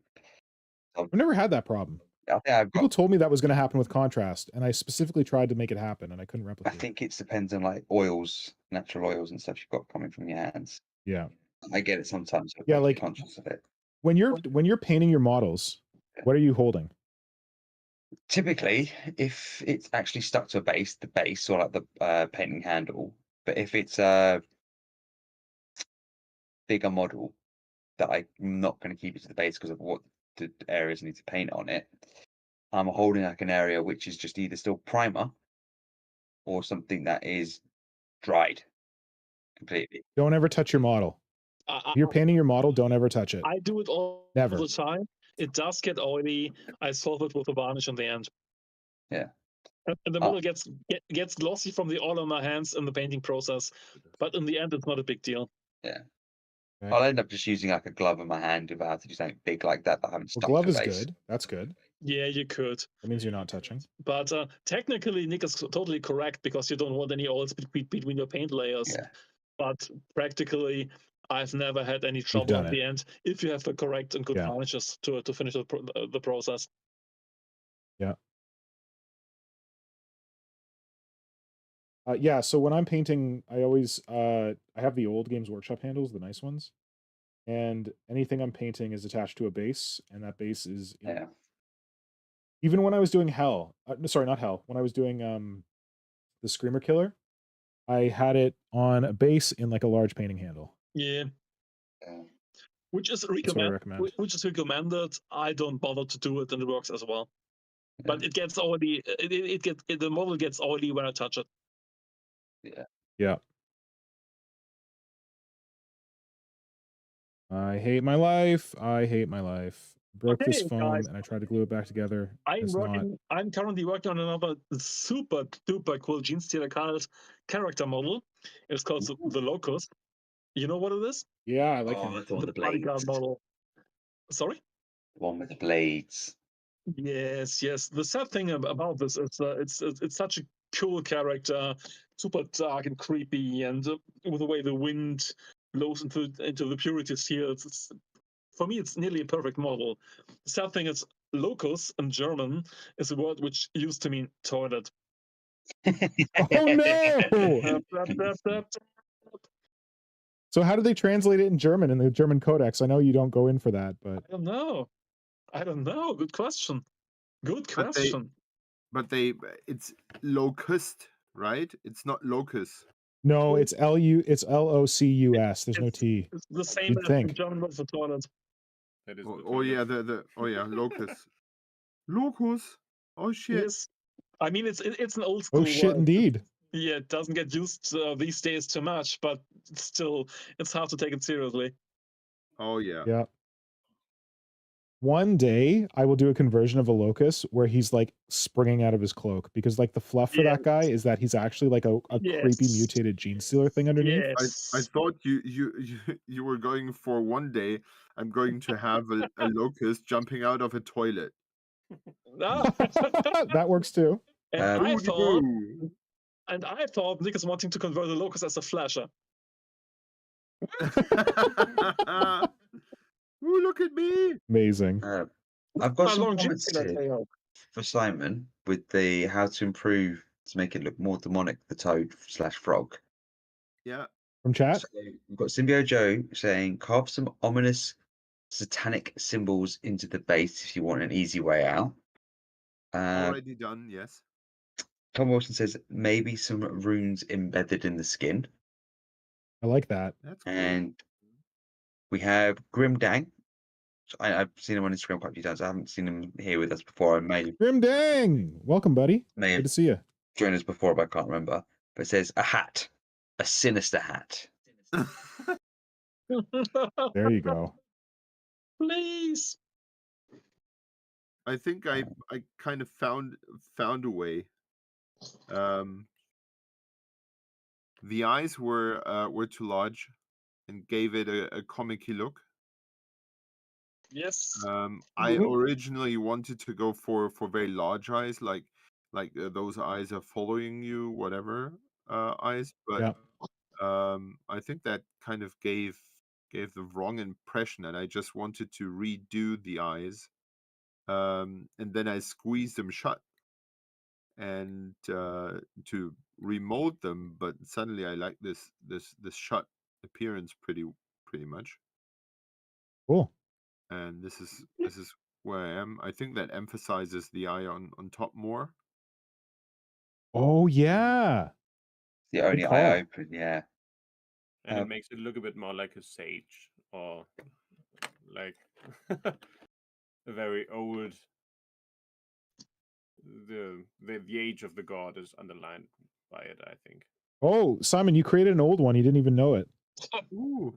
I've never had that problem. I think People told me that was going to happen with contrast, and I specifically tried to make it happen, and I couldn't I replicate it. think it depends on like oils, natural oils and stuff you've got coming from your hands. Yeah. I get it sometimes. Yeah, I'm like conscious of it. when you're painting your models, what are you holding? Typically, if it's actually stuck to a base, the base or like the painting handle, but if it's a bigger model that I'm not going to keep it to the base because of what the areas need to paint on it, I'm holding like an area which is just either still primer or something that is dried completely. Don't ever touch your model. If you're painting your model, don't ever touch it. I do it all Never. the time. It does get oily. I solve it with a varnish in the end. Yeah. And the model gets glossy from the oil on my hands in the painting process, but in the end, it's not a big deal. Yeah. Okay. I'll end up just using like a glove in my hand if I have to do something big like that I haven't stuck glove to is base. good. That's good. Yeah, you could. That means you're not touching. But technically, Nick is totally correct because you don't want any oils between your paint layers. Yeah. But practically, I've never had any trouble at the end if you have the correct and good varnishes to finish the process. Yeah. Yeah, so when I'm painting, I always I have the old Games Workshop handles, the nice ones. And anything I'm painting is attached to a base, and that base is even when I was doing Hell, sorry, not Hell, when I was doing the Screamer Killer, I had it on a base in like a large painting handle. Yeah. Which is recommended. Which is recommended. I don't bother to do it, and it works as well. Yeah. But it gets oily. The model gets oily when I touch it. Yeah. Yeah. I hate my life. I hate my life. Broke this foam guys. and I tried to glue it back together. I'm currently working on another super duper cool Gene Stealer character model. It's called the Locust. You know what it is? Yeah, I like him. That's the one with the blades. Model. Sorry? The one with the blades. Yes. The sad thing about this is it's such a cool character, super dark and creepy, and with the way the wind blows into the purities here. It's for me, it's nearly a perfect model. The sad thing is, locus in German is a word which used to mean toilet. Oh no! So how do they translate it in German in the German codex? I know you don't go in for that, but I don't know. Good question. But it's locust, right? It's not locus. no, it's Locus. There's no T. It's the same You'd as think. the German word for toilet. That is Yeah, locus. Locus. Oh shit. Yes. I mean, it's an old school Oh shit, word. indeed. Yeah, it doesn't get used these days too much, but still, it's hard to take it seriously. Oh yeah. Yeah. One day I will do a conversion of a locus where he's like springing out of his cloak, because like the fluff for that guy is that he's actually like a creepy mutated gene stealer thing underneath. I thought you were going for one day I'm going to have a locust jumping out of a toilet. That works too. And I thought Nick is wanting to convert the locust as a flasher. Ooh, look at me! Amazing. I've got some comments here for Simon with the how to improve to make it look more demonic, the toad/frog. Yeah. From chat? So we've got Symbio Joe saying, carve some ominous satanic symbols into the base if you want an easy way out. Already done, yes. Tom Wilson says, maybe some runes embedded in the skin. I like that. That's cool. And we have Grimdang. I've seen him on Instagram quite a few times. I haven't seen him here with us before. I may Grimdang! Welcome, buddy. Good to see you. Joined us before, but I can't remember. But it says a hat. A sinister hat. There you go. Please. I think I kind of found a way. The eyes were too large and gave it a comic-y look. Yes. I originally wanted to go for very large eyes, like those eyes are following you, whatever eyes. But I think that kind of gave the wrong impression, and I just wanted to redo the eyes, and then I squeezed them shut and to remold them. But suddenly I like this shut appearance pretty much. Cool. And this is where I am. I think that emphasizes the eye on top more. Oh yeah. The only eye open, yeah. And it makes it look a bit more like a sage, or like a very old. The age of the god is underlined by it, I think. Oh, Simon, you created an old one. You didn't even know it. Ooh.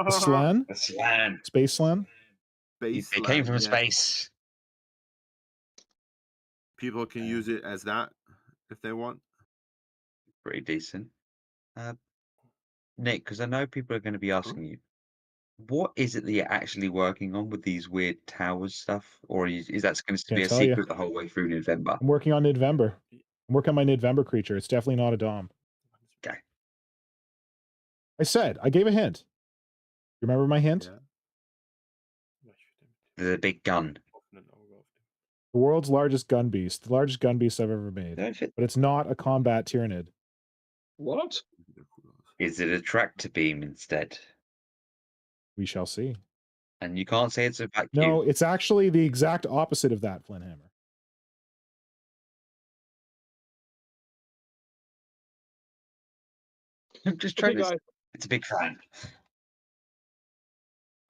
A slan? A slan. Space slan? It came from space. People can use it as that if they want. Pretty decent. Nick, because I know people are going to be asking you, what is it that you're actually working on with these weird towers stuff? Or is that going to be a secret the whole way through Nidvember? I'm working on Nidvember. I'm working on my Nidvember creature. It's definitely not a Dom. Okay. I gave a hint. You remember my hint? Yeah. The big gun. The world's largest gun beast. The largest gun beast I've ever made. But it's not a combat Tyranid. What? Is it a tractor beam instead? We shall see. And you can't say it's a vacuum. No, it's actually the exact opposite of that, Flynnhammer. I'm just trying to. It's a big fan.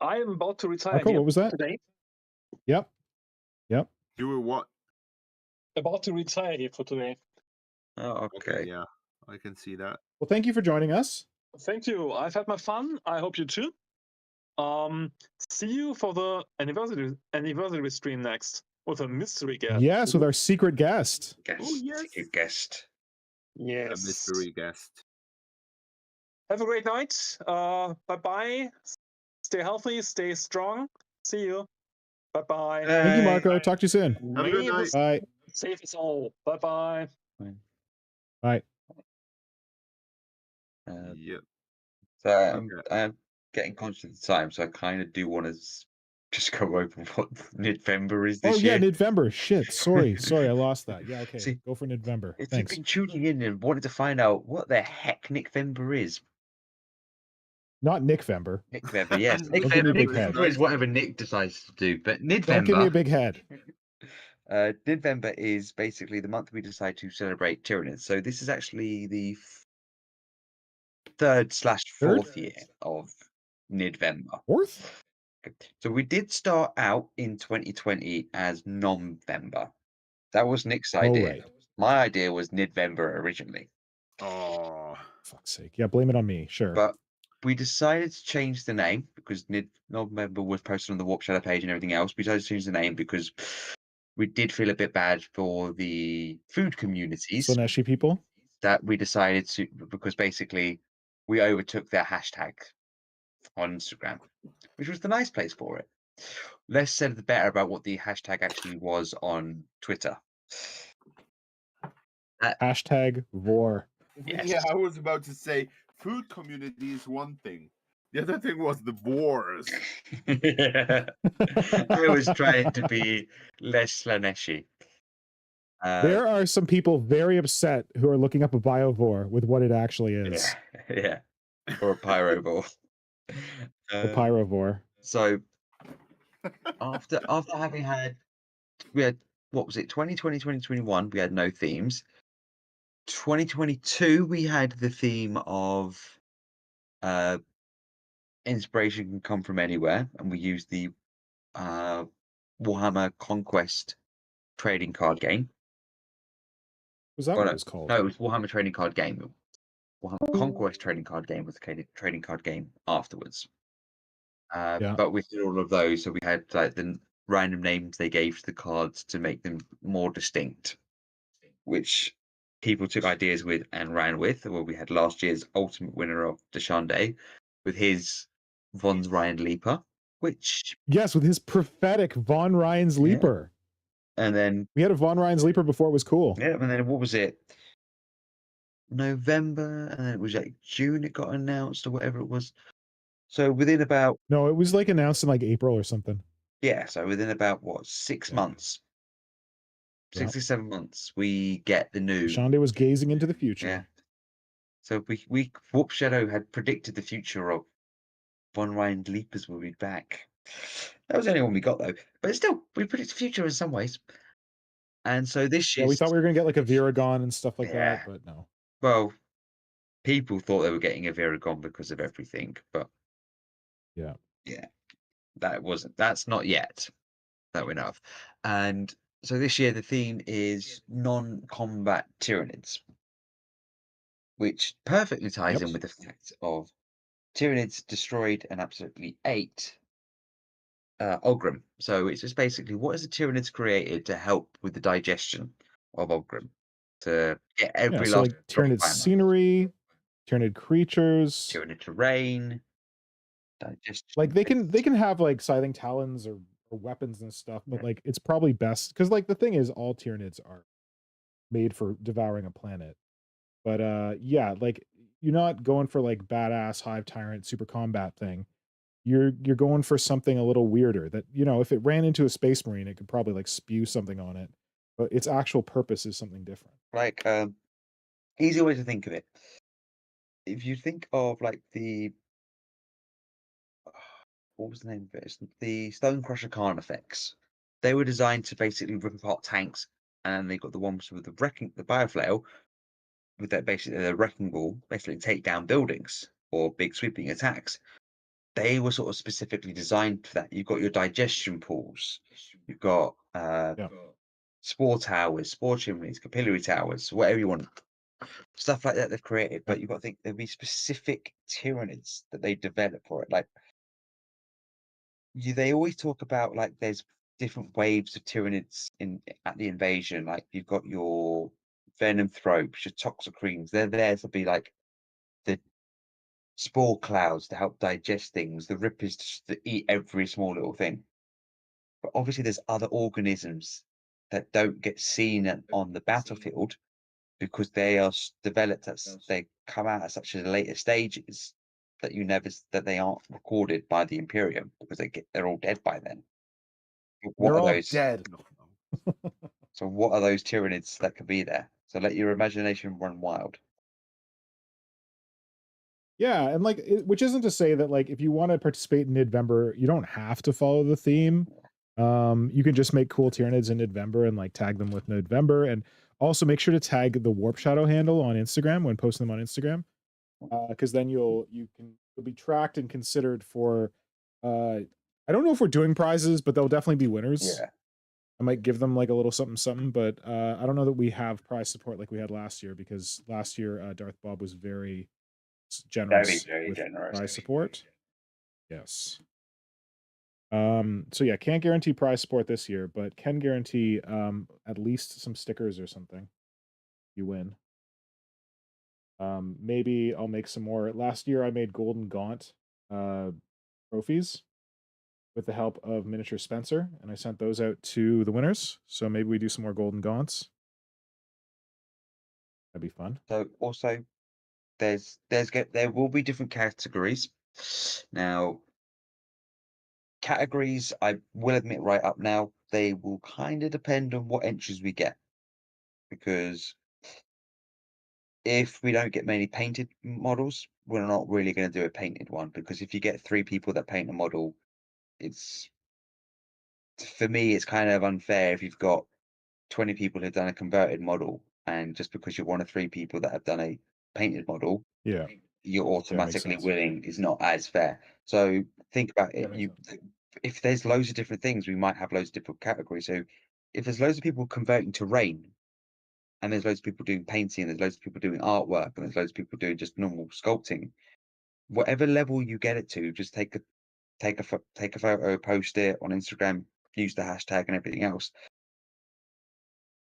I am about to retire. Cool. What was that? Today. Yep. You were what? About to retire here for today. Oh, okay. Yeah, I can see that. Well, thank you for joining us. Thank you. I've had my fun. I hope you too. See you for the anniversary stream next with a mystery guest. Yes, with our secret guest. Secret guest. Yes. A mystery guest. Have a great night. Bye-bye. Stay healthy. Stay strong. See you. Bye-bye. Thank you, Marco. Talk to you soon. Have a good night. Bye. Save us all. Bye-bye. Bye. Yep. So Okay. I'm getting conscious of the time, so I kind of do want to just go over what Nidvember is this Oh yeah, year. Nidvember. Shit. Sorry, I lost that. Yeah, okay. See, Go for Nidvember. if you've Thanks. been tuning in and wanted to find out what the heck Nidvember is, Not Nickvember. Nidvember, yes, Don't give me a big head. Nidvember is whatever Nick decides to do, but Nidvember. Don't give me a big head. Nidvember is basically the month we decide to celebrate Tyranid. So this is actually the third/4th year of Nidvember. Fourth? So we did start out in 2020 as November. That was Nick's idea. Right. My idea was Nidvember originally. Oh, Fuck's sake. Yeah, blame it on me. Sure. But we decided to change the name because November was posted on the Warp Shadow page and everything else. We decided to change the name because we did feel a bit bad for the food communities. Slaaneshi people? That we decided to, because basically we overtook their hashtag on Instagram, which was the nice place for it. Less said the better about what the hashtag actually was on Twitter. Hashtag vor. Yes. Yeah, I was about to say food community is one thing. The other thing was the wars. I was trying to be less Slaaneshi. There are some people very upset who are looking up a biovore with what it actually is. Yeah. Or a pyrovore. A pyrovore. So after having had, we had, what was it, 2020, 2021, we had no themes. 2022, we had the theme of inspiration can come from anywhere, and we used the Warhammer Conquest trading card game. Was that what it was called? No, it was Warhammer trading card game. Warhammer Conquest trading card game was the trading card game afterwards. But we did all of those, so we had like the random names they gave to the cards to make them more distinct, which people took ideas with and ran with. Well, we had last year's ultimate winner of Deshande with his Von Ryan Leaper, which yes, with his prophetic Von Ryan's Leaper. And then we had a Von Ryan's Leaper before it was cool. Yeah, and then what was it? November, and then it was like June it got announced or whatever it was. So within about No, it was like announced in like April or something. Yeah, so within about what, 6 months. 6 to 7 months, we get the new Shande was gazing into the future. Yeah. So we Warp Shadow had predicted the future of Von Ryan Leapers will be back. That was the only one we got though. But still, we predict the future in some ways. And so this year we thought we were gonna get like a Viragon and stuff like that, but no. Well, people thought they were getting a Viragon because of everything, but yeah, that's not yet that we know of. And so this year the theme is non-combat Tyranids, which perfectly ties in with the fact of Tyranids destroyed and absolutely ate Ogrim. So it's just basically, what is the Tyranids created to help with the digestion of Ogrim? To get every so last like Tyranid scenery, Tyranid creatures, Tyranid terrain, digestion. Like they can have like scything talons or weapons and stuff, but like it's probably best because like the thing is all Tyranids are made for devouring a planet. But yeah, like you're not going for like badass Hive Tyrant super combat thing. You're going for something a little weirder that, you know, if it ran into a space marine, it could probably like spew something on it, but its actual purpose is something different. Like easy way to think of it. If you think of like the what was the name of it? It's the Stonecrusher Khan effects. They were designed to basically rip apart tanks, and they got the ones with the bioflail with that basically the wrecking ball, basically take down buildings or big sweeping attacks. They were sort of specifically designed for that. You've got your digestion pools, you've got spore towers, spore chimneys, capillary towers, whatever you want. Stuff like that they've created, but you've got to think there'll be specific Tyranids that they develop for it. Like they always talk about like there's different waves of Tyranids at the invasion. Like you've got your venom thropes, your toxicremes. They're there to be like the spore clouds to help digest things, the rippers to eat every small little thing. But obviously there's other organisms that don't get seen on the battlefield because they are developed as they come out at such a later stages that they aren't recorded by the Imperium because they're all dead by then. They're all dead. So what are those Tyranids that could be there? So let your imagination run wild. Yeah, and like, which isn't to say that like if you want to participate in Nidvember, you don't have to follow the theme. You can just make cool Tyranids in Nidvember and like tag them with Nidvember, and also make sure to tag the Warp Shadow handle on Instagram when posting them on Instagram, because then you'll be tracked and considered for. I don't know if we're doing prizes, but they'll definitely be winners. Yeah. I might give them like a little something, but I don't know that we have prize support like we had last year, because last year Darth Bob was very generous Very with generous. prize support. Yes. So yeah, can't guarantee prize support this year, but can guarantee at least some stickers or something. You win. Maybe I'll make some more. Last year I made Golden Gaunt trophies with the help of Miniature Spencer, and I sent those out to the winners. So maybe we do some more Golden Gaunts. That'd be fun. So also, there will be different categories. Now, categories, I will admit right up now, they will kind of depend on what entries we get, because if we don't get many painted models, we're not really going to do a painted one, because if you get 3 people that paint a model, for me, it's kind of unfair if you've got 20 people who've done a converted model, and just because you're one of 3 people that have done a painted model, Yeah, you're automatically sense. winning is not as fair. So think about it. If there's loads of different things, we might have loads of different categories. So if there's loads of people converting to rain, and there's loads of people doing painting, there's loads of people doing artwork, and there's loads of people doing just normal sculpting, whatever level you get it to, just take a photo, post it on Instagram, use the hashtag and everything else.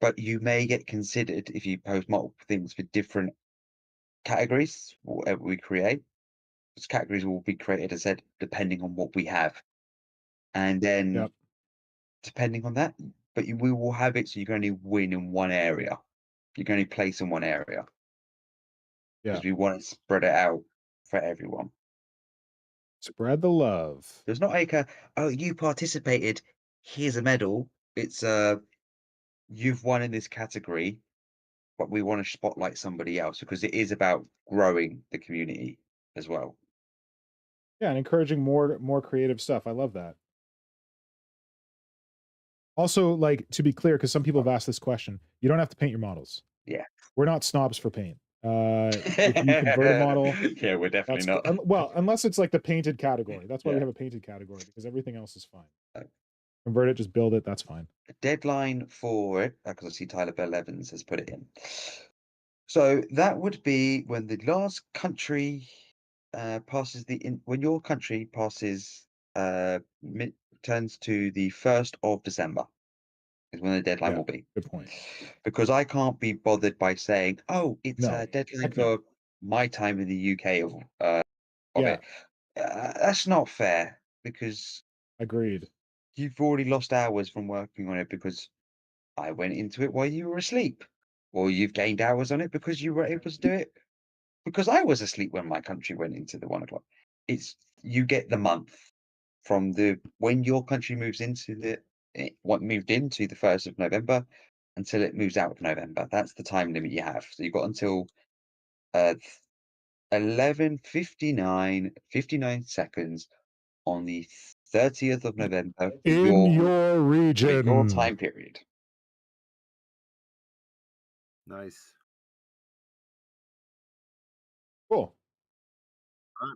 But you may get considered if you post multiple things for different categories, whatever we create. Those categories will be created, as I said, depending on what we have. And then depending on that, but we will have it so you can only win in one area. You can only place in one area. Yeah. Because we want to spread it out for everyone. Spread the love. There's not like oh, you participated, here's a medal. It's you've won in this category, but we want to spotlight somebody else, because it is about growing the community as well. Yeah, and encouraging more creative stuff. I love that. Also, like, to be clear, because some people have asked this question, you don't have to paint your models. Yeah. We're not snobs for paint. If you convert a model, yeah, we're definitely not. Well, unless it's like the painted category. That's why we Yeah. have a painted category, because everything else is fine. Convert it, just build it, that's fine. The deadline for it, because I see Tyler Bell Evans has put it in. So that would be when the last country passes when your country passes turns to the 1st of December is when the deadline will be. Good point. Because I can't be bothered by saying, oh, it's a deadline heck for my time in the UK of it. That's not fair, because agreed. You've already lost hours from working on it because I went into it while you were asleep, or you've gained hours on it because you were able to do it because I was asleep when my country went into the 1 o'clock. You get the month from when your country moves into what moved into the 1st of November until it moves out of November. That's the time limit you have. So you've got until 11:59 seconds on the 30th of November in your region, your time period. Nice. Cool.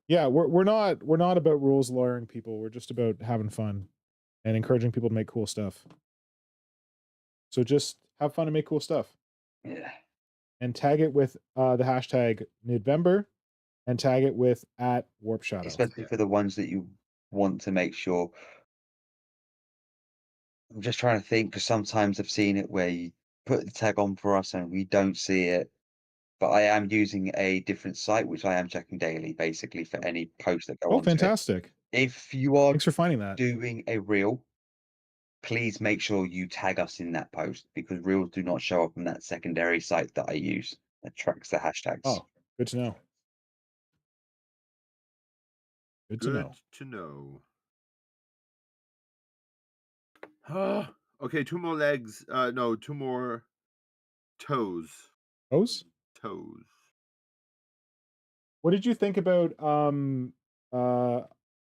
Yeah, we're not about rules lawyering people. We're just about having fun and encouraging people to make cool stuff. So just have fun and make cool stuff. Yeah. And tag it with the hashtag Nidvember, and tag it with @WarpShadow. Especially for the ones that you want to make sure. I'm just trying to think, because sometimes I've seen it where you put the tag on for us and we don't see it. But I am using a different site, which I am checking daily, basically, for any posts that go on. Oh, fantastic. If you are Thanks for finding that. Doing a reel, please make sure you tag us in that post, because reels do not show up on that secondary site that I use that tracks the hashtags. Oh, good to know. Good to know. to know. Okay, 2 more legs. No, 2 more toes. Toes? Toes. What did you think about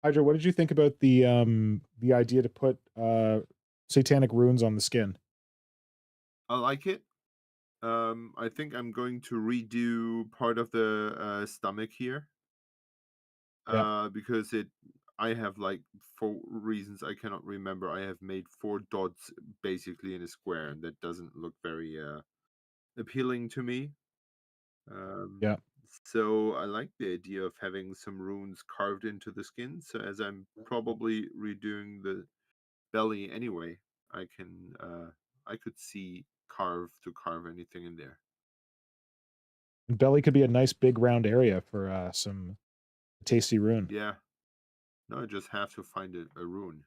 Hydra, what did you think about the idea to put satanic runes on the skin? I like it. I think I'm going to redo part of the stomach here. Because I have, like, for reasons I cannot remember, I have made 4 dots basically in a square, and that doesn't look very appealing to me. Yeah. So I like the idea of having some runes carved into the skin. So as I'm probably redoing the belly anyway, I could see carve anything in there. And belly could be a nice big round area for some tasty rune. Yeah. No, I just have to find a rune.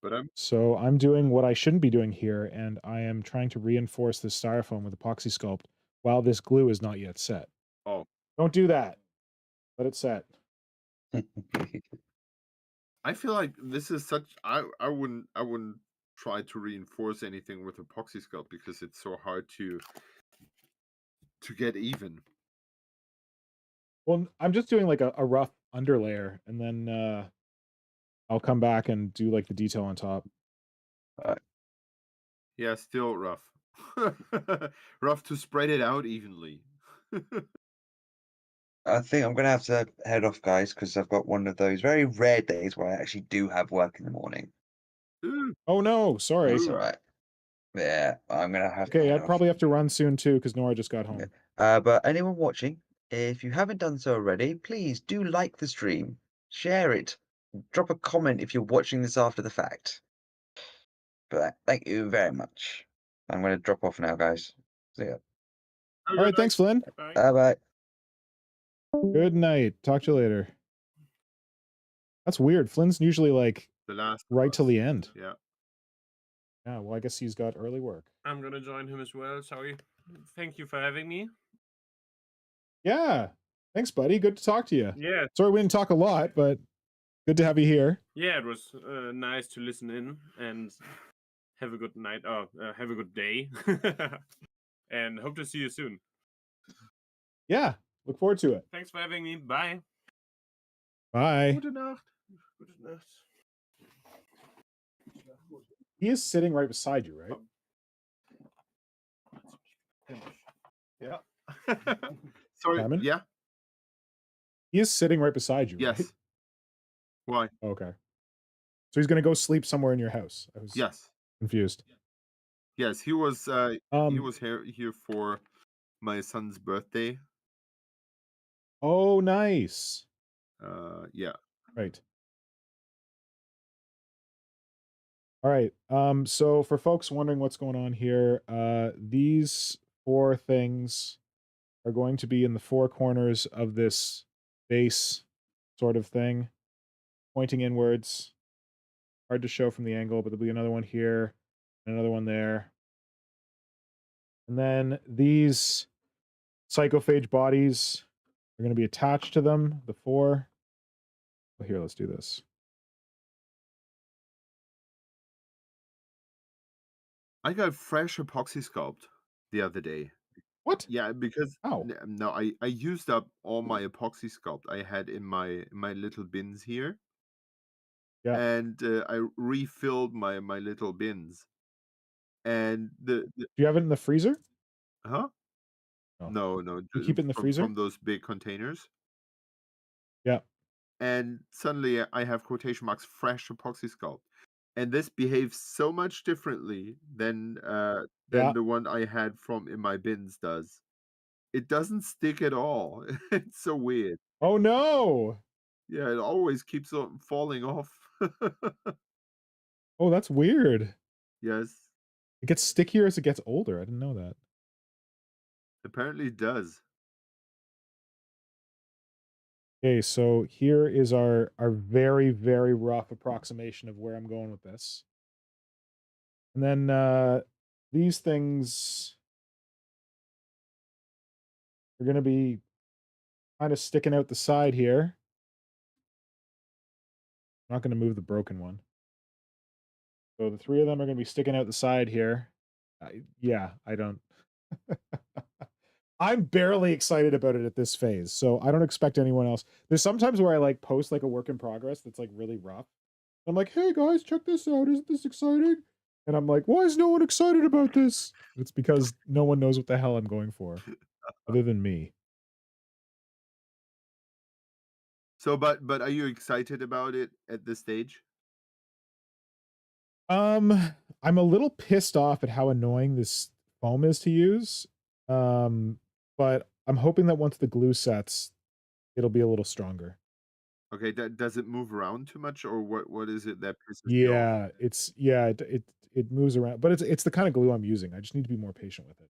But So I'm doing what I shouldn't be doing here, and I am trying to reinforce this styrofoam with epoxy sculpt while this glue is not yet set. Oh. Don't do that. Let it set. I feel like this is such I wouldn't try to reinforce anything with epoxy sculpt because it's so hard to get even. Well, I'm just doing like a rough underlayer, and then I'll come back and do like the detail on top. Yeah, still rough. Rough to spread it out evenly. I think I'm gonna have to head off, guys, because I've got one of those very rare days where I actually do have work in the morning. Oh no, sorry. That's all right. Yeah, I'm gonna have to Okay, head I'd off. probably have to run soon too because Nora just got home. But anyone watching, if you haven't done so already, please do like the stream, share it, drop a comment if you're watching this after the fact. But thank you very much. I'm gonna drop off now, guys. See ya. All right, thanks, Flynn. Bye bye. Good night. Talk to you later. That's weird. Flynn's usually like The last right till the end. Yeah. Yeah, well, I guess he's got early work. I'm gonna join him as well. Sorry. Thank you for having me. Yeah. Thanks, buddy. Good to talk to you. Yeah. Sorry we didn't talk a lot, but good to have you here. Yeah, it was nice to listen in and have a good night. Have a good day. And hope to see you soon. Yeah. Look forward to it. Thanks for having me. Bye. Bye. Gute Nacht. Gute Nacht. He is sitting right beside you, right? Yeah. Sorry. Simon? Yeah. He is sitting right beside you, Yes. right? Why? Okay. So he's going to go sleep somewhere in your house. I was Yes. confused. Yes, he was here for my son's birthday. Oh, nice. Yeah. Right. All right. So for folks wondering what's going on here, these 4 things are going to be in the 4 corners of this base sort of thing, pointing inwards. Hard to show from the angle, but there'll be another one here, and another one there. And then these psychophage bodies are going to be attached to them, the 4. Well, here, let's do this. I got fresh epoxy sculpt the other day. What? Yeah, because How? no, I used up all my epoxy sculpt I had in my little bins here. Yeah. And I refilled my little bins. And Do you have it in the freezer? Huh? Oh. No, You keep it in the freezer? from those big containers. Yeah. And suddenly I have quotation marks fresh epoxy sculpt. And this behaves so much differently than Yeah. the one I had from in my bins does. It doesn't stick at all. It's so weird. Oh no. Yeah, it always keeps on falling off. Oh, that's weird. Yes, It gets stickier as it gets older. I didn't know that. apparently it does. Okay, so here is our very, very rough approximation of where I'm going with this. And then these things They're going to be kind of sticking out the side here. I'm not going to move the broken one. So the 3 of them are going to be sticking out the side here. Yeah, I don't. I'm barely excited about it at this phase, so I don't expect anyone else. There's sometimes where I like post like a work in progress that's like really rough. I'm like, hey guys, check this out. Isn't this exciting? And I'm like, why is no one excited about this? It's because no one knows what the hell I'm going for, other than me. So, but are you excited about it at this stage? I'm a little pissed off at how annoying this foam is to use. But I'm hoping that once the glue sets, it'll be a little stronger. Okay, does it move around too much, or what is it that pisses you off? Yeah, it moves around, but it's the kind of glue I'm using. I just need to be more patient with it.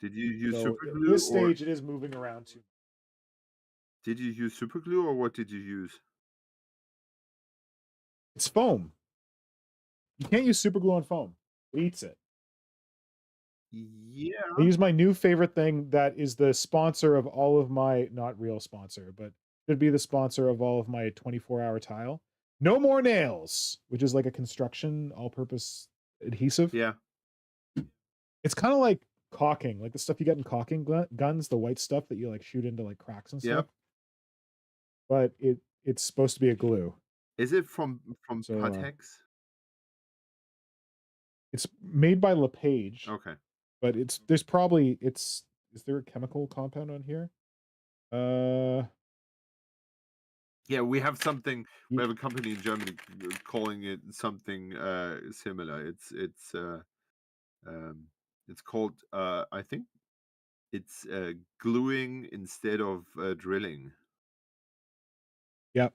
Did you use So super at glue, this or stage, it is moving around too. did you use super glue, or what did you use? It's foam. You can't use super glue on foam. It eats it. Yeah. I use my new favorite thing that is the sponsor of all of my, not real sponsor, but should be the sponsor of all of my 24-hour tile. No More Nails, which is like a construction all-purpose adhesive. Yeah. It's kind of like caulking, like the stuff you get in caulking guns, the white stuff that you like shoot into like cracks and stuff. Yep. But it's supposed to be a glue. Is it from So, Patex? It's made by LePage. Okay. But there's probably is there a chemical compound on here? Yeah, we have something. We have a company in Germany calling it something similar. It's called I think it's gluing instead of drilling. Yep.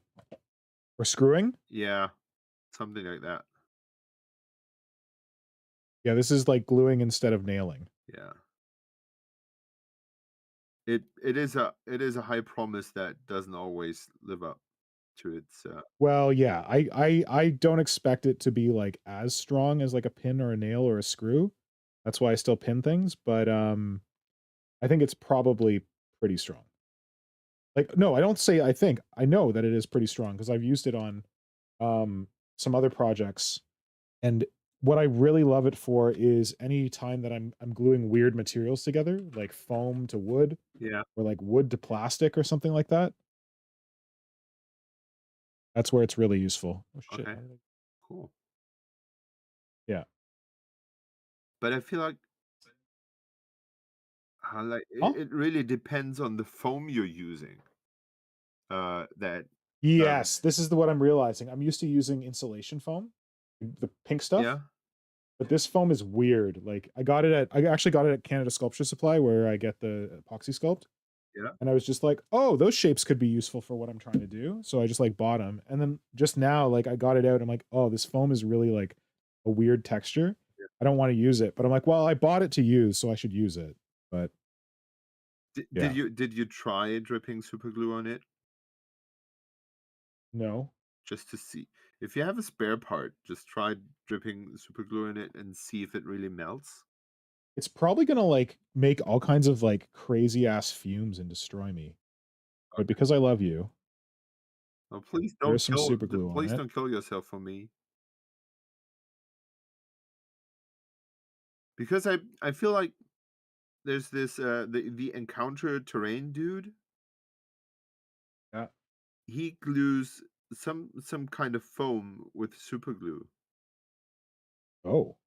Or screwing? Yeah, something like that. Yeah, this is like gluing instead of nailing. Yeah. It is a high promise that doesn't always live up to its Well, yeah, I don't expect it to be like as strong as like a pin or a nail or a screw. That's why I still pin things, but I think it's probably pretty strong. Like, no, I don't say I think. I know that it is pretty strong because I've used it on some other projects. And what I really love it for is any time that I'm gluing weird materials together, like foam to wood, yeah. or like wood to plastic or something like that. That's where it's really useful. Oh shit. Okay. Cool. Yeah. But I feel like Huh? it really depends on the foam you're using. That Yes, this is what I'm realizing. I'm used to using insulation foam, the pink stuff. yeah. But this foam is weird. Like I actually got it at Canada Sculpture Supply where I get the epoxy sculpt. Yeah. And I was just like, oh, those shapes could be useful for what I'm trying to do. So I just like bought them. And then just now, like I got it out. I'm like, oh, this foam is really like a weird texture. Yeah. I don't want to use it. But I'm like, well, I bought it to use, so I should use it. But yeah. Did you try dripping super glue on it? No. Just to see. If you have a spare part, just try dripping super glue in it and see if it really melts. It's probably gonna like make all kinds of like crazy ass fumes and destroy me. But because I love you, Oh, please there's some super glue on it. don't kill yourself for me. Because I feel like there's this the encounter terrain dude. Yeah. He glues some kind of foam with super glue. Oh.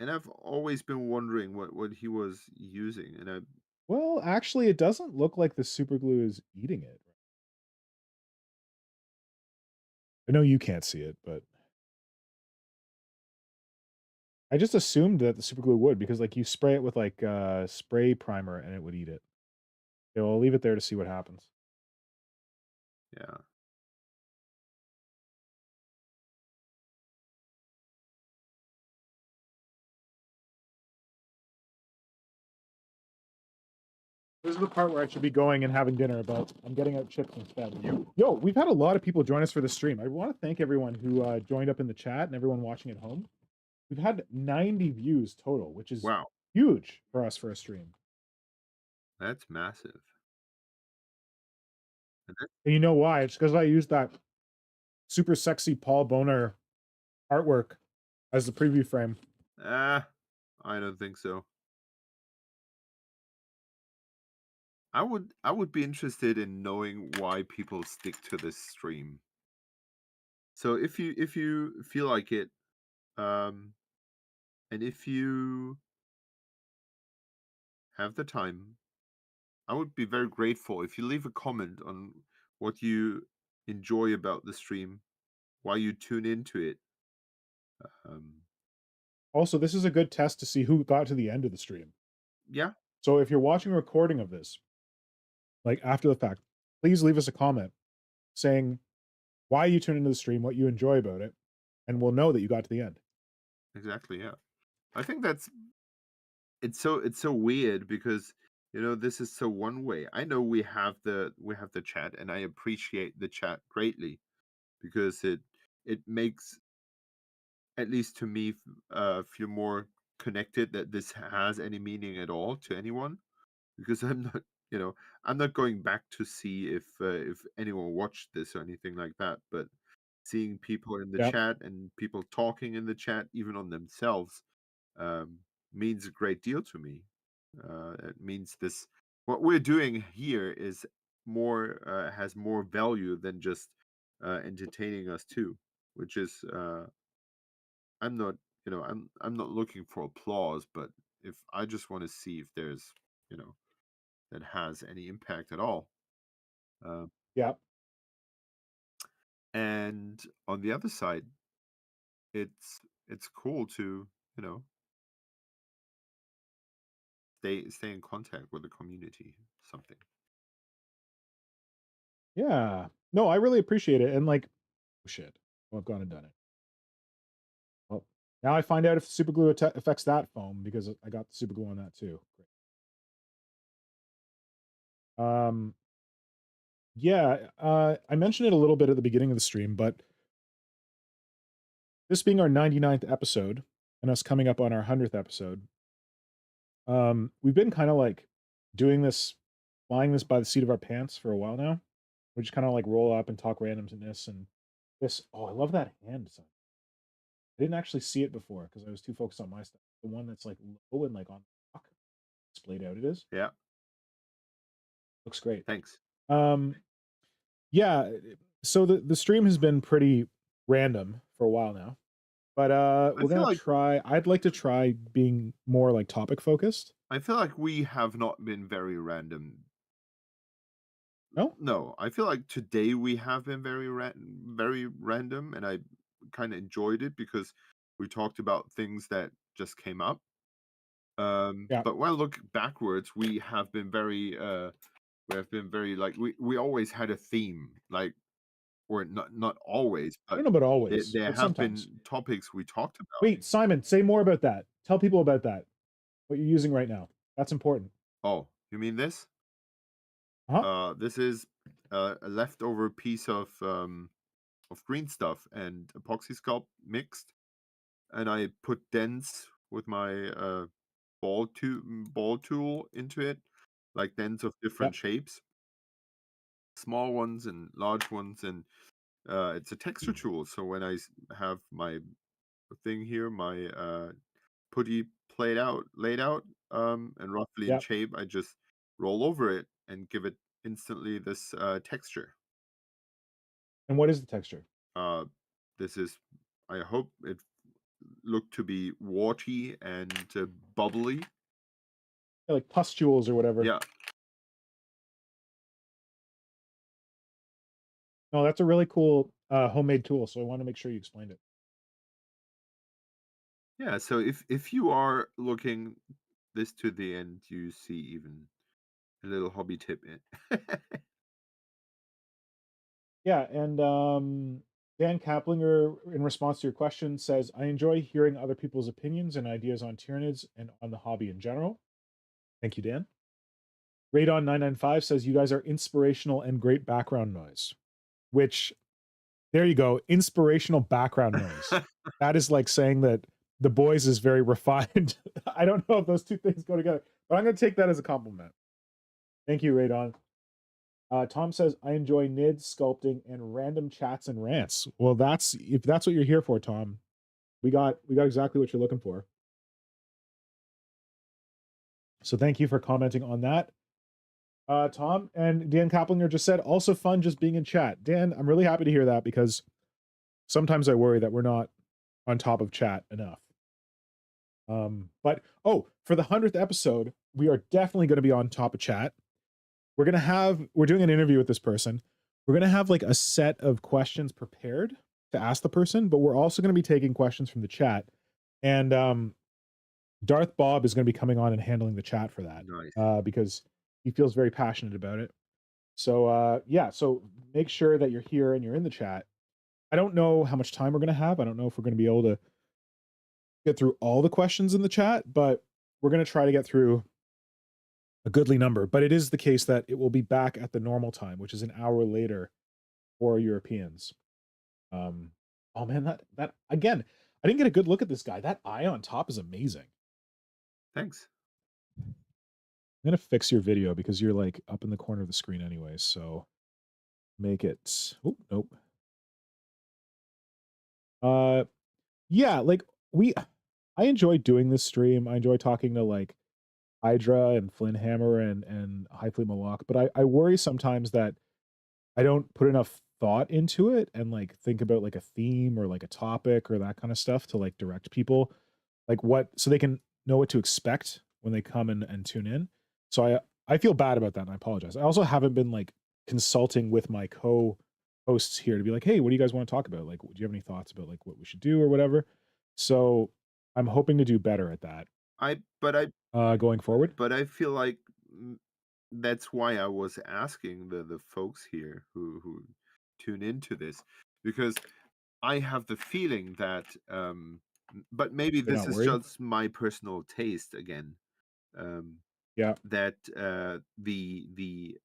And I've always been wondering what he was using, and Well, actually, it doesn't look like the super glue is eating it. I know you can't see it, but I just assumed that the super glue would because like you spray it with like spray primer and it would eat it. Okay, well, I'll leave it there to see what happens. yeah. This is the part where I should be going and having dinner, but I'm getting out chips instead. Yo, we've had a lot of people join us for the stream. I want to thank everyone who joined up in the chat and everyone watching at home. We've had 90 views total, which is Wow. huge for us for a stream. That's massive. And And you know why? It's because I used that super sexy Paul Boner artwork as the preview frame. I don't think so. I would be interested in knowing why people stick to this stream. So if you feel like it, and if you have the time, I would be very grateful if you leave a comment on what you enjoy about the stream, why you tune into it. Also, this is a good test to see who got to the end of the stream. Yeah, So if you're watching a recording of this, like after the fact, please leave us a comment saying why you tune into the stream, what you enjoy about it, and we'll know that you got to the end. exactly. Yeah, I think it's so weird because this is so one way. I know we have the chat, and I appreciate the chat greatly because it makes, at least to me, feel more connected that this has any meaning at all to anyone, because I'm not going back to see if anyone watched this or anything like that, but seeing people in the Yep. chat and people talking in the chat, even on themselves, means a great deal to me. It means what we're doing here is more has more value than just entertaining us too, which is I'm not I'm not looking for applause, but if I just want to see if there's that has any impact at all. Yep. And on the other side, it's cool to stay in contact with the community. Something. Yeah. No, I really appreciate it. And like, oh shit. Well, I've gone and done it. Well, now I find out if super glue affects that foam because I got the super glue on that too. Great. Yeah, I mentioned it a little bit at the beginning of the stream, but this being our 99th episode and us coming up on our 100th episode, we've been kind of like doing this, flying this by the seat of our pants for a while now. We just kind of like roll up and talk randomness and this. Oh, I love that hand sign. I didn't actually see it before because I was too focused on my stuff. The one that's like low and like on the rock, displayed out it is. Yeah. Looks great. Thanks. Yeah, so the stream has been pretty random for a while now. But we're gonna try. I'd like to try being more like topic focused. I feel like we have not been very random. No, I feel like today we have been very random, and I kind of enjoyed it because we talked about things that just came up. But when I look backwards, we have been very like we always had a theme, like, or not always, I but don't know about always. there but have sometimes. been topics we talked about. Wait, Simon, say more about that. Tell people about that. What you're using right now. That's important. Oh, you mean this? Uh-huh. This is a leftover piece of green stuff and epoxy sculpt mixed, and I put dents with my ball tool into it, like dents of different shapes, small ones and large ones, and it's a texture tool. So when I have my thing here, my putty laid out, and roughly in shape, I just roll over it and give it instantly this texture. And what is the texture? This is, I hope it looked to be watery and bubbly. Yeah, like pustules or whatever. Yeah. No, that's a really cool homemade tool. So I want to make sure you explained it. Yeah. So if you are looking this to the end, you see even a little hobby tip in. Yeah, and Dan Kaplinger, in response to your question, says, I enjoy hearing other people's opinions and ideas on Tyranids and on the hobby in general. Thank you, Dan. Radon995 says, you guys are inspirational and great background noise. Which, there you go, inspirational background noise. That is like saying that the boys is very refined. I don't know if those two things go together, but I'm going to take that as a compliment. Thank you, Radon. Tom says, I enjoy Nid sculpting and random chats and rants. Well, if that's what you're here for, Tom, we got exactly what you're looking for. So thank you for commenting on that. Tom, and Dan Kaplinger just said, also fun just being in chat. Dan, I'm really happy to hear that because sometimes I worry that we're not on top of chat enough. But for the 100th episode, we are definitely going to be on top of chat. We're doing an interview with this person. We're going to have like a set of questions prepared to ask the person, but we're also going to be taking questions from the chat. And Darth Bob is going to be coming on and handling the chat for that. Nice. Because he feels very passionate about it. So yeah, so make sure that you're here and you're in the chat. I don't know how much time we're going to have. I don't know if we're going to be able to get through all the questions in the chat, but we're going to try to get through a goodly number. But it is the case that it will be back at the normal time, which is an hour later for Europeans. Oh man, that again, I didn't get a good look at this guy. That eye on top is amazing. Thanks. I'm going to fix your video because you're like up in the corner of the screen anyway. So make it, oh, nope. Yeah, like I enjoy doing this stream. I enjoy talking to like Hydra and Flynnhammer and Hive Moloch, but I worry sometimes that I don't put enough thought into it and like think about like a theme or like a topic or that kind of stuff to like direct people like so they can know what to expect when they come and tune in. So I feel bad about that and I apologize. I also haven't been like consulting with my co-hosts here to be like, hey, what do you guys want to talk about? Like, do you have any thoughts about like what we should do or whatever? So I'm hoping to do better at that going forward. But I feel like that's why I was asking the folks here who tune into this, because I have the feeling that but maybe You're this not is worried? just my personal taste again. Yeah. That the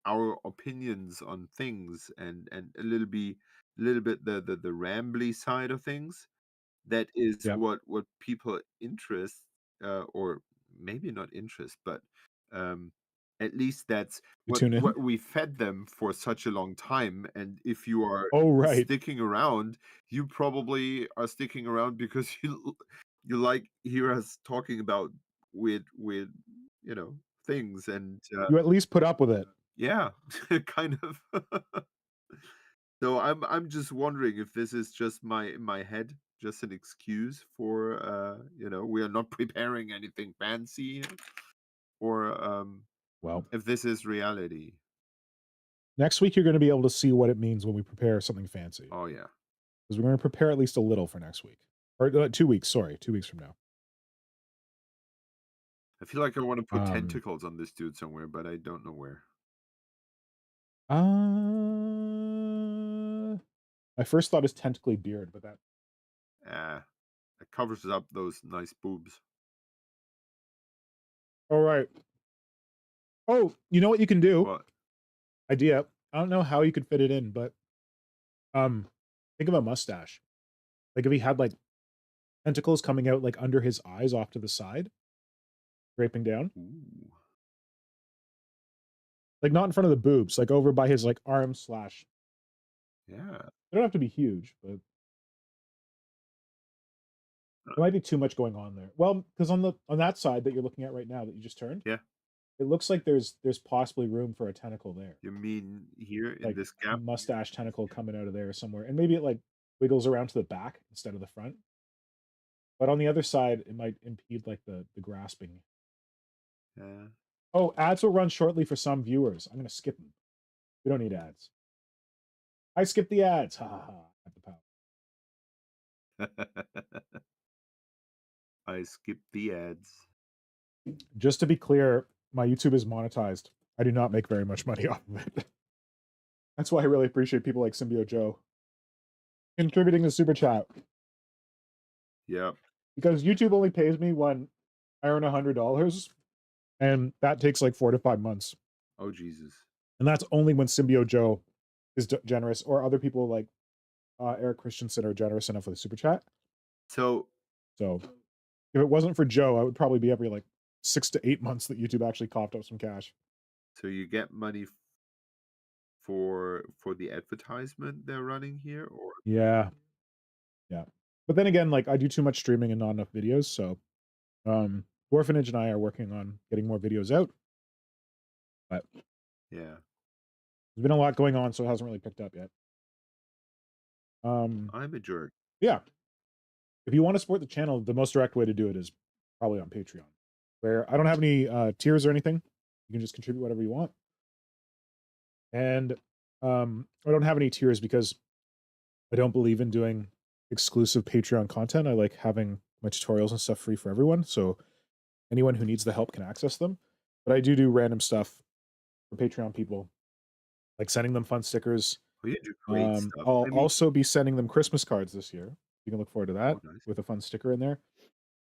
our opinions on things and a little bit the rambly side of things, that is Yeah. what people interest, or maybe not interest, but at least that's Tune in. what we fed them for such a long time. And if you are Oh, right. sticking around, you probably are sticking around because you like hear us talking about with things, and You at least put up with it. yeah, kind of. So I'm just wondering if this is just my head, just an excuse for we are not preparing anything fancy, or Well, if this is reality. next week you're going to be able to see what it means when we prepare something fancy. Oh yeah. Because we're going to prepare at least a little for next week. Or 2 weeks, sorry, 2 weeks from now. I feel like I want to put tentacles on this dude somewhere, but I don't know where. My first thought is tentacly beard, but that it covers up those nice boobs. all right. Oh, you know what you can do? What? Idea. I don't know how you could fit it in, but think of a mustache. Like if he had like tentacles coming out like under his eyes off to the side, draping down. Ooh. Like not in front of the boobs, like over by his like arm / Yeah. They don't have to be huge, but there might be too much going on there. Well, because on that side that you're looking at right now that you just turned, yeah, it looks like there's possibly room for a tentacle there. You mean here in like this a gap? mustache tentacle coming out of there somewhere, and maybe it like wiggles around to the back instead of the front. But on the other side, it might impede like the grasping. Yeah. Oh, ads will run shortly for some viewers. I'm gonna skip them. We don't need ads. I skipped the ads. Ha ha ha. At the power. I skipped the ads. Just to be clear, my YouTube is monetized. I do not make very much money off of it. That's why I really appreciate people like Symbio Joe contributing to Super Chat. Yeah. Because YouTube only pays me when I earn $100, and that takes like 4 to 5 months. Oh Jesus. And that's only when Symbio Joe is generous, or other people like Eric Christensen are generous enough with a Super Chat. So if it wasn't for Joe, I would probably be every like 6 to 8 months that YouTube actually coughed up some cash. So you get money for the advertisement they're running here, or Yeah. But then again, like I do too much streaming and not enough videos, so Orphanage and I are working on getting more videos out. But yeah, there's been a lot going on, so it hasn't really picked up yet. I'm a jerk. Yeah. If you want to support the channel, the most direct way to do it is probably on Patreon, where I don't have any tiers or anything. You can just contribute whatever you want. And I don't have any tiers because I don't believe in doing exclusive Patreon content. I like having my tutorials and stuff free for everyone, so anyone who needs the help can access them. But I do random stuff for Patreon people, like sending them fun stickers. Oh, you do great stuff. I'll I mean, also be sending them Christmas cards this year. You can look forward to that oh, nice. with a fun sticker in there.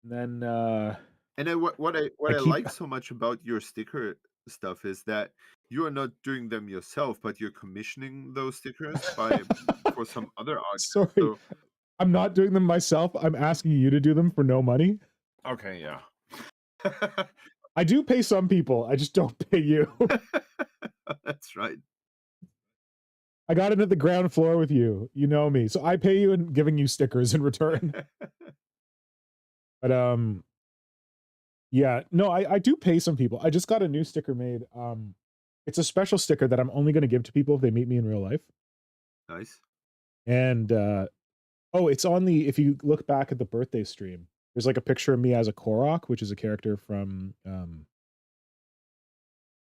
And then And what I keep- like so much about your sticker stuff is that you are not doing them yourself, but you're commissioning those stickers for some other artists. Sorry, So I'm not doing them myself. I'm asking you to do them for no money. okay, yeah. I do pay some people. I just don't pay you. That's right. I got it at the ground floor with you. You know me. So I pay you and giving you stickers in return. But yeah, no, I do pay some people. I just got a new sticker made. It's a special sticker that I'm only going to give to people if they meet me in real life. Nice. And oh, it's on the, if you look back at the birthday stream, there's like a picture of me as a Korok, which is a character from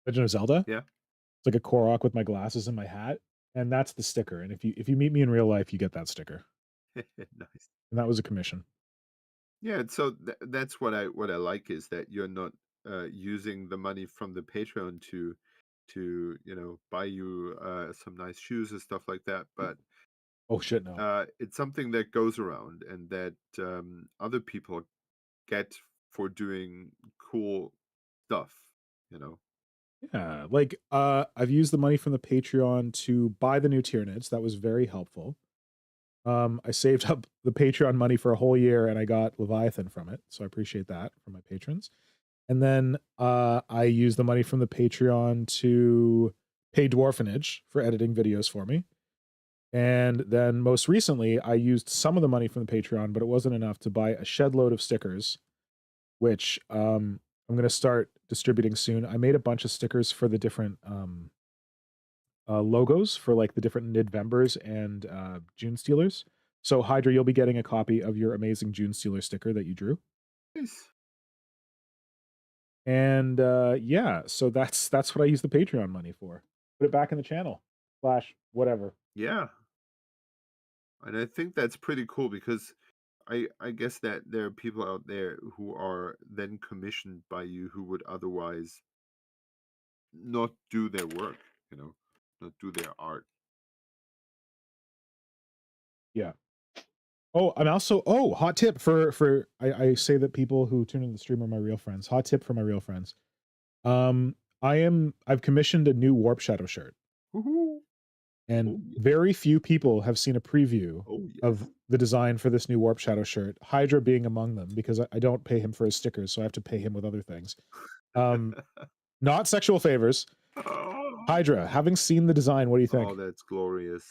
Legend of Zelda. Yeah. It's like a Korok with my glasses and my hat. And that's the sticker. And if you meet me in real life, you get that sticker. Nice. And that was a commission. Yeah, so that's what I like is that you're not using the money from the Patreon to buy you some nice shoes and stuff like that, but Oh shit, no. it's something that goes around and that other people get for doing cool stuff, you know. Yeah, like I've used the money from the Patreon to buy the new Tyranids. That was very helpful. I saved up the Patreon money for a whole year and I got Leviathan from it. So I appreciate that from my patrons. And then I used the money from the Patreon to pay Dwarfenage for editing videos for me. And then most recently, I used some of the money from the Patreon, but it wasn't enough to buy a shed load of stickers, which I'm going to start distributing soon. I made a bunch of stickers for the different logos for like the different Nidvembers and June Stealers. So Hydra, you'll be getting a copy of your amazing June Stealer sticker that you drew. Nice. And yeah, so that's what I use the Patreon money for. Put it back in the channel / whatever. Yeah. And I think that's pretty cool because I guess that there are people out there who are then commissioned by you who would otherwise not do their work, not do their art. Yeah. Oh, I'm also hot tip for I say that people who tune in the stream are my real friends. Hot tip for my real friends. I've commissioned a new Warp Shadow shirt. Woohoo! And Oh, yeah. very few people have seen a preview Oh, yes. of the design for this new Warp Shadow shirt, Hydra being among them, because I don't pay him for his stickers, so I have to pay him with other things. Not sexual favors. Oh. Hydra, having seen the design, what do you think? Oh, that's glorious.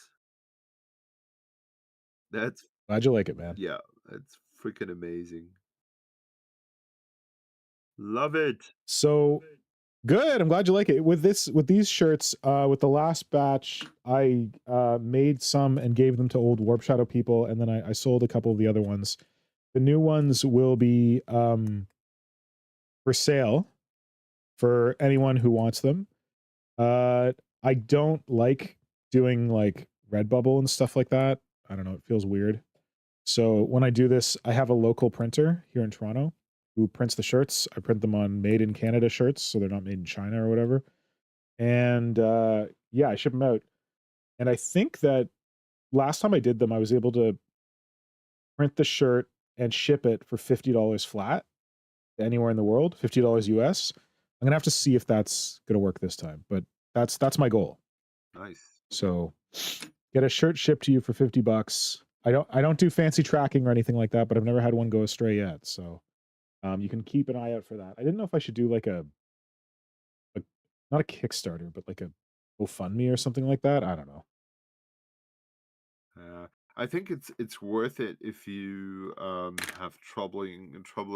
That's Glad you like it, man. yeah, that's freaking amazing. Love it. So good. I'm glad you like it. With these shirts, with the last batch, I made some and gave them to old Warp Shadow people, and then I sold a couple of the other ones. The new ones will be for sale for anyone who wants them. I don't like doing like Redbubble and stuff like that. I don't know, it feels weird. So when I do this, I have a local printer here in Toronto who prints the shirts. I print them on made in Canada shirts, so they're not made in China or whatever. And yeah, I ship them out. And I think that last time I did them, I was able to print the shirt and ship it for $50 flat anywhere in the world, $50 US. I'm gonna have to see if that's gonna work this time, but that's my goal. Nice. So get a shirt shipped to you for $50. I don't do fancy tracking or anything like that, but I've never had one go astray yet. So you can keep an eye out for that. I didn't know if I should do like a not a Kickstarter, but like a GoFundMe or something like that. I don't know. I think it's worth it if you have trouble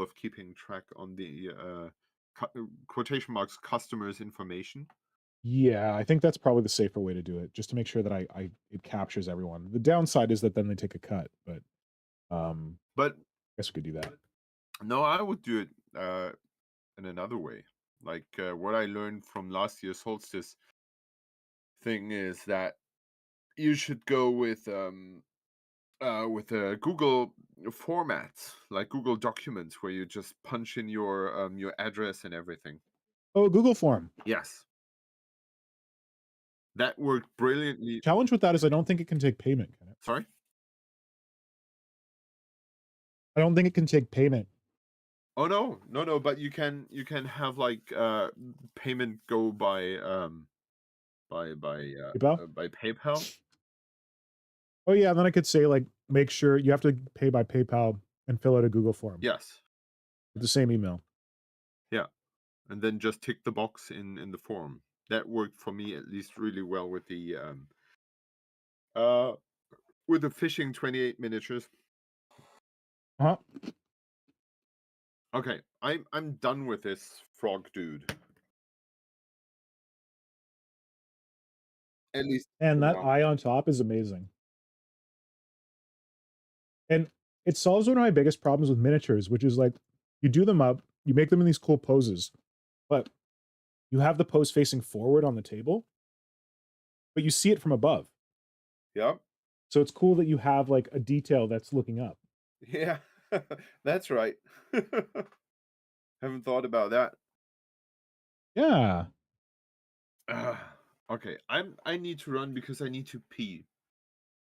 of keeping track on the quotation marks customers' information. Yeah, I think that's probably the safer way to do it, just to make sure that it captures everyone. The downside is that then they take a cut, but I guess we could do that. No, I would do it in another way. Like what I learned from last year's solstice thing is that you should go with Google formats, like Google Documents, where you just punch in your address and everything. Oh, Google Form. Yes. That worked brilliantly. Challenge with that is I don't think it can take payment, can it? Sorry? I don't think it can take payment. Oh no, but you can have like payment go by PayPal. Oh yeah, and then I could say like make sure you have to pay by PayPal and fill out a Google form. Yes. With the same email. Yeah. And then just tick the box in the form. That worked for me at least really well with the fishing 28 miniatures. Huh? Okay, I'm done with this frog dude. At least. And that eye on top is amazing. And it solves one of my biggest problems with miniatures, which is like you do them up, you make them in these cool poses, but you have the pose facing forward on the table, but you see it from above. Yep. So it's cool that you have like a detail that's looking up. Yeah, that's right. Haven't thought about that. Yeah. Okay, I need to run because I need to pee.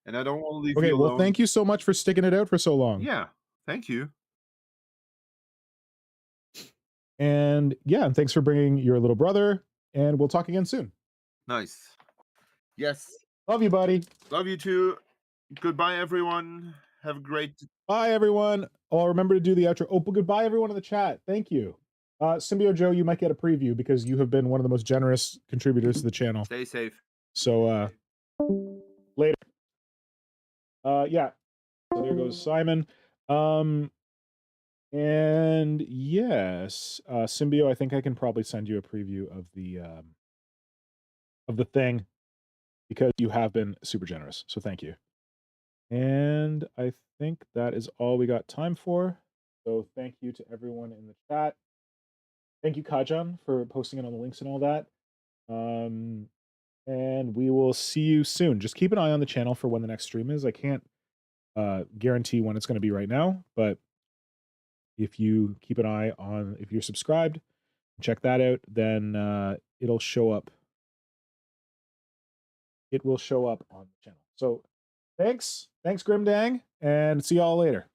And I don't want to leave Okay, you alone. well, thank you so much for sticking it out for so long. Yeah, thank you. And yeah, and thanks for bringing your little brother, and we'll talk again soon. Nice. Yes. Love you, buddy. Love you too. Goodbye, everyone. Have a great... Bye, everyone. Oh, remember to do the outro. Oh, but goodbye, everyone in the chat. Thank you. Symbio Joe, you might get a preview because you have been one of the most generous contributors to the channel. Stay safe. So, later. Yeah. So there goes Simon. And yes, Symbio, I think I can probably send you a preview of the thing because you have been super generous. So thank you. And I think that is all we got time for. So thank you to everyone in the chat. Thank you, Kajan, for posting it on the links and all that. And we will see you soon. Just keep an eye on the channel for when the next stream is. I can't guarantee when it's going to be right now, but if you keep an eye on, if you're subscribed, check that out, then it'll show up. It will show up on the channel. So thanks, Grimdang, and see y'all later.